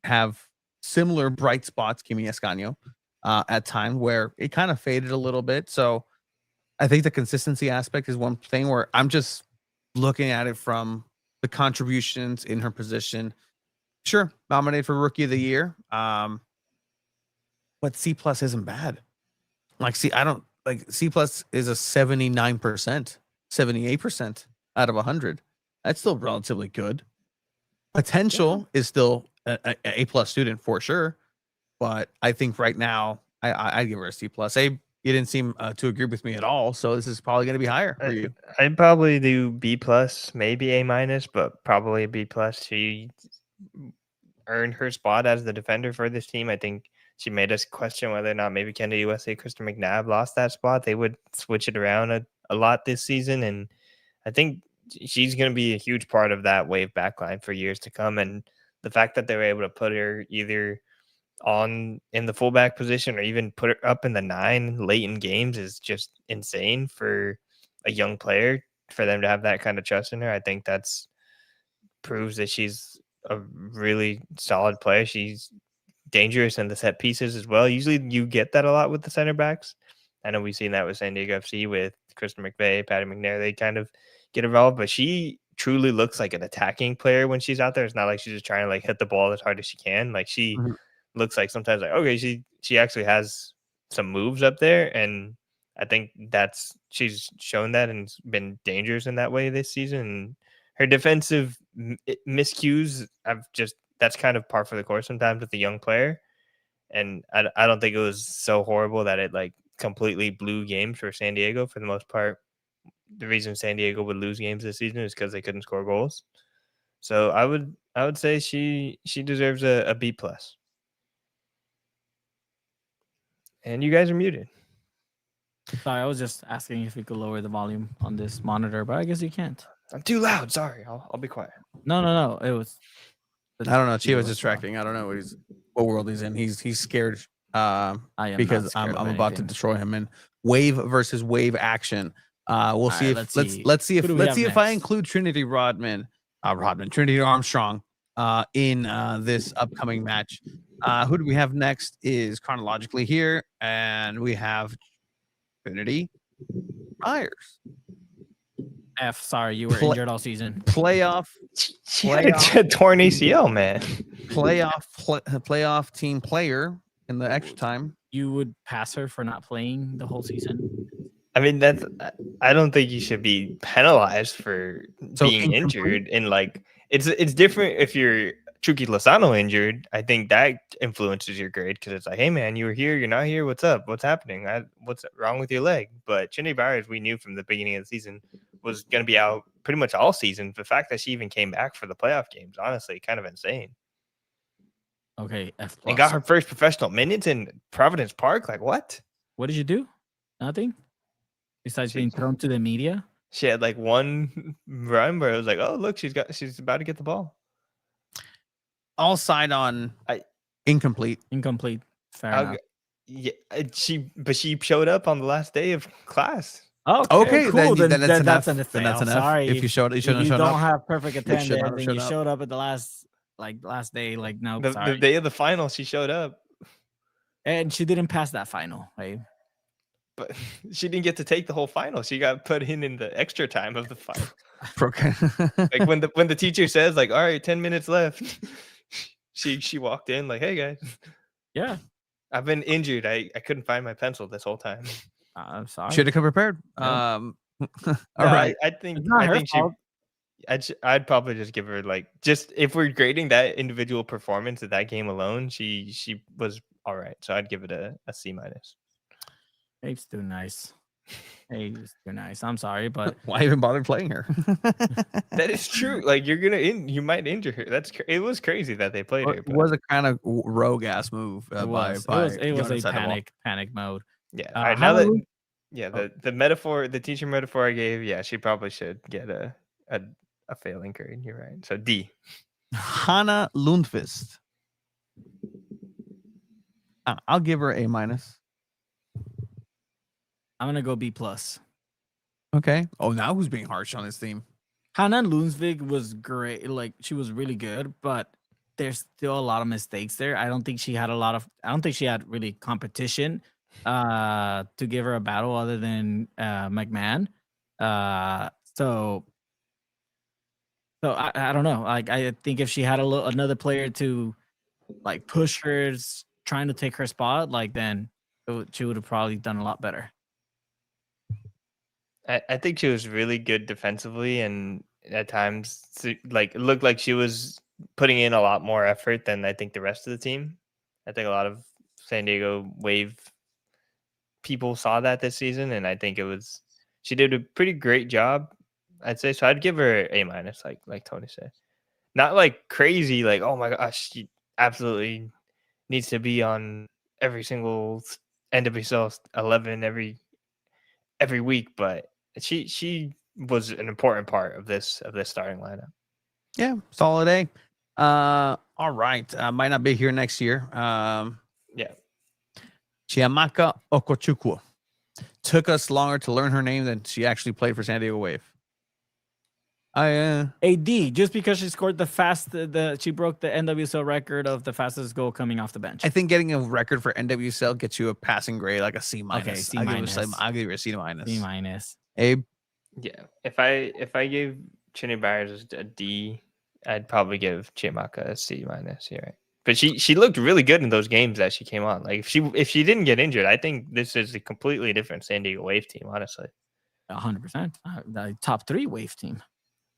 have similar bright spots, Kimi Escaño, at time where it kind of faded a little bit. So I think the consistency aspect is one thing where I'm just looking at it from the contributions in her position. Sure, nominated for Rookie of the Year. But C plus isn't bad. Like, C plus is a 79%, 78% out of 100. That's still relatively good. Potential is still a plus student for sure, but I think right now I give her a C plus. You didn't seem to agree with me at all, so this is probably going to be higher for you. I'd probably do B plus, maybe A minus, but probably a B plus. She earned her spot as the defender for this team. I think she made us question whether or not maybe NWSL Kristen McNabb lost that spot. They would switch it around a lot this season, and I think she's going to be a huge part of that Wave backline for years to come. And the fact that they were able to put her either in the fullback position or even put her up in the 9 late in games is just insane for a young player, for them to have that kind of trust in her. I think that's proves that she's a really solid player. She's dangerous in the set pieces as well. Usually you get that a lot with the center backs. I know we've seen that with San Diego FC with Kristen McVeigh, Patty McNair. They kind of get involved, but she truly looks like an attacking player when she's out there. It's not like she's just trying to like hit the ball as hard as she can. Like she looks like sometimes like, okay, she actually has some moves up there. And I think she's shown that and been dangerous in that way this season. And her defensive miscues, that's kind of par for the course sometimes with a young player. And I don't think it was so horrible that it like completely blew games for San Diego for the most part. The reason San Diego would lose games this season is because they couldn't score goals. So I would say she deserves a B plus. And you guys are muted. Sorry, I was just asking if we could lower the volume on this monitor, but I guess you can't. I'm too loud. Sorry. I'll be quiet. No. It was. I don't know. Chiva's distracting. I don't know what world he's in. He's scared because I'm about to destroy him in Wave versus Wave action. We'll see if let's see if I include Trinity Trinity Armstrong in this upcoming match. Who do we have next is chronologically here, and we have Trinity Myers. F. Sorry, you were injured all season. Playoff torn ACL, man. Playoff team player in the extra time. You would pass her for not playing the whole season? I mean, I don't think you should be penalized for being injured. And like, it's different if you're Chucky Lozano injured. I think that influences your grade because it's like, hey man, you were here, you're not here. What's up? What's happening? What's wrong with your leg? But Trinity Myers, we knew from the beginning of the season, was going to be out pretty much all season. The fact that she even came back for the playoff games, honestly, kind of insane. Okay, F+. And got her first professional minutes in Providence Park. Like, what? What did you do? Nothing? Besides being thrown to the media? She had like one run where it was like, oh, look, she's about to get the ball. I'll side on incomplete. Incomplete. Fair enough. Yeah, she showed up on the last day of class. Okay, cool. Then that's that's enough. an Then that's enough. Sorry, If you showed, you shouldn't have you shown up. don't have perfect attendance, should not have and showed you up. showed up at the last day. Like, no, The sorry. day of the final, she showed up, And she didn't pass that final, right? but she didn't get to take the whole final. She got put in the extra time of the final. Okay. Like when the teacher says like, all right, 10 minutes left, she walked in like, hey guys, Yeah. I've been injured. I couldn't find my pencil this whole time. I'm sorry. Should have come prepared. Yeah. All right. I think It's not her fault. I'd probably just give her like, just if we're grading that individual performance of that game alone, she was all right. So I'd give it a C-. Abe's too nice. Abe's too nice. I'm sorry, but Why even bother playing her? That is true. Like you might injure her. It was crazy that they played her. It was a kind of rogue ass move. it was a panic mode. Yeah. All right, now that the teacher metaphor I gave, yeah, she probably should get a failing grade. You're right. So D. Hannah Lundqvist. I'll give her A-. I'm gonna go B+. Okay. Oh, now who's being harsh on this team? Hannah Lundqvist was great. Like, she was really good, but there's still a lot of mistakes there. I don't think she had really competition to give her a battle other than McMahon. So I don't know. Like, I think if she had another player to like push her, trying to take her spot, like, then she would have probably done a lot better. I think she was really good defensively, and at times, like, it looked like she was putting in a lot more effort than I think the rest of the team. I think a lot of San Diego Wave people saw that this season, and I think she did a pretty great job, I'd say. So I'd give her A-, like Tony said. Not like crazy, like, oh my gosh, she absolutely needs to be on every single NWSL 11 every week, but she was an important part of this starting lineup. Yeah, solid A. All right. Might not be here next year. Yeah. Chiamaka Okochukwu. Took us longer to learn her name than she actually played for San Diego Wave. A D, just because she scored she broke the NWSL record of the fastest goal coming off the bench. I think getting a record for NWSL gets you a passing grade, like a C-. Okay, C-. I'll give her a C-. C-. Abe? Yeah. If I gave Chinny Byers a D, I'd probably give Chiamaka a C-. You're right. But she looked really good in those games that she came on. Like, if she didn't get injured, I think this is a completely different San Diego Wave team, honestly. 100%. The top 3 Wave team.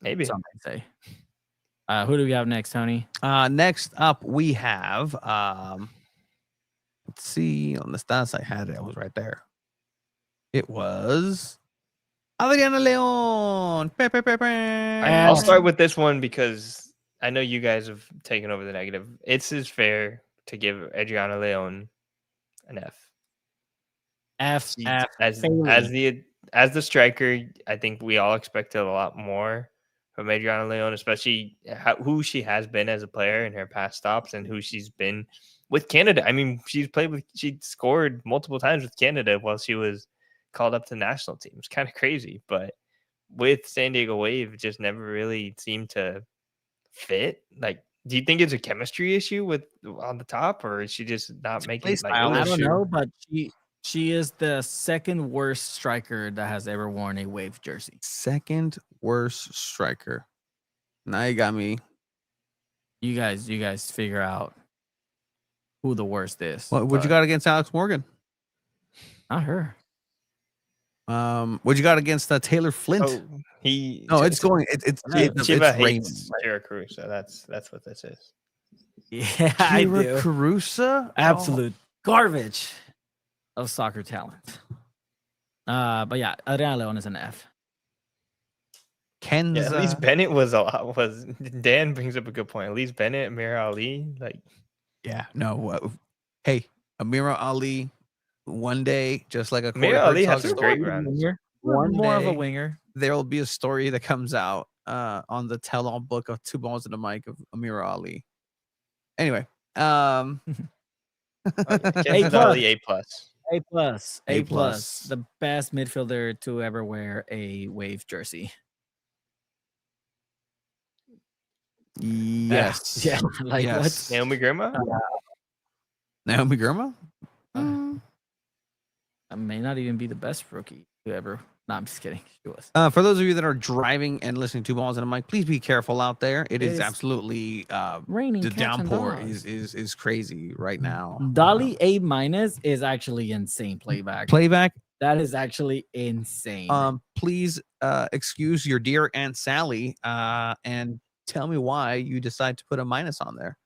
Maybe. Some might say. Who do we have next, Tony? Next up, we have, let's see, on the stats I had it was right there. It was Adriana Leon. I'll start with this one because I know you guys have taken over the negative. It's fair to give Adriana Leon an F. F. As the striker, I think we all expected a lot more from Adriana Leon, especially who she has been as a player in her past stops and who she's been with Canada. I mean, she scored multiple times with Canada while she was called up to the national team. It's kind of crazy, but with San Diego Wave, it just never really seemed to fit. Like, do you think it's a chemistry issue on the top, or is she just not making? Like, I don't know, but she is the second worst striker that has ever worn a Wave jersey. Second worst striker. Now you got me. You guys figure out who the worst is. What you got against Alex Morgan? Not her. What you got against Taylor Flint? It's hates Kira Caruso. That's what this is. Yeah, I do. Caruso? Absolute garbage of soccer talent. But yeah, Adriana Leon is an F. Ken's Elise Bennett was Dan brings up a good point. Elise Bennett, Amira Ali, hey, Amira Ali, one day, just like a Amira Ali has a great run. one more of a day winger. there will be a story that comes out on the tell-all book of Two Balls and a Mic of Amira Ali. Anyway, A plus. A plus. A plus. A A plus. plus. The best midfielder to ever wear a Wave jersey. Yes. Yeah. Like Yes. what? Naomi Girma? Naomi Girma? I may not even be the best rookie to ever. No, I'm just kidding. She was. For those of you that are driving and listening to Two Balls and a Mic, please be careful out there. It is absolutely raining. the cats and downpour dogs. is crazy right now. Dolly A minus is actually insane playback. That is actually insane. Please excuse your dear Aunt Sally and tell me why you decide to put a minus on there.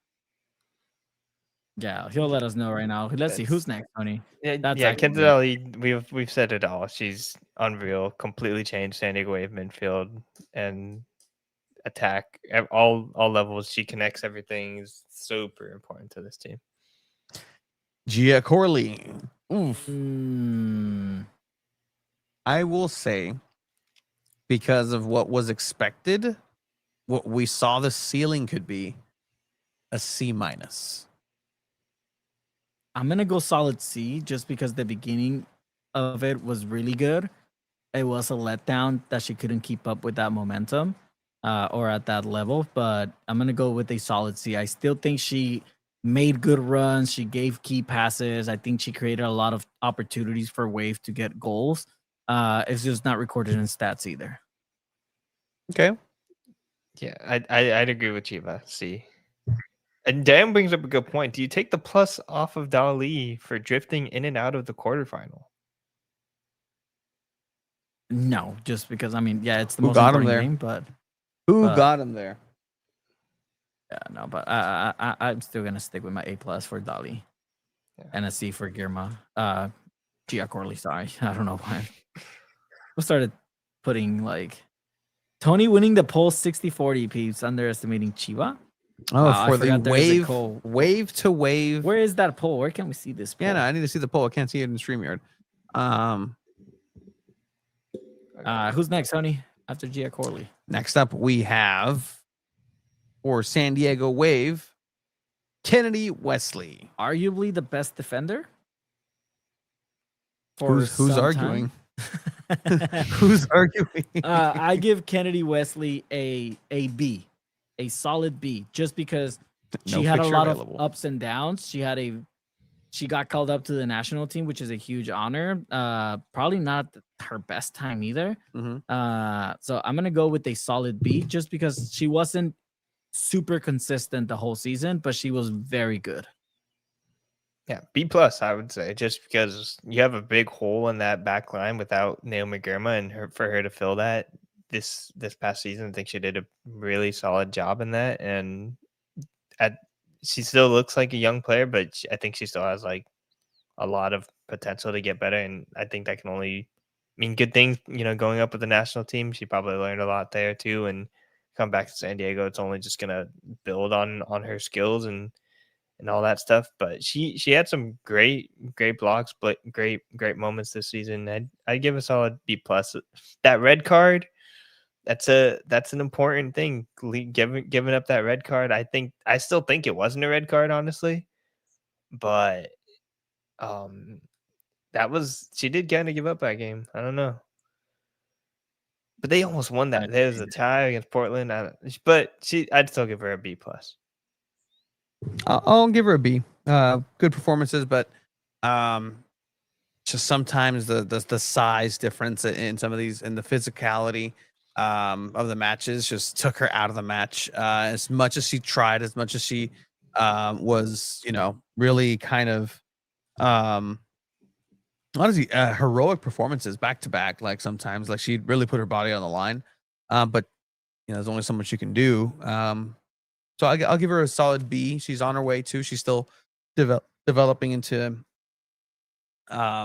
Yeah, he'll let us know right now. Let's see who's next, Tony. Kenzie Ali, we've said it all. She's unreal. Completely changed San Diego Wave midfield and attack at all levels. She connects everything. Is super important to this team. Gia Corley. Oof. I will say, because of what was expected, what we saw the ceiling could be, a C minus. I'm gonna go solid C just because the beginning of it was really good. It was a letdown that she couldn't keep up with that momentum or at that level, but I'm gonna go with a solid C. I still think she made good runs. She gave key passes. I think she created a lot of opportunities for Wave to get goals. It's just not recorded in stats either. Okay. Yeah, I'd agree with Chiva. C. And Dan brings up a good point. Do you take the plus off of Dali for drifting in and out of the quarterfinal? No, just because it's the Who most got him important there? game, but Who got him there? yeah, no, but I'm still gonna stick with my A plus for Dali, and a C for Girma. Gia Corley, sorry, I don't know why. We started putting like Tony winning the poll 60-40 peeps, underestimating Chiva. Oh, Wow, for the wave to wave. Where is that poll? Where can we see this poll? Yeah, no, I need to see the poll. I can't see it in StreamYard. Who's next, Tony? After Gia Corley. Next up, we have for San Diego Wave, Kennedy Wesley. Arguably the best defender. Who's arguing? Who's arguing? I give Kennedy Wesley a B, a solid B, just because she had a lot of ups and downs. She got called up to the national team, which is a huge honor. Probably not her best time either. So I'm gonna go with a solid B, just because she wasn't super consistent the whole season, but she was very good. Yeah, B plus, I would say, just because you have a big hole in that back line without Naomi Girma, and for her to fill that this past season, I think she did a really solid job in that. And she still looks like a young player, but I think she still has like a lot of potential to get better. And I think that can only mean good things. Going up with the national team, she probably learned a lot there too. And come back to San Diego, it's only just gonna build on her skills and all that stuff. But she had some great blocks, but great moments this season. I'd give a solid B plus. That red card, that's an important thing. Giving up that red card, I still think it wasn't a red card, honestly. But she did kind of give up that game. I don't know. But they almost won that. There was a tie against Portland. I'd still give her a B plus. I'll give her a B. Good performances, but just sometimes the size difference in some of these and the physicality of the matches just took her out of the match. As much as she tried, as much as she was, really kind of honestly heroic performances back to back. Like sometimes, like she'd really put her body on the line, but there's only so much you can do. So I'll give her a solid B. She's on her way too. She's still developing into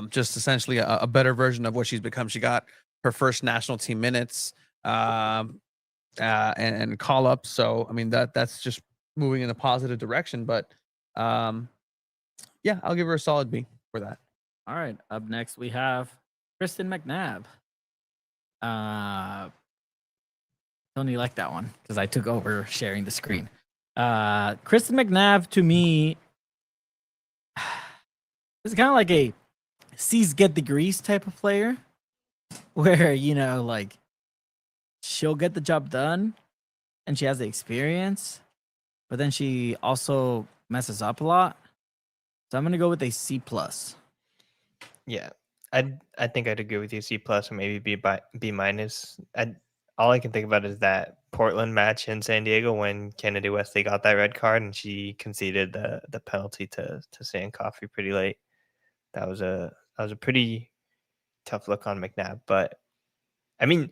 just essentially a better version of what she's become. She got her first national team minutes and call up. So I mean that's just moving in a positive direction. But yeah, I'll give her a solid B for that. All right. Up next we have Kristen McNabb. Tony liked that one because I took over sharing the screen. Kristen McNabb to me is kind of like a C's get degrees type of player, where like she'll get the job done, and she has the experience, but then she also messes up a lot. So I'm gonna go with a C+. Yeah, I think I'd agree with you. C plus or maybe B minus. All I can think about is that Portland match in San Diego when Kennedy Wesley got that red card and she conceded the penalty to Stan Coffey pretty late. That was a pretty tough look on McNabb. But I mean,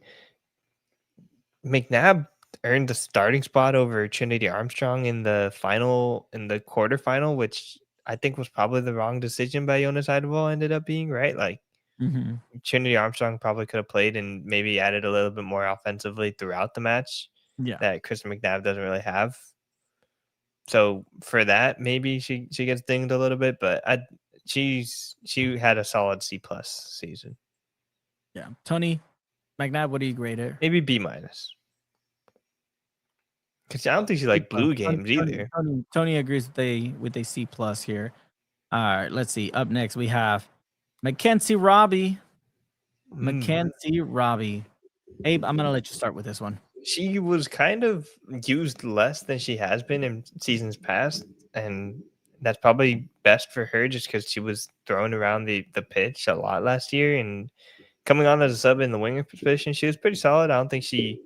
McNabb earned the starting spot over Trinity Armstrong in the quarterfinal, which I think was probably the wrong decision by Jonas Eidevall ended up being, right? Like Trinity Armstrong probably could have played and maybe added a little bit more offensively throughout the match. Yeah. That Kristen McNabb doesn't really have. So for that, maybe she gets dinged a little bit, but she had a solid C+ season. Yeah. Tony McNabb, what do you grade her? Maybe B-. Because I don't think she like blue games either. Tony agrees with a C+ here. All right, let's see. Up next, we have Mackenzie Robbie. Mackenzie Robbie. Abe, I'm going to let you start with this one. She was kind of used less than she has been in seasons past, and that's probably best for her just because she was thrown around the pitch a lot last year, and coming on as a sub in the winger position, she was pretty solid. I don't think she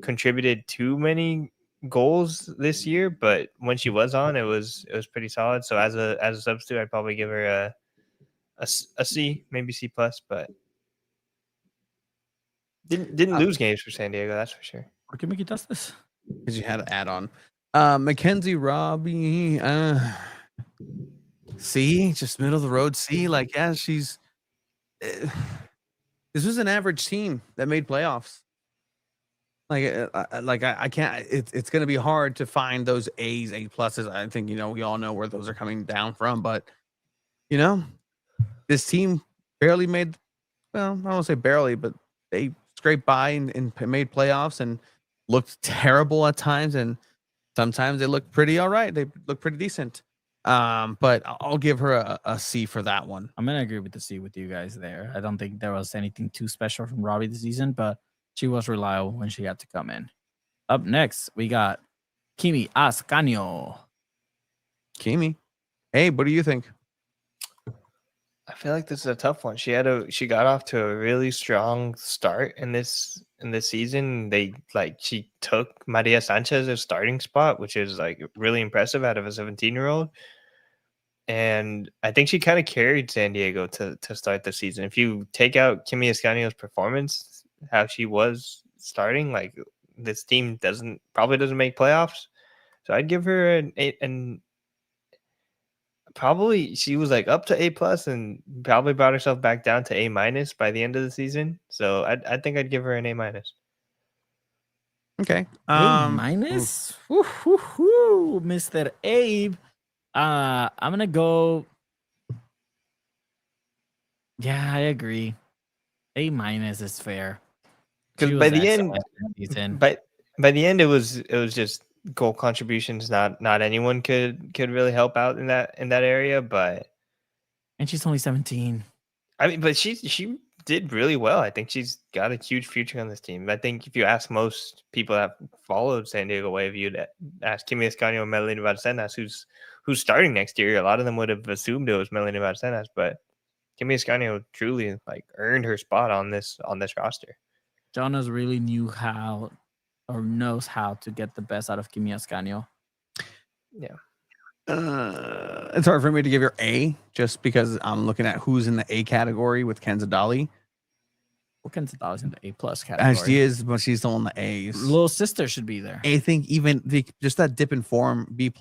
contributed too many goals this year, but when she was on, it was pretty solid. So as a substitute, I'd probably give her a C, maybe C+, but didn't lose games for San Diego, that's for sure. ¿Por qué me quitas this? Because you had to add on. Mackenzie Robbie, C, just middle of the road C. Like, yeah, she's this was an average team that made playoffs. I can't. It's going to be hard to find those A's, A pluses. I think we all know where those are coming down from, but this team barely made. Well, I won't say barely, but they scraped by and made playoffs and looked terrible at times, and sometimes they looked pretty all right. They look pretty decent. But I'll give her a C for that one. I'm gonna agree with the C with you guys there. I don't think there was anything too special from Robbie this season, but she was reliable when she had to come in. Up next, we got Kimi Ascanio. Kimi, hey, what do you think? I feel like this is a tough one. She got off to a really strong start in this season. She took Maria Sanchez's starting spot, which is like really impressive out of a 17-year-old. And I think she kind of carried San Diego to start the season. If you take out Kimi Ascanio's performance, how she was starting, like this team probably doesn't make playoffs. So I'd give her an 8, and probably she was like up to A+ and probably brought herself back down to A- by the end of the season. So I think I'd give her an A-. Okay. A-? Woo-hoo-hoo, Mr. Abe. I'm gonna go. Yeah, I agree. A- is fair. Because by the end, it was just goal contributions. Not anyone could really help out in that area, and she's only 17. I mean, but she did really well. I think she's got a huge future on this team. I think if you ask most people that followed San Diego Wave, you'd ask Kimi Ascanio and Melanie Barcenas who's starting next year. A lot of them would have assumed it was Melanie Barcenas, but Kimi Ascanio truly like earned her spot on this roster. Jonas really knows how to get the best out of Kimi Ascanio. Yeah. It's hard for me to give her A just because I'm looking at who's in the A category with Kenzadali. Well, Kenzadali's in the A+ category. She is, but she's still in the A's. Little sister should be there. I think even just that dip in form, B+.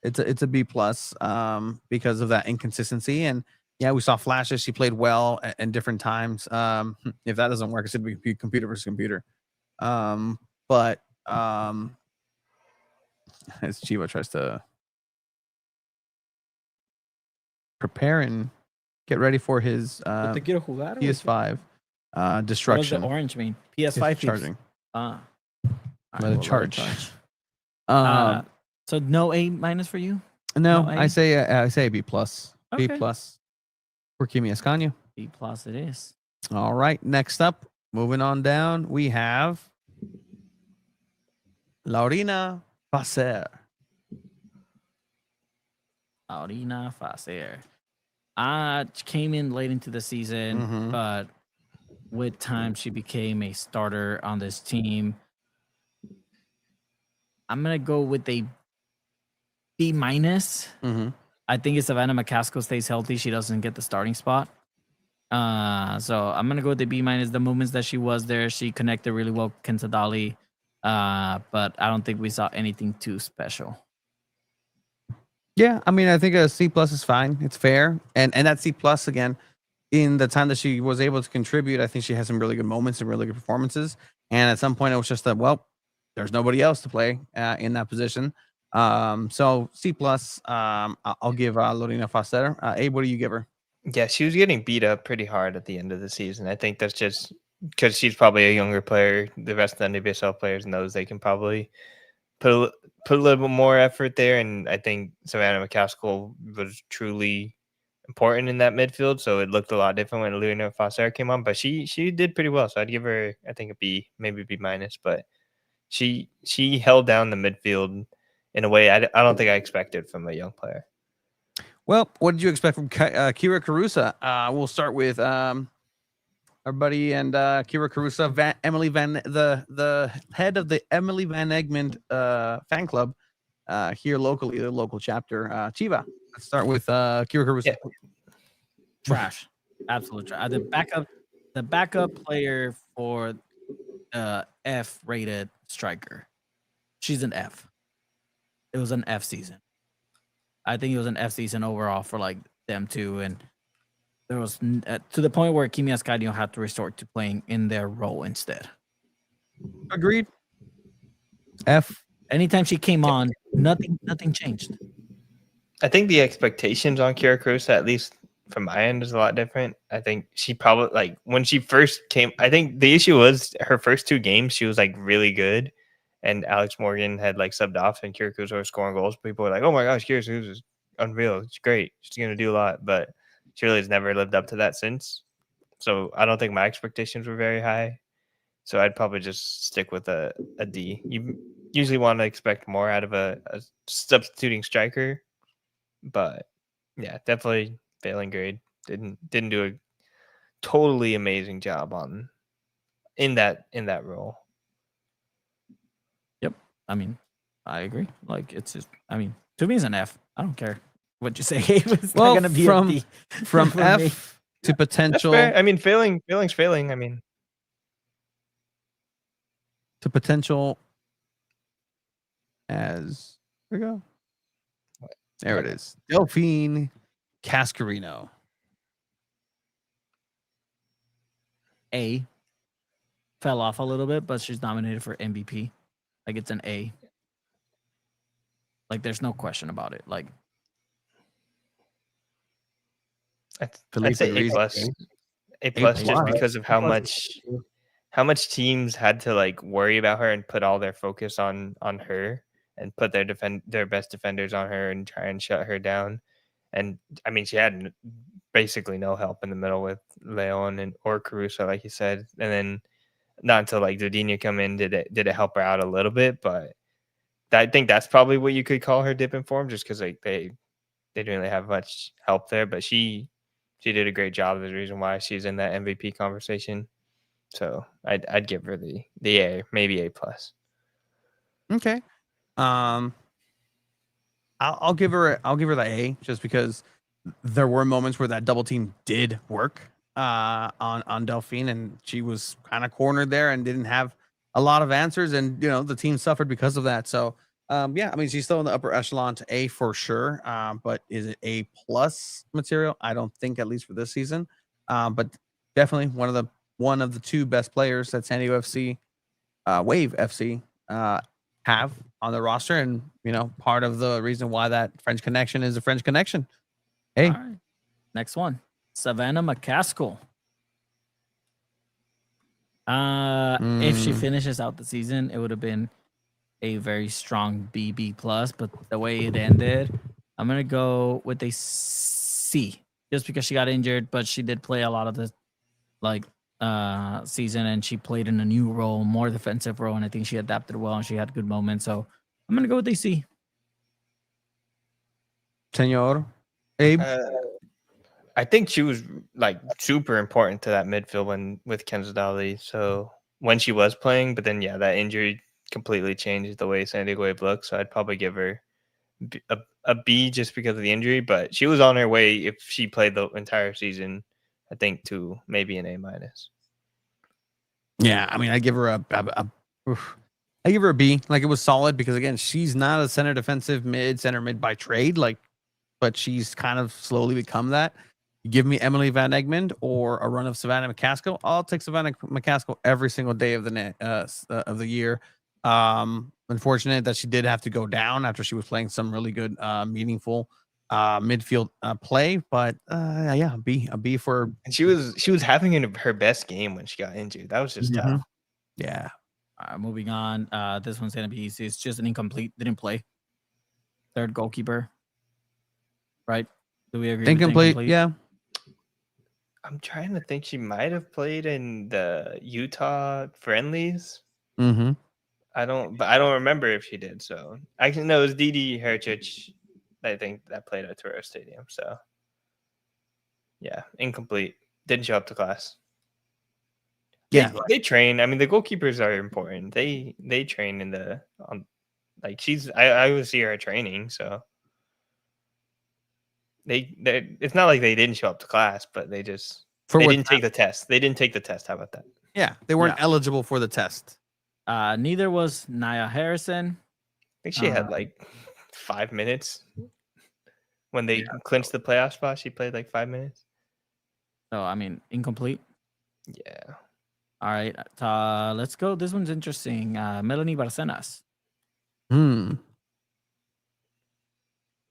It's a B+ because of that inconsistency. And yeah, we saw flashes. She played well at different times. If that doesn't work, it's going to be computer versus computer. But as Chiva tries to prepare and get ready for his PS5. What does destruction. the orange mean? PS5 peeps. Charging. All right, Let it we'll charge. So no A- for you? No, no A? I say B plus. B Okay. plus for Kimi Escanio. B+ it is. All right. Next up, moving on down, we have Laurina Facer. Laurina Facer. Came in late into the season, but with time she became a starter on this team. I'm gonna go with a B-. I think if Savannah McCaskill stays healthy, she doesn't get the starting spot. So I'm gonna go with the B-. The moments that she was there, she connected really well with Kentadali. But I don't think we saw anything too special. Yeah, I mean, I think a C plus is fine. It's fair, and that C plus again, in the time that she was able to contribute, I think she had some really good moments and really good performances. And at some point, it was just that, well, there's nobody else to play in that position. So C plus, I'll give Lorena Facer. A, what do you give her? Yeah, she was getting beat up pretty hard at the end of the season. I think that's just because she's probably a younger player. The rest of the NWSL players knows they can probably put a little bit more effort there. And I think Savannah McCaskill was truly important in that midfield, so it looked a lot different when Lorena Facer came on. But she did pretty well, so I'd give her, I think, a B, maybe B-. But she held down the midfield in a way I don't think I expected from a young player. Well, what did you expect from Kira Carusa? We'll start with our buddy and Kira Carusa, Emily Van, the head of the Emily Van Egmond fan club here locally, the local chapter. Chiva, let's start with Kira Carusa. Yeah. Trash, absolute trash. The backup player for F-rated striker. She's an F. It was an F season. I think it was an F season overall for like them too, and there was to the point where Kimi Escanio had to resort to playing in their role instead. Agreed. F. Anytime she came on, nothing changed. I think the expectations on Kira Carusa, at least from my end, is a lot different. I think she probably, like, when she first came, I think the issue was her first 2 games, she was like really good. And Alex Morgan had like subbed off, and Kira Carusa was scoring goals. People were like, "Oh my gosh, Kira Carusa is unreal. It's great. She's gonna do a lot." But she really has never lived up to that since. So I don't think my expectations were very high. So I'd probably just stick with a D. You usually want to expect more out of a substituting striker, but yeah, definitely failing grade. Didn't do a totally amazing job in that role. I mean, I agree. Like, it's just, I mean, to me, it's an F. I don't care what you say. It's not gonna be a D from F me. to potential. I mean, failing's failing. I mean, to potential as there we go. There it is. Delphine Cascarino. A. Fell off a little bit, but she's nominated for MVP. Like, it's an A. Like, there's no question about it. Like, I'd say A plus. A plus just because of how much teams had to like worry about her and put all their focus on her and put their best defenders on her and try and shut her down. And I mean, she had basically no help in the middle with Leon or Caruso, like you said. And then not until like Dudinha come in did it help her out a little bit, but I think that's probably what you could call her dip in form, just because like they didn't really have much help there. But she did a great job. There's a reason why she's in that MVP conversation. So I'd give her the A, maybe A plus. Okay. I'll give her the A just because there were moments where that double team did work on Delphine, and she was kind of cornered there and didn't have a lot of answers, and the team suffered because of that. So yeah, I mean, she's still in the upper echelon to A for sure. But is it A plus material? I don't think, at least for this season. But definitely one of the 2 best players that SanDiego FC, Wave FC, have on the roster, and part of the reason why that French connection is a French connection. Hey, all right. Next one, Savannah McCaskill. If she finishes out the season, it would have been a very strong B plus, but the way it ended, I'm gonna go with a C, just because she got injured, but she did play a lot of the season, and she played in a new role, more defensive role, and I think she adapted well and she had good moments. So I'm gonna go with a C. Senor Abe. I think she was like super important to that midfield with Kenzadali. So when she was playing, but then that injury completely changed the way SanDiego Wave looks. So I'd probably give her a B just because of the injury. But she was on her way if she played the entire season, I think, to maybe an A minus. Yeah, I mean, I give her I give her a B. Like, it was solid because, again, she's not a center mid by trade. Like, but she's kind of slowly become that. You give me Emily Van Egmond or a run of Savannah McCaskill, I'll take Savannah McCaskill every single day of the year. Unfortunate that she did have to go down after she was playing some really good, meaningful midfield play, but a B for. And she was having her best game when she got injured. That was just tough. Yeah. Moving on. This one's gonna be easy. It's just an incomplete. Didn't play. Third goalkeeper. Right? Do we agree? Incomplete? Yeah. I'm trying to think. She might have played in the Utah friendlies. Mm-hmm. I don't remember if she did. So I can know it was Didi Hercic. I think that played at Toro Stadium. So yeah, incomplete. Didn't show up to class. Yeah, they train. I mean, the goalkeepers are important. They train I would see her at training. So it's not like they didn't show up to class, but they didn't take the test. They didn't take the test. How about that? Yeah, they weren't eligible for the test. Neither was Nia Harrison. I think she had like 5 minutes when they clinched the playoff spot. She played like 5 minutes. So I mean, incomplete. Yeah. All right. Let's go. This one's interesting. Melanie Barcenas.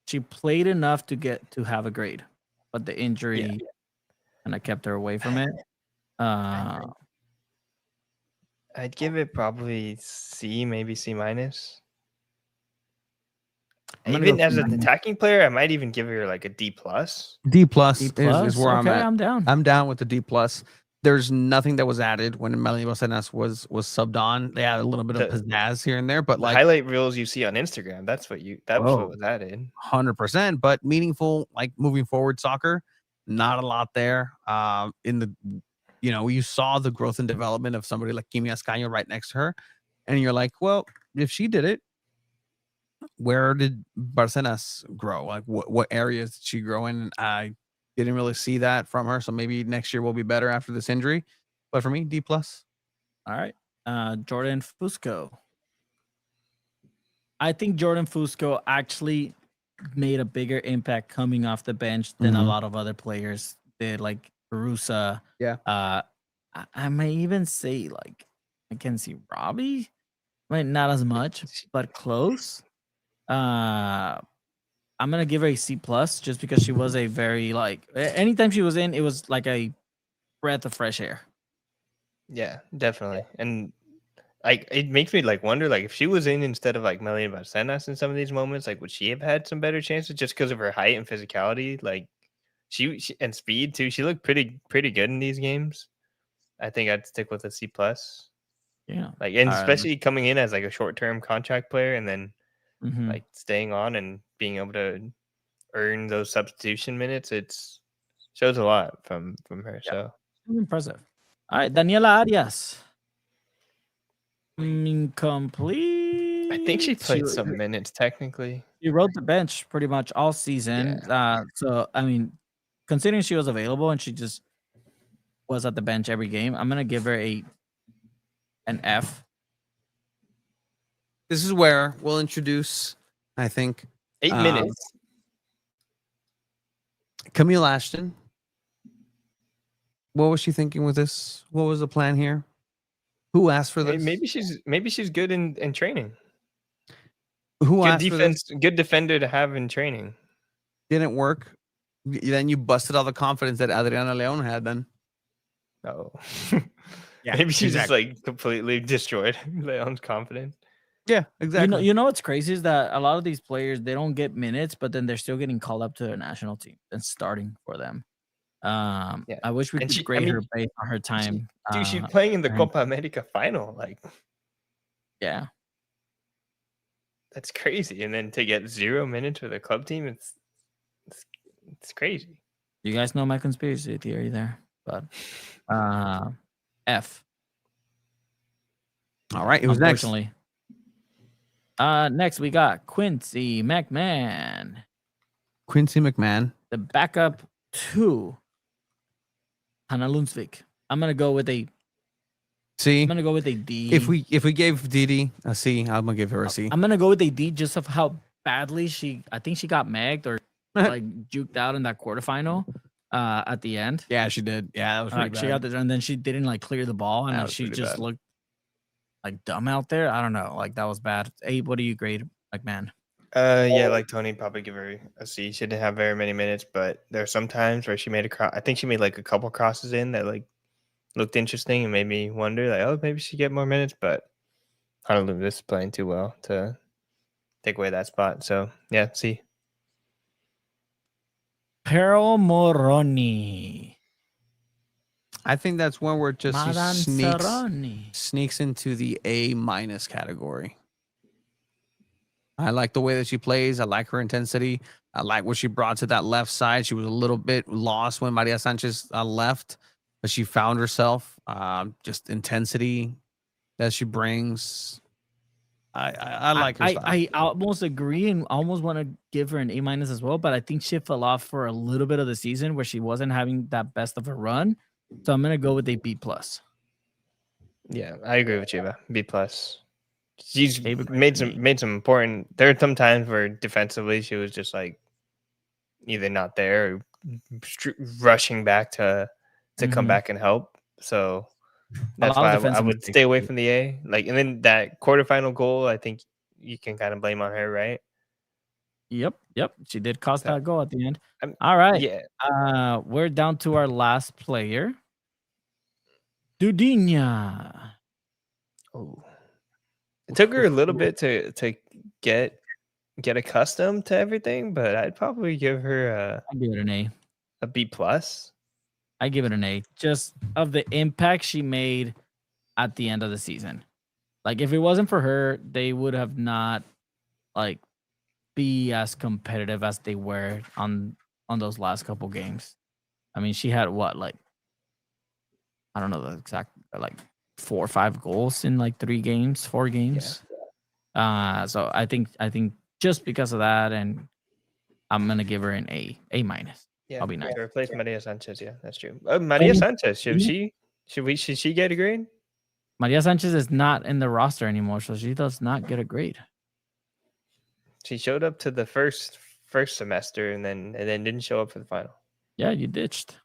She played enough to have a grade, but the injury kind of kept her away from it. I'd give it probably C, maybe C minus. Even as an attacking player, I might even give her like a D plus. D plus is where I'm at. I'm down. I'm down with the D plus. There's nothing that was added when Melanie Barcenas was subbed on. They had a little bit of pizzazz here and there, but like highlight reels you see on Instagram, that was what was added. 100%, but meaningful, like moving forward soccer, not a lot there. You saw the growth and development of somebody like Kimi Ascanio right next to her, and you're like, well, if she did it, where did Barcenas grow? Like, what areas did she grow in? I didn't really see that from her, so maybe next year will be better after this injury. But for me, D plus. All right, Jordan Fusco. I think Jordan Fusco actually made a bigger impact coming off the bench than a lot of other players did, like Rusa. Yeah. I may even say like I can see Robbie, right? Not as much, but close. I'm gonna give her a C plus just because she was a very anytime she was in, it was like a breath of fresh air. Yeah, definitely. And like it makes me wonder if she was in instead of Melanie Barcenas in some of these moments, would she have had some better chances just because of her height and physicality? She and speed too. She looked pretty good in these games. I think I'd stick with a C plus. Yeah. And especially coming in as a short-term contract player and then staying on and being able to earn those substitution minutes, it's shows a lot from her. Yeah. So impressive. All right, Daniela Arias. Incomplete. I think she played some minutes technically. She rode the bench pretty much all season. Yeah. So I mean, considering she was available and she just was at the bench every game, I'm gonna give her an F. This is where we'll introduce, I think, 8 minutes. Camille Ashton. What was she thinking with this? What was the plan here? Who asked for this? Maybe she's good in training. Who good asked defense? For this? Good defender to have in training. Didn't work. Then you busted all the confidence that Adriana Leon had. Then. Oh. Yeah, Maybe she's just exactly. like completely destroyed Leon's confidence. Yeah, exactly. You know what's crazy is that a lot of these players, they don't get minutes, but then they're still getting called up to their national team and starting for them. Yeah. I wish we And could grade her based on her time. Dude, she's playing in the and- Copa America final. Like, Yeah. that's crazy. And then to get 0 minutes with a club team, it's crazy. You guys know my conspiracy theory there, but F. All right, who's next? Unfortunately. Next we got Quincy McMahon, Quincy McMahon. the backup to Hannah Lundsvik. I'm gonna go with a C. I'm gonna go with a D. If we gave Didi a C, I'm gonna give her a C. I'm gonna go with a D just of how badly I think she got megged or like juked out in that quarterfinal at the end. Yeah, she did. Yeah, that was pretty bad. She got the and then she didn't like clear the ball and That then was she pretty just bad. looked like dumb out there. I don't know. Like that was bad. Hey, what do you grade McMahon? Yeah, like Tony, probably give her a C. She didn't have very many minutes, but there are some times where she made a cross. I think she made like a couple crosses in that like looked interesting and made me wonder, like, oh, maybe she get more minutes. But Honolulu is playing too well to take away that spot. So yeah, C. Pero Moroni. I think that's one where just he Madanzaroni. sneaks into the A- category. I like the way that she plays. I like her intensity. I like what she brought to that left side. She was a little bit lost when Maria Sanchez left, but she found herself. Just intensity that she brings. I like her style. I almost agree and almost want to give her an A- as well, but I think she fell off for a little bit of the season where she wasn't having that best of a run. So I'm gonna go with a B+. Yeah, I agree with you. B+. She's Favorite made grade some important. There are some times where defensively she was just like either not there or rushing back to come back and help. So that's why I would stay away from the A. Like, and then that quarterfinal goal, I think you can kind of blame on her, right? Yep. She did cost So, that goal at the end. All right. Yeah. We're down to our last player. Dudinha. Oh. It took her a little bit to get accustomed to everything, but I'd probably give her I give it an A. a B+. I give it an A. Just of the impact she made at the end of the season. Like if it wasn't for her, they would have not like be as competitive as they were on those last couple games. I mean, she had what, like I don't know the exact, like 4 or 5 goals in like 4 games. Yeah. So I think just because of that, and I'm gonna give her an A-. Yeah, I'll be nice. To replace Maria Sanchez. Yeah, that's true. Maria Sanchez, should she get a grade? Maria Sanchez is not in the roster anymore, so she does not get a grade. She showed up to the first semester and then didn't show up for the final. Yeah, you ditched.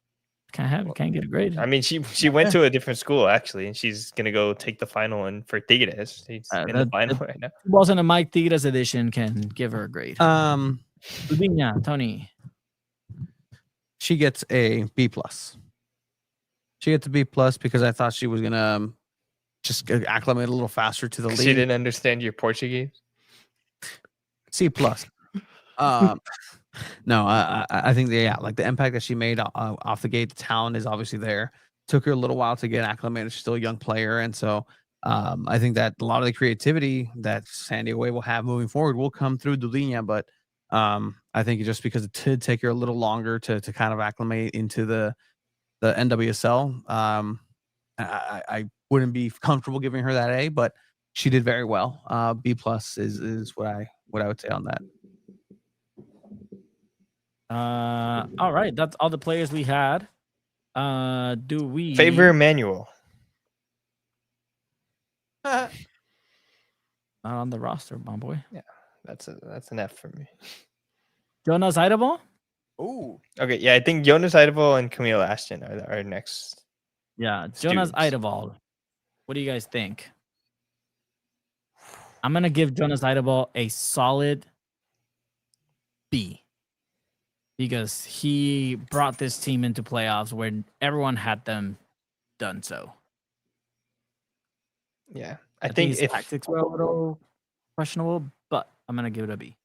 Can't get a grade. I mean, she went to a different school actually, and she's gonna go take the final and for Tigres. She's in the final right now. Wasn't a Mike Tigres edition can give her a grade. Dudinha, Tony. She gets a B+. She gets a B+ because I thought she was gonna just acclimate a little faster to the league. She didn't understand your Portuguese. C+. No, I think like the impact that she made off the gate, the talent is obviously there. Took her a little while to get acclimated. She's still a young player, and so I think that a lot of the creativity that San Diego will have moving forward will come through Dudinha. But I think just because it did take her a little longer to kind of acclimate into the NWSL, I wouldn't be comfortable giving her that A, but she did very well. B+ is what I would say on that. All right, that's all the players we had. Do we favor Emmanuel? Not on the roster, my boy. Yeah, that's an F for me. Jonas Eidevall? Ooh. Okay, yeah, I think Jonas Eidevall and Camille Ashton are our next. Yeah, Jonas students. Eidevall. What do you guys think? I'm gonna give Jonas Eidevall a solid B. Because he brought this team into playoffs where everyone had them done so. Yeah, I think his tactics were a little questionable, but I'm gonna give it a B.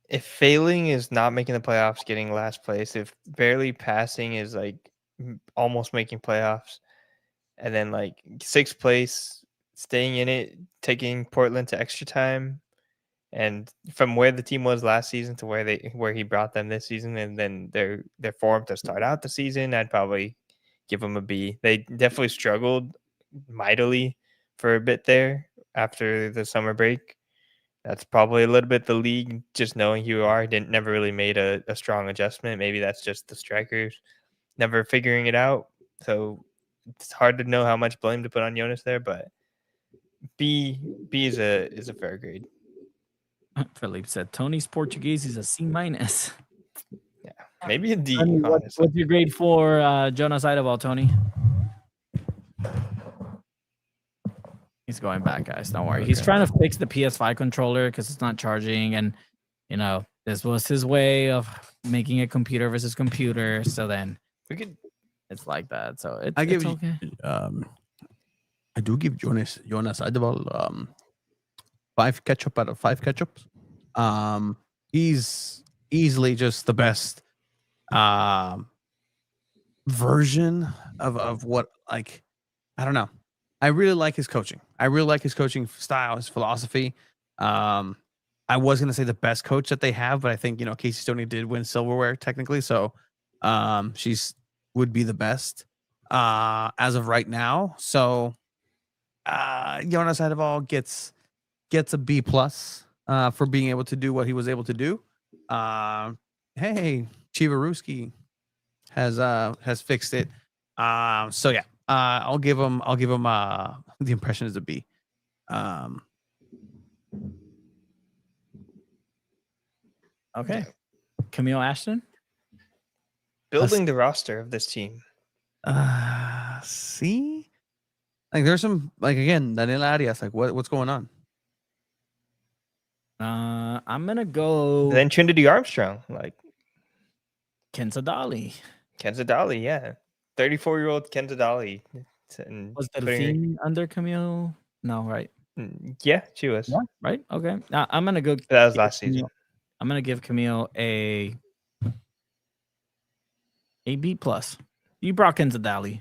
If failing is not making the playoffs, getting last place, if barely passing is like almost making playoffs, and then like 6th place, staying in it, taking Portland to extra time, and from where the team was last season to where he brought them this season, and then their form to start out the season, I'd probably give them a B. They definitely struggled mightily for a bit there after the summer break. That's probably a little bit the league just knowing who you are. Never really made a strong adjustment. Maybe that's just the strikers never figuring it out. So it's hard to know how much blame to put on Jonas there, but B is a fair grade. Philippe said Tony's Portuguese is a C-. Yeah, maybe a D. Tony, what's your grade for Jonas Eidevall, Tony? He's going back, guys. Don't worry. Okay. He's trying to fix the PS5 controller because it's not charging, and this was his way of making a computer versus computer. So then it's like that. So it's okay. I do give Jonas Eidevall 5 ketchup out of 5 ketchups. He's easily just the best version of what, like, I don't know. I really like his coaching. I really like his coaching style, his philosophy. I was gonna say the best coach that they have, but I think Casey Stoney did win silverware technically, so she's would be the best as of right now. So Jonas Eidevall gets a B+ for being able to do what he was able to do. Hey, Chivaruski has fixed it. So yeah. I'll give him the impression is a B. Okay. Camille Ashton? Building the roster of this team. C? Like there's some, like, again, Daniela Arias, like what's going on? I'm gonna go then Trinity Armstrong, like Kenza Dali, yeah. 34-year-old Kenza Dali. Was Delphine under Camille? No, right? Yeah, she was. Yeah, right? Okay. Now I'm gonna go. That was last season. I'm gonna give Camille a B+. You brought Kenza Dali.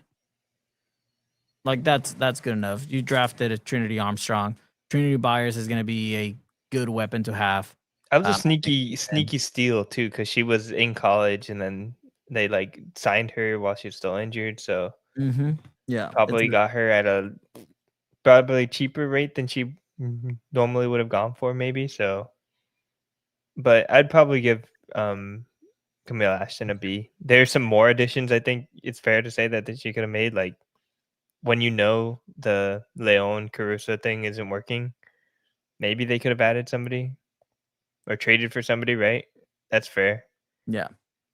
Like that's good enough. You drafted a Trinity Armstrong. Trinity Byers is gonna be a good weapon to have. I was a sneaky steal too, because she was in college and then they like signed her while she was still injured. So yeah, probably got her at a probably cheaper rate than she normally would have gone for, maybe. So, but I'd probably give Camille Ashton a B. There's some more additions. I think it's fair to say that she could have made, like when the Leon Caruso thing isn't working, maybe they could have added somebody or traded for somebody, right? That's fair. Yeah.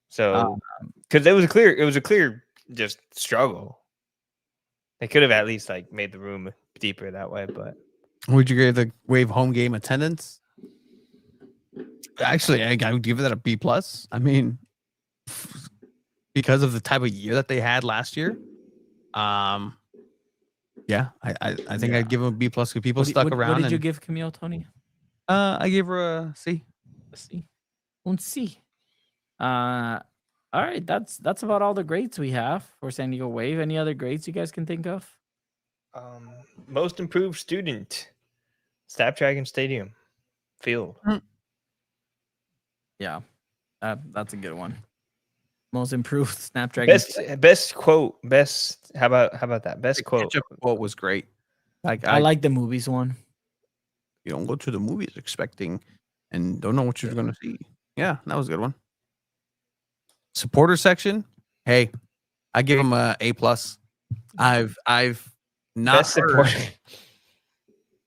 So, because it was a clear just struggle. They could have at least like made the room deeper that way. But would you give the Wave home game attendance? Actually, I would give that a B+. I mean, because of the type of year that they had last year. Yeah, I think I'd give them a B+ because people stuck around. What did you give Camille, Tony? I gave her a C. A C. Un C. All right, that's about all the grades we have for San Diego Wave. Any other grades you guys can think of? Most improved student, Snapdragon Stadium field. Yeah, that's a good one. Most improved Snapdragon. Best quote. Best. How about that? Best quote. Quote was great. Like I like the movies one. You don't go to the movies expecting and don't know what you're going to see. Yeah, that was a good one. Supporter section. Hey, I give them a A+. I've not heard.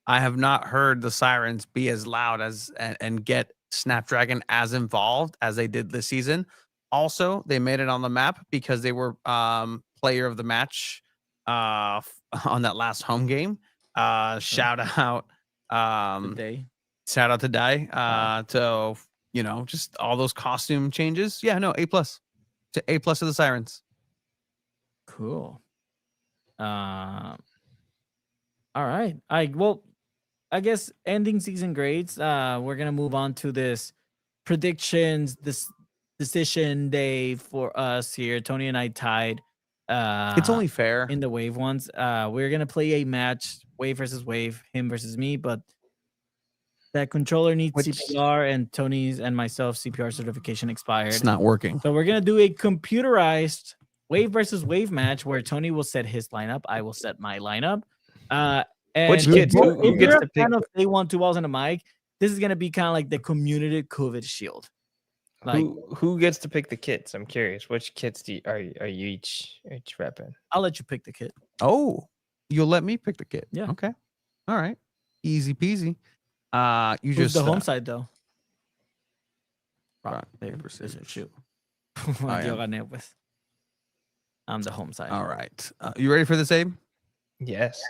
I have not heard the sirens be as loud as and get Snapdragon as involved as they did this season. Also, they made it on the map because they were player of the match on that last home game. Shout out shout out to Day to just all those costume changes. Yeah, no, A+ to A+ of the sirens. Cool. All All right. I guess ending season grades. We're gonna move on to this predictions. This decision day for us here. Tony and I tied. It's only fair. In the wave ones. We're gonna play a match, wave versus wave, him versus me, but that controller needs CPR, and Tony's and myself CPR certification expired. It's not working. So we're gonna do a computerized wave versus wave match where Tony will set his lineup, I will set my lineup. And Which kids? Who if gets you're to a pick? fan of They Want Two Balls and a Mic, this is gonna be kind of like the community COVID shield. Like, Who gets to pick the kits? I'm curious. Which kits are you each repping? I'll let you pick the kit. Oh, you'll let me pick the kit. Yeah. Okay. All right. Easy peasy. You Who's just the home side though? Rock, paper, scissors, shoot. I Yo am. gané, pues. I'm the home side. All right. You ready for this, Abe? Yes.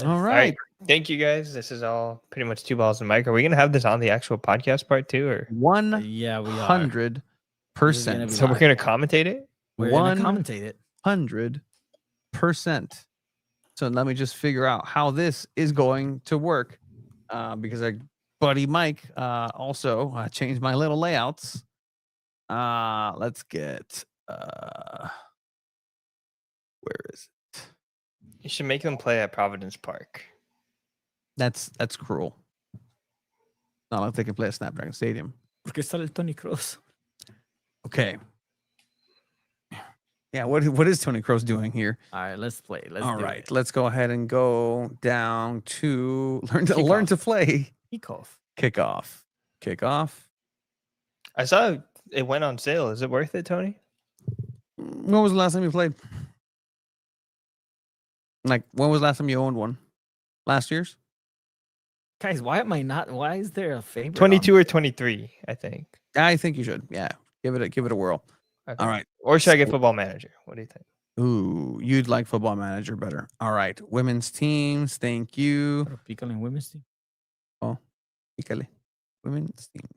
All All right. right. Thank you guys. This is all pretty much 2 balls and mic. Are we gonna have this on the actual podcast part too, or Yeah, we are. 100%. be so we're gonna commentate it? We're gonna commentate it. 100%. So let me just figure out how this is going to work, because our buddy Mike also changed my little layouts. Let's get where is it? You should make them play at Providence Park. That's cruel. Not like they can play at Snapdragon Stadium. Porque sale el Tony Kroos. Okay. Yeah, what is Tony Kroos doing here? All right, let's play. All right, let's go ahead and go down to learn to play. Kickoff. Kickoff. I saw it went on sale. Is it worth it, Tony? When was the last time you played? Like, when was the last time you owned one? Last year's? Guys, why is there a favorite? 22 or 23, I think. I think you should. Yeah. Give it a whirl. Okay. All right. Or should I get Football Manager? What do you think? Ooh, you'd like Football Manager better. All right. Women's teams. Thank you. Pícale en women's team. Oh, pícale. Women's teams.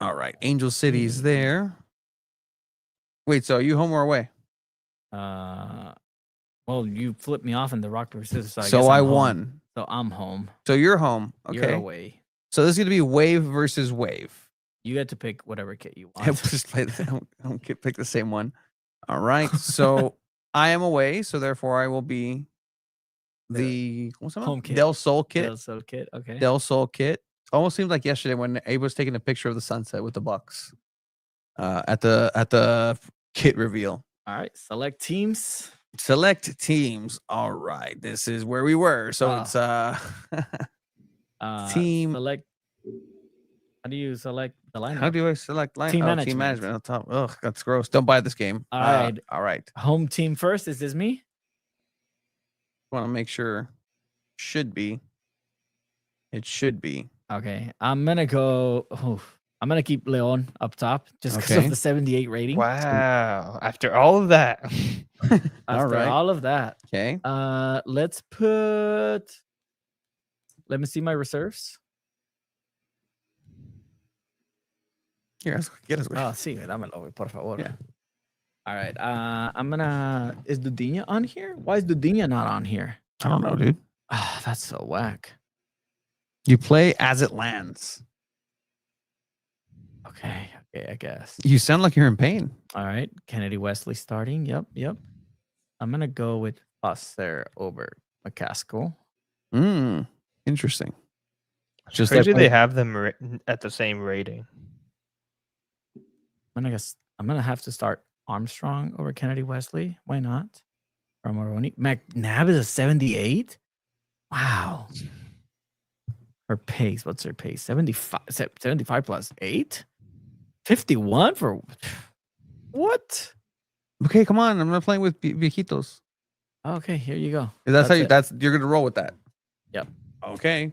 All right. Angel City's there. Wait, so are you home or away? Well, you flipped me off in the rock paper scissors. So So I won. So I'm home. So you're home. You're Okay. away. So this is gonna be wave versus wave. You get to pick whatever kit you want. Just play pick the same one. All right. So I am away, so therefore I will be the what's that home one? kit. Del Sol kit. Del Sol kit. Okay. Del Sol kit. Almost seemed like yesterday when Abe was taking a picture of the sunset with the Bucks. At the kit reveal. All right. Select teams. Select teams. All right. This is where we were. So it's team. Select. How do you select the lineup? How do I select line? Team Team management. management on top. Ugh, that's gross. Don't buy this game. All right. All right. Home team first. Is this me? Want to make sure. Should be. It should be. Okay. I'm gonna go. I'm gonna keep Leon up top just because Okay. of the 78 rating. Wow. After all of that. After right. all of that. Okay. Let's put. Let me see my reserves. Here, get us. Oh, sí, dámelo, por favor. Yeah. All right. I'm gonna. Is Dudiña on here? Why is Dudiña not on here? I don't know, dude. Ah, that's so whack. You play as it lands. Okay, I guess. You sound like you're in pain. All right. Kennedy Wesley starting. Yep. I'm gonna go with us there over McCaskill. Interesting. Just Crazy like they have them at the same rating. I'm gonna have to start Armstrong over Kennedy Wesley. Why not? Or Moroni. McNabb is a 78. Wow. Her pace. What's her pace? 75 plus 8? 51 for what? Okay, come on. I'm not playing with viejitos. Okay, here you go. That's how it. you're gonna roll with that. Yep. Okay.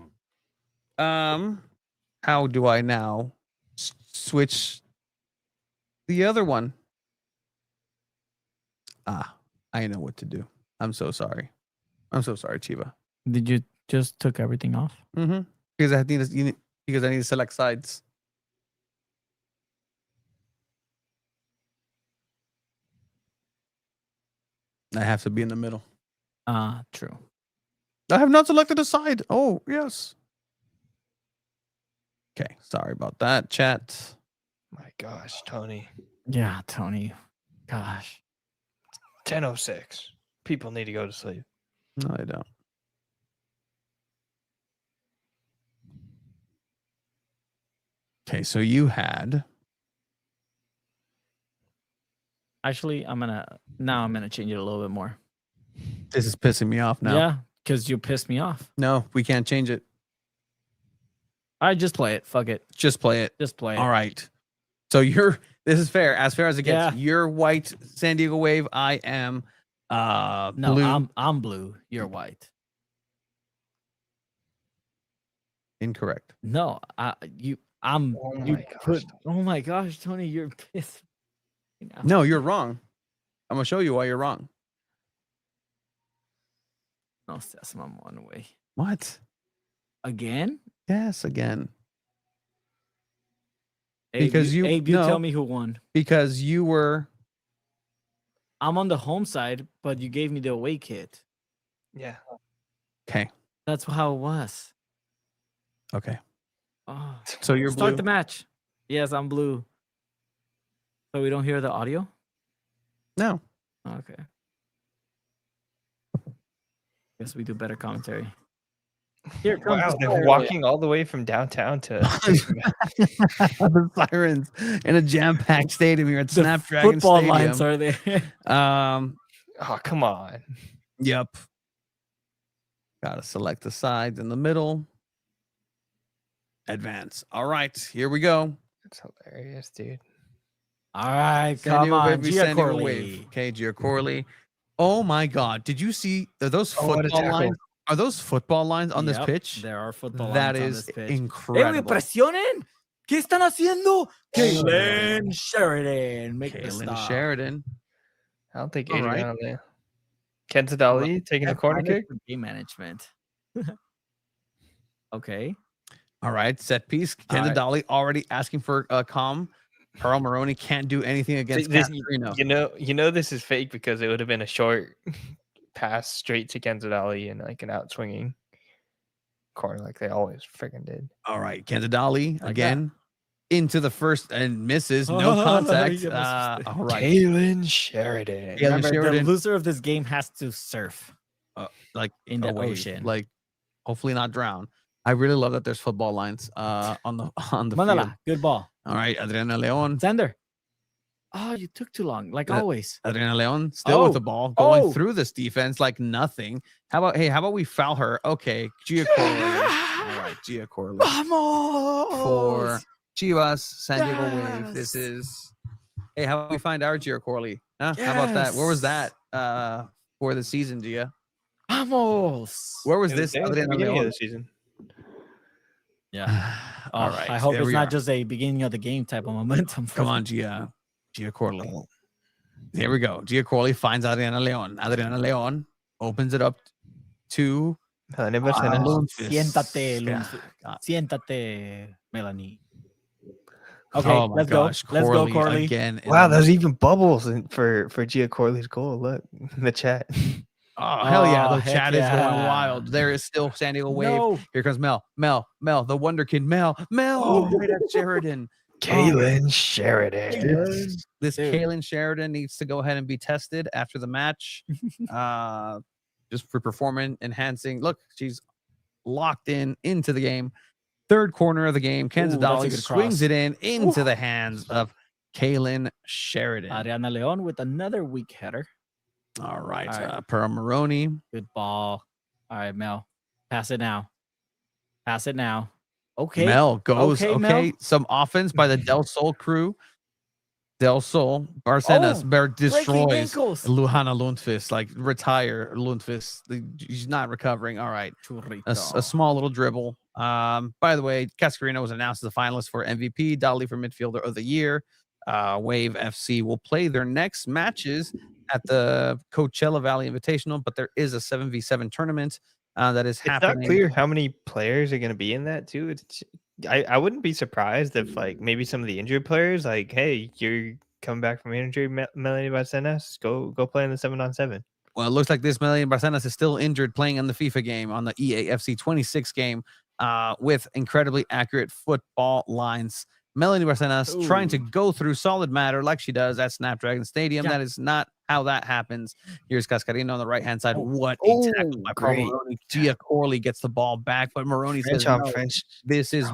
How do I now switch the other one? I know what to do. I'm so sorry. Chiva. Did you just took everything off? Mm-hmm. Because I need to select sides. I have to be in the middle. True. I have not selected a side. Oh, yes. Okay, sorry about that, chat. My gosh, Tony. Yeah, Tony. Gosh. 10:06. People need to go to sleep. No, I don't. Okay, so you had. Actually, I'm gonna change it a little bit more. This is pissing me off now. Yeah, because you pissed me off. No, we can't change it. I just play it. Fuck it. Just play it. Just play it. All right. So this is fair as it gets. Yeah. You're white, San Diego Wave. I am No, blue. I'm blue. You're white. Incorrect. No, you gosh, oh my gosh, Tony, you're pissed. No, you're wrong. I'm gonna show you why you're wrong. No, that's my one way. What? Again? Yes, again. Abe, Because you no, tell me who won. because you were. I'm on the home side, but you gave me the away kit. Yeah. Okay. That's how it was. Okay. Oh. So you're Start blue. the match. Yes, I'm blue. So we don't hear the audio? No. Okay. Guess we do better commentary. Here it comes. Wow, they're walking all the way from downtown to The sirens in a jam-packed stadium here at The Snapdragon football Stadium. lines are there. Oh, come on. Yep. Gotta select the sides in the middle. Advance. All right, here we go. That's hilarious, dude. All right, San come Diego on, Wave v. San Diego Giacorli. Wave. Okay, Giacorli. Oh my God! Did you see? Are those Oh, what a football tackle. lines? Are those football lines on this Yep, pitch? There are football That lines on is this pitch. incredible. presionen! ¿Qué están haciendo? Kaylin Sheridan. Make the Kaylin stop. Sheridan. I don't think All right. Adrian on there. Kenzadali taking the corner kick. Game management. Okay. All right, set piece. All right. Kenzadali already asking for a calm. Pearl Maroney can't do anything against This- Castorino. You know this is fake because it would have been a short pass straight to Kenzadali and like an out swinging corner like they always freaking did. All right, Kenzadali Like again into the first and misses. No Oh, contact. he almost- All right, Kaylin Sheridan. Yeah. Remember, the Sheridan. loser of this game has to surf like in the away, ocean. like hopefully not drown. I really love that there's football lines on the field. Mandala, good ball. All right, Adriana Leon. Sender. Oh, you took too long, like always. Adriana Leon still with Oh. the ball, going Oh. through this defense like nothing. How about we foul her? Okay, Giacorli. All right, Giacorli Vamos! for Chivas San Diego Wave. Yes. This is. Hey, how about we find our Giacorli? Huh? How about that? Where was Yes. that for the season, Gia? Vamos! Where was It was this? there at the Adriana beginning of Leon? the season. Yeah. All Oh, right, I hope there it's we not are. just a beginning of the game type of momentum. Come on, Giacorli. Here we go. Giacorli finds Adriana Leon. Adriana Leon opens it up to Helena Barcenas. Lundqvist. Siéntate, God. Siéntate, Melanie. Okay, Oh my let's gosh, go. Let's go, Corley Corley. again. in Wow, the- there's even bubbles for Gia Corley's goal. Look in the chat. Oh, hell yeah. Oh, The heck chat is going yeah. wild. There is still San Diego Wave. No. Here comes Mel, the Wonder Kid. Mel. Oh. Right at Sheridan. Kaylin Sheridan. This Dude. Kaylin Sheridan needs to go ahead and be tested after the match. Just for performance enhancing. Look, she's locked into the game. Third corner of the game. Kansas Ooh, that's a Dolly good swings cross. it into the hands of Kaylin Sheridan. Adriana Leon with another weak header. All right. All right. Pearl Maroney. Good ball. All right, Mel. Pass it now. Pass it now. Okay. Mel goes. Okay, Okay. Mel. Some offense by the Del Sol crew. Del Sol. Barcenas. Breaking Destroys ankles. Luhana Lundqvist. Like, retire Lundqvist. He's not recovering. All right. A small little dribble. By the way, Cascarino was announced as a finalist for MVP. Dolly for Midfielder of the Year. Wave FC will play their next matches at the Coachella Valley Invitational, but there is a 7v7 tournament that is It's happening. not clear how many players are going to be in that too. I wouldn't be surprised if like maybe some of the injured players, like, hey, you're coming back from injury, Melanie Barcenas, go play in the 7-on-7. Well, it looks like this Melanie Barcenas is still injured playing in the FIFA game on the EAFC 26 game with incredibly accurate football lines. Melanie Barcenas trying to go through solid matter like she does at Snapdragon Stadium. That is not how that happens. Here's Cascarino on the right-hand side. What a tackle by Paul Maroney. Gia Corley gets the ball back, but Maroney says, no, this is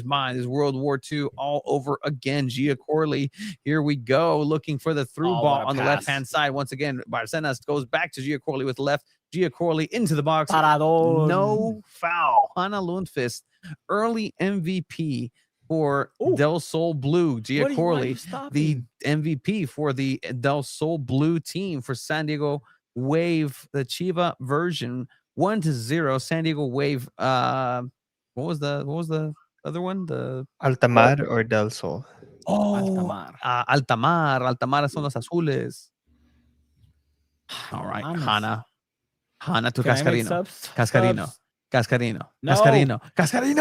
mine. This is World War II all over again. Gia Corley, here we go, looking for the through ball on the left-hand side. Once again, Barcenas goes back to Gia Corley with left. Gia Corley into the box. Paradón. No foul. Hannah Lundqvist, early MVP for Del Sol Blue. Gia Corley, the MVP for the Del Sol Blue team for San Diego Wave, the Chiva version, 1-0. San Diego Wave. What was the other one? The Altamar or Del Sol? Altamar. Altamar son los azules. All right, Hannah to Cascarino. Cascarino. No. Cascarino.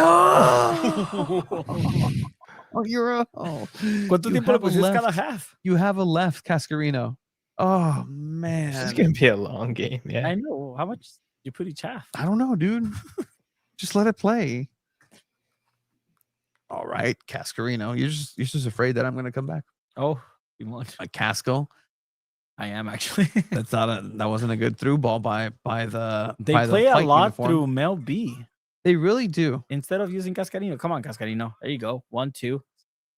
Oh, you're a. Oh. ¿Cuánto tiempo le pusiste cada half? You have a left, Cascarino. Oh, man. This is going to be a long game. Yeah. I know. How much you put each half? I don't know, dude. Just let it play. All right, Cascarino. You're just afraid that I'm going to come back. Oh, you want a Casco? I am actually. That wasn't a good through ball by the. They by play the a lot uniform. through Mel B. They really do. Instead of using Cascarino. Come on, Cascarino. There you go. 1-2.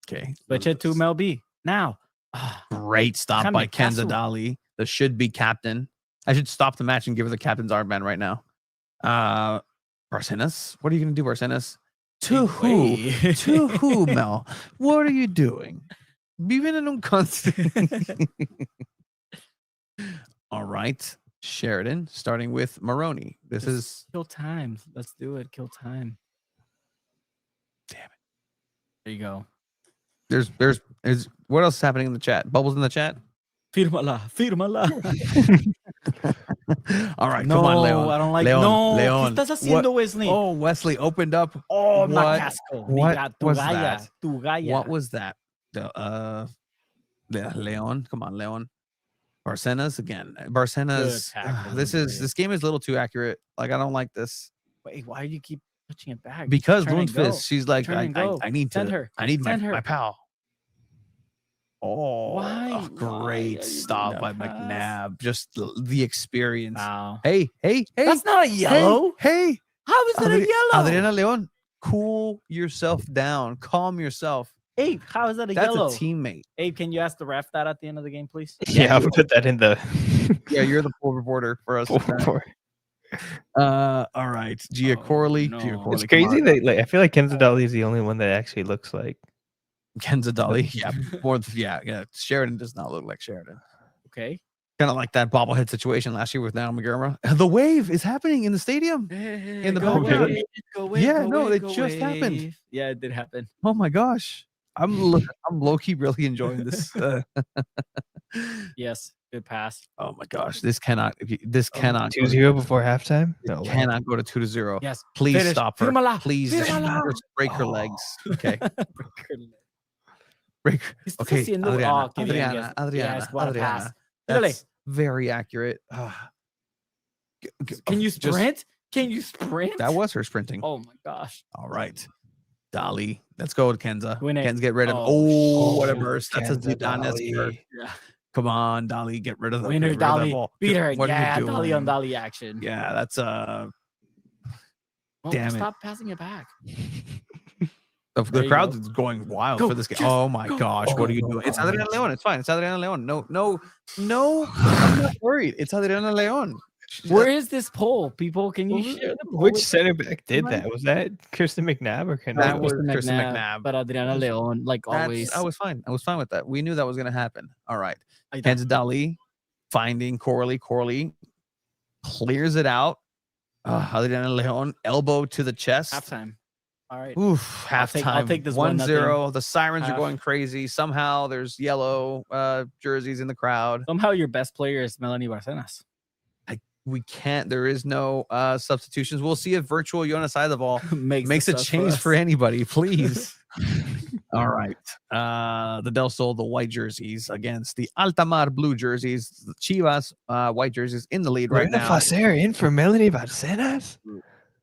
Okay. Switch it to Mel B. Now. Great stop by Kenza Dali, the should-be captain. I should stop the match and give her the captain's armband right now. Barcenas, what are you going to do, Barcenas? To who? To who, Mel? What are you doing? Viven en un constant. All right. Sheridan, starting with Maroney. This is kill time. Let's do it. Kill time. Damn it. There you go. There's what else is happening in the chat? Bubbles in the chat? Firmala. All right, come on, Leon. I don't like Leon. ¿Qué estás haciendo, Wesley? Oh, Wesley opened up. Oh, what was that? Tugaya. What was that? The Leon. Come on, Leon. Barcenas again. Barcenas. This game is a little too accurate. Like, I don't like this. Wait, why do you keep touching it back? Because Lundqvist, she's like, I need Send her. I need Send her. my pal. Oh, why? Great stop by McNabb. Just the experience. Wow. Hey. That's not a yellow. Hey. How is it a yellow? Adriana Leon, cool yourself down. Calm yourself. Abe, how is that a yellow? That's a teammate. Abe, can you ask the ref that at the end of the game, please? Yeah, I'll put that in the. Yeah, you're the full reporter for us. All right. Gia Corley. No. Gia Corley. It's crazy that I feel like Kenza Dali is the only one that actually looks like Kenza Dali. Yeah. Sheridan does not look like Sheridan. Okay. Kind of like that bobblehead situation last year with Naomi Gurma. The wave is happening in the stadium. In the background. It just happened. Yeah, it did happen. Oh my gosh. I'm low-key really enjoying this. Yes, good pass. Oh my gosh. This cannot 2-0 before halftime. No, cannot go to 2-0. Yes. Please stop her. Firmala. Please just break her legs. Okay. Break. Okay. Adriana. That's very accurate. Can you sprint? Can you sprint? That was her sprinting. Oh my gosh. All right. Dali. Let's go with Kenza. Kenza, get rid of. what a burst. That's a Zidane-esque burst. Yeah. Come on, Dali. Get rid of the winner. Dali. Beat her. What yeah, Dali on Dali action. Yeah, that's damn it. Stop passing it back. The crowd is going wild for this game. Oh my gosh, what are you doing? It's Adriana Leon. It's fine. It's Adriana Leon. No. I'm not worried. It's Adriana Leon. Where is this poll, people? Can you share the poll? Which center back did that? Was that Kirsten McNabb or that was Kirsten McNabb? But Adriana Leon, like always. I was fine. I was fine with that. We knew that was going to happen. All right. Kenza Dali finding Corley. Corley clears it out. Adriana Leon, elbow to the chest. Halftime. All right. Oof, halftime. I'll take this 1-0. The sirens are going crazy. Somehow there's yellow jerseys in the crowd. Somehow your best player is Melanie Barcenas. We can't. There is no substitutions. We'll see if virtual Jonas Eidevall makes a change for anybody, please. All right. The Del Sol, the white jerseys against the Altamar blue jerseys. The Chivas white jerseys in the lead right now. Facer in for Melanie Barcenas?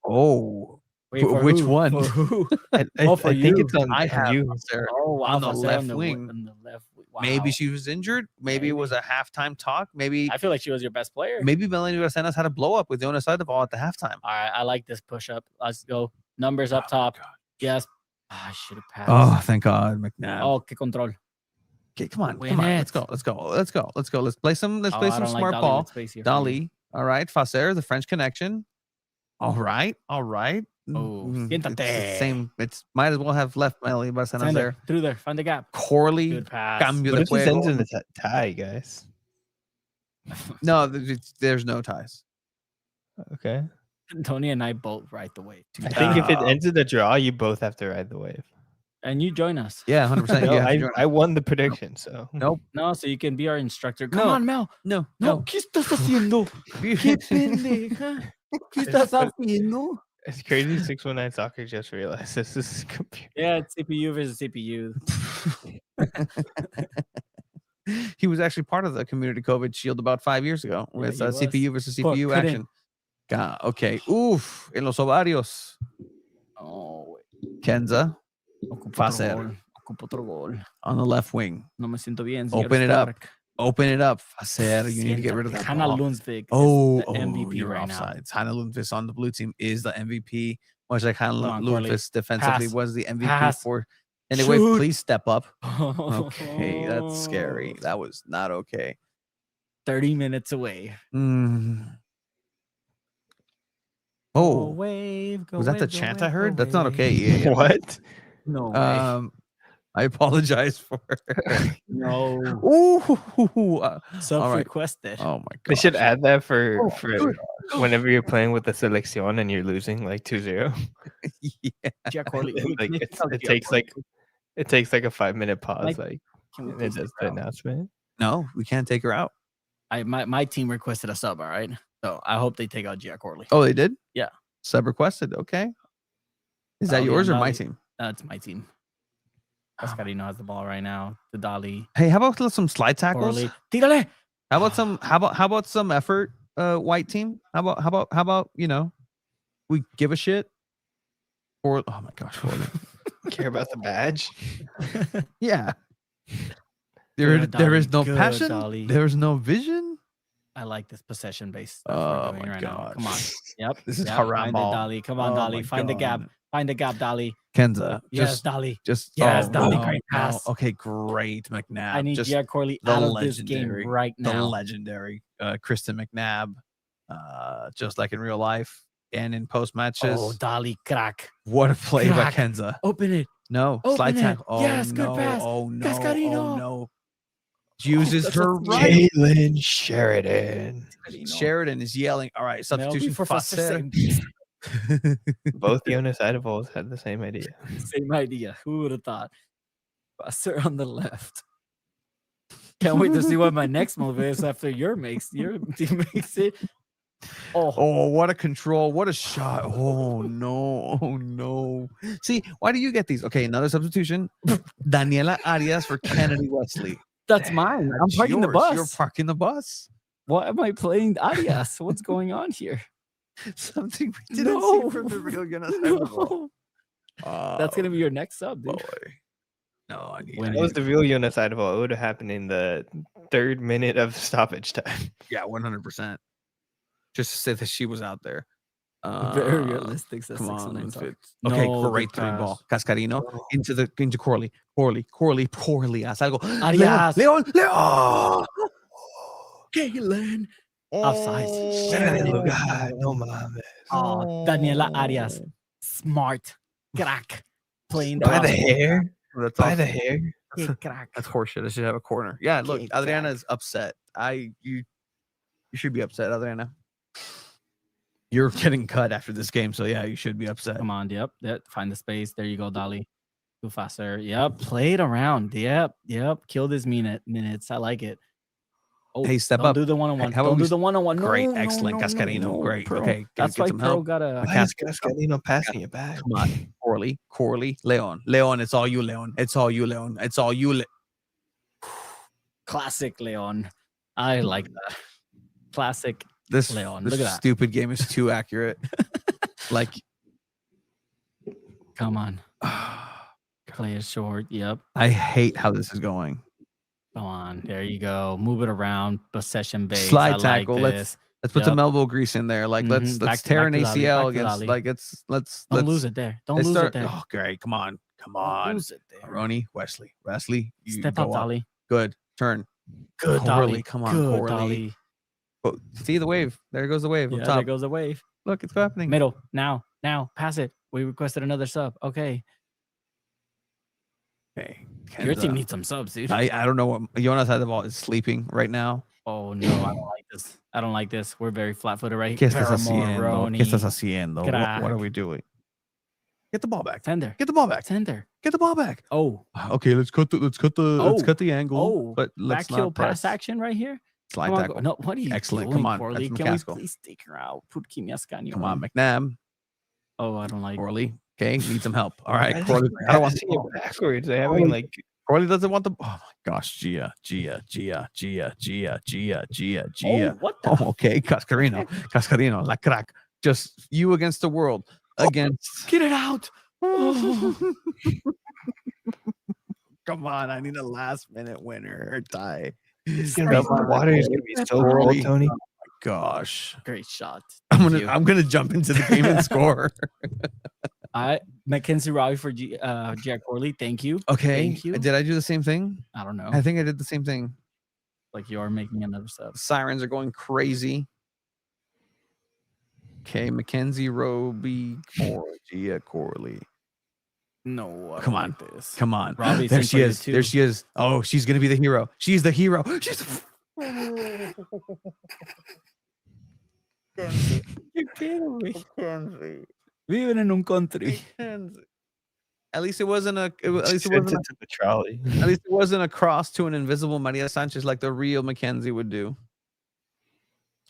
Oh, Wait, for which who? one? For who? I for think you. it's on, I on have you. Facer Oh, wow, on the Facer left on wing. on the left wing. Wow. Maybe she was injured. Maybe it was a halftime talk. Maybe I feel like she was your best player. Melanie Barcenas had a blow up with Jonas Eidevall at the halftime. All right, I like this push up. Let's go. Numbers up top. Yes. I should have passed. Oh, thank God, McNabb. Oh, que control. Okay, come on, Win come on. it. Let's go. Let's play some. Let's play I some don't smart like Dali ball. with space here. Dali. All right, Facer, the French connection. All right. Oh, It's the siéntate. same. It's might as well have left Melanie Barcenas Send there. it through there. Find the gap. Corley. Good pass. Cambio What de if this ends juego. in a tie, guys? No, there's no ties. Okay. Tony and I both ride the wave. I think if it ends in a draw, you both have to ride the wave. And you join us. Yeah, 100%. No, I won the prediction, so. Nope. No, so you can be our instructor. Come No. on, Mel. No. ¿Qué estás haciendo? ¿Qué pendeja? ¿Qué estás haciendo? It's crazy. 619 Soccer just realized this is a computer. Yeah, it's CPU versus CPU. He was actually part of the community COVID shield about 5 years ago Yeah, with he was. CPU versus But CPU couldn't. action. God, okay. Oof. En los ovarios. Oh, Kenza ocupo Facer. otro gol. Ocupo otro gol. on the left wing. No me siento bien. señor Open it up. Stark. Open it up. Facer, you need to get rid of that Hannah ball. Lundvik Oh, is the MVP you're right now. offsides. Hannah Lundqvist on the blue team is the MVP. Much like Hannah Come on, Corley. Lundqvist defensively Pass. was the MVP Pass. for. Anyway, Shoot. please step up. Okay, that's scary. That was not okay. 30 minutes away. Oh, wave. was that the chant I heard? That's not okay. Yeah. What? No way. I apologize for. No. Ooh. Self-requested. Oh my god. They should add that for whenever you're playing with the selección and you're losing like 2-0. Yeah. Jack Corley. Like it takes like a 5-minute pause, Like, Can we and it please does take her the out? announcement. No, we can't take her out. My team requested a sub, all right? So I hope they take out Gia Corley. Oh, they did? Yeah. Sub requested. Okay. Is that Dali yours or and my Dali. team? That's my team. Cascarino has the ball right now. The Dali. Hey, how about some slide tackles? Corley. Tírale. How about some effort, white team? How about we give a shit? Or oh my gosh, Corley. Care about the badge? Yeah. There Good, is no Dali. Good, passion. Dali. There's no vision. I like this possession based stuff Oh we're doing my right God. now. Come on. Yep. This is yep. haram Find it, ball. Dali. Come on, Oh my Dali. Find the gap. God. Find the gap, Dali. Kenza. Yes, Dali. Just Yes, Dali, no, great no. pass. Okay, great, McNabb. I need just Gia Corley the out of this game legendary- right the now. legendary Kristen McNabb, just like in real life and in post matches. Oh, Dali, crack. What a play by Crack. Kenza. Open it. No, Open slide it. tackle. Oh, Yes, good no. pass. Oh no. Cascarino. Oh no. Uses that's her what's right. Caitlin Sheridan. Sheridan is yelling. All right, substitution for Facer. Both Jonas Eidevalls had the same idea. Same idea. Who would have thought? Facer on the left. Can't wait to see what my next move is after your team makes it. Oh, what a control. What a shot. Oh, no. Oh, no. See, why do you get these? Okay, another substitution. Daniela Arias for Kennedy Wesley. That's mine. I'm That's parking the yours. bus. You're parking the bus. Why am I playing Arias? What's going on here? Something we didn't see from the real Jonas. No. That's gonna be your next sub, dude. boy. No, I need When That was the real Jonas Eidevall. It would have happened in the 3rd minute of stoppage time. yeah, 100%. Just to say that she was out there. Very realistic. Says Come 619 on, soccer. Fitz. Okay, No, great good three pass. ball. Cascarino into Corley. Corley. Haz algo. Arias. Leon. Galen. Offside. No mames. Oh, Daniela Arias. Smart. Crack. Playing By the offside. hair. That's By off- the hair. Hey, crack. That's horseshit. I should have a corner. Yeah, look, Okay, Adriana crack. is upset. You should be upset, Adriana. You're getting cut after this game, so yeah, you should be upset. Come on. Yep. Find the space. There you go, Dali. Too faster. Yep. Played around. Yep. Killed his minutes. I like it. Oh, Hey, step don't up. do the one-on-one. How about Don't we do the one-on-one. No, Great, no, excellent, no, Cascarino. no, Great. Pearl. Okay, That's get why some Pearl help. got a. Why is Cascarino passing it back? Come on, Corley, Leon, it's all you, Leon. It's all you, Leon. It's all you. Classic Leon. I like that. Classic Leon. This Look at that. stupid game is too accurate. Like, come on. Play it short. Yep. I hate how this is going. Come on. There you go. Move it around. Possession base. Slide I tackle. Like this. Let's put some elbow grease in there. Like, let's tear an ACL against. Like, let's lose it there. Don't lose it there. Oh, great. Come on. Don't lose it there. Ronnie, Wesley, you step up, Dolly. Good turn. Good, Dolly. Come on, Good, Corley. Dolly. Oh, see the wave. There goes the wave. Yeah, up top. there goes the wave. Look, it's happening. Middle. Now. Pass it. We requested another sub. Okay. Your team needs some subs, dude. I don't know what Jonas Eidevall is sleeping right now. Oh no, I don't like this. I don't like this. We're very flat-footed right ¿Qué here. estás haciendo? ¿Qué estás haciendo? What are we doing? Get the ball back. Tender. Get the ball back. Tender. Get the ball back. Oh. Okay, let's cut the angle. Oh, but let's back heel not press. pass action right here. Slide Come on, tackle. no, what are you Excellent. doing, Come on. Corley? That's Can we McCaskill. please take her out? Put Kimiascani Come on, McNabb. Oh, I don't like Corley. Okay, need some help. All right, I Corley. I don't want see it backwards. I mean, like, Corley doesn't want the. Oh my gosh, Gia. Oh, what the? Oh, okay, Cascarino, la crack. Just you against the world. Against. Get it out. Come on, I need a last minute winner or tie. the water is gonna be so cold, Tony. Oh my gosh. Great shot. I'm gonna jump into the game and score. Mackenzie Robbie for Jack Corley. Thank you. Okay. Thank you. Did I do the same thing? I don't know. I think I did the same thing. Like you are making another sub. Sirens are going crazy. Okay, Mackenzie Roby for Gia Corley. No, Come on. like this. Come on. Robbie's there in she for you is. too. There she is. Oh, she's gonna be the hero. She's the hero. She's You're kidding me. Viven en un country. At least it wasn't a. At least it Sent wasn't. it to the trolley. At least it wasn't a cross to an invisible Maria Sanchez like the real Mackenzie would do.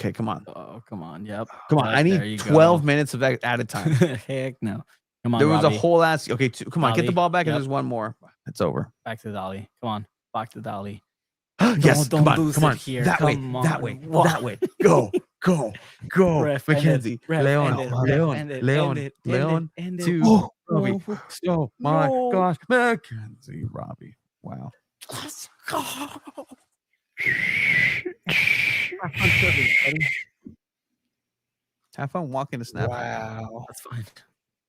Okay, come on. Oh, come on. Yep. Come on. I need 12 minutes of added time. Heck no. Come on. There was Robbie. a whole ass. Okay, come on. Get the Dolly. ball back, and Yep. there's one more. It's over. Back to Dolly. Come on. Back to Dolly. Yes, Don't come on, lose come it on. here. That way, Come that on. way, What? that way. Go, Ref, Mackenzie, end it. Leon, End it. to Robbie. Oh my No. gosh, Mackenzie, Robbie. Wow. Let's go. Have fun walking to snap. Wow, That's fine.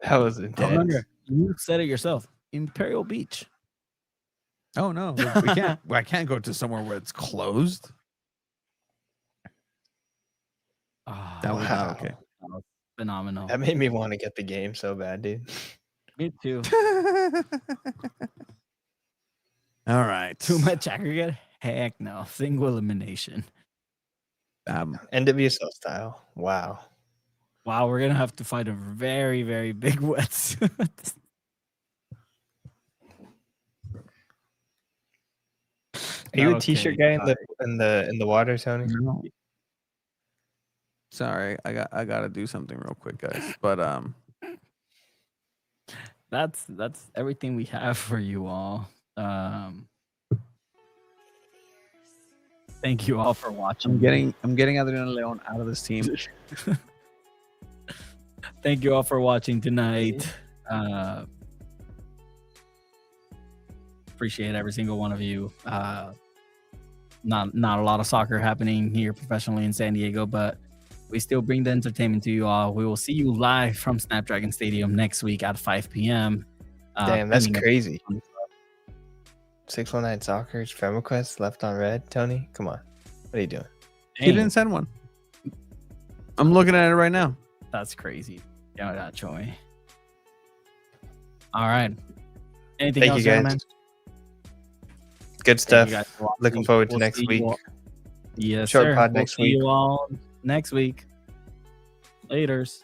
that was intense. Remember, you said it yourself. Imperial Beach. Oh no, we can't. I can't go to somewhere where it's closed. Oh, That was Wow. not okay. phenomenal. That made me want to get the game so bad, dude. Me too. All right. Too much aggregate? Heck no. Single elimination. NWSL style. Wow. Wow, we're gonna have to fight a very, very big Wets. Are you a Okay, t-shirt guy in the water, Tony? Sorry, I gotta do something real quick, guys. But that's everything we have for you all. Thank you all for watching. I'm getting Adriana Leon out of this team. Thank you all for watching tonight. Appreciate every single one of you. Not a lot of soccer happening here professionally in San Diego, but we still bring the entertainment to you all. We will see you live from Snapdragon Stadium next week at 5 p.m. Damn, that's crazy. 619 Soccer's friend request left on red. Tony, come on. What are you doing? He didn't send one. I'm looking at it right now. That's crazy. Yeah, that Joy. All right. Anything Thank else, you, guys. gentlemen? Good Thank stuff. you guys for watching. Looking forward to We'll next see week. you all- Yes, Short sir. pod We'll next see week. you all next week. Laters.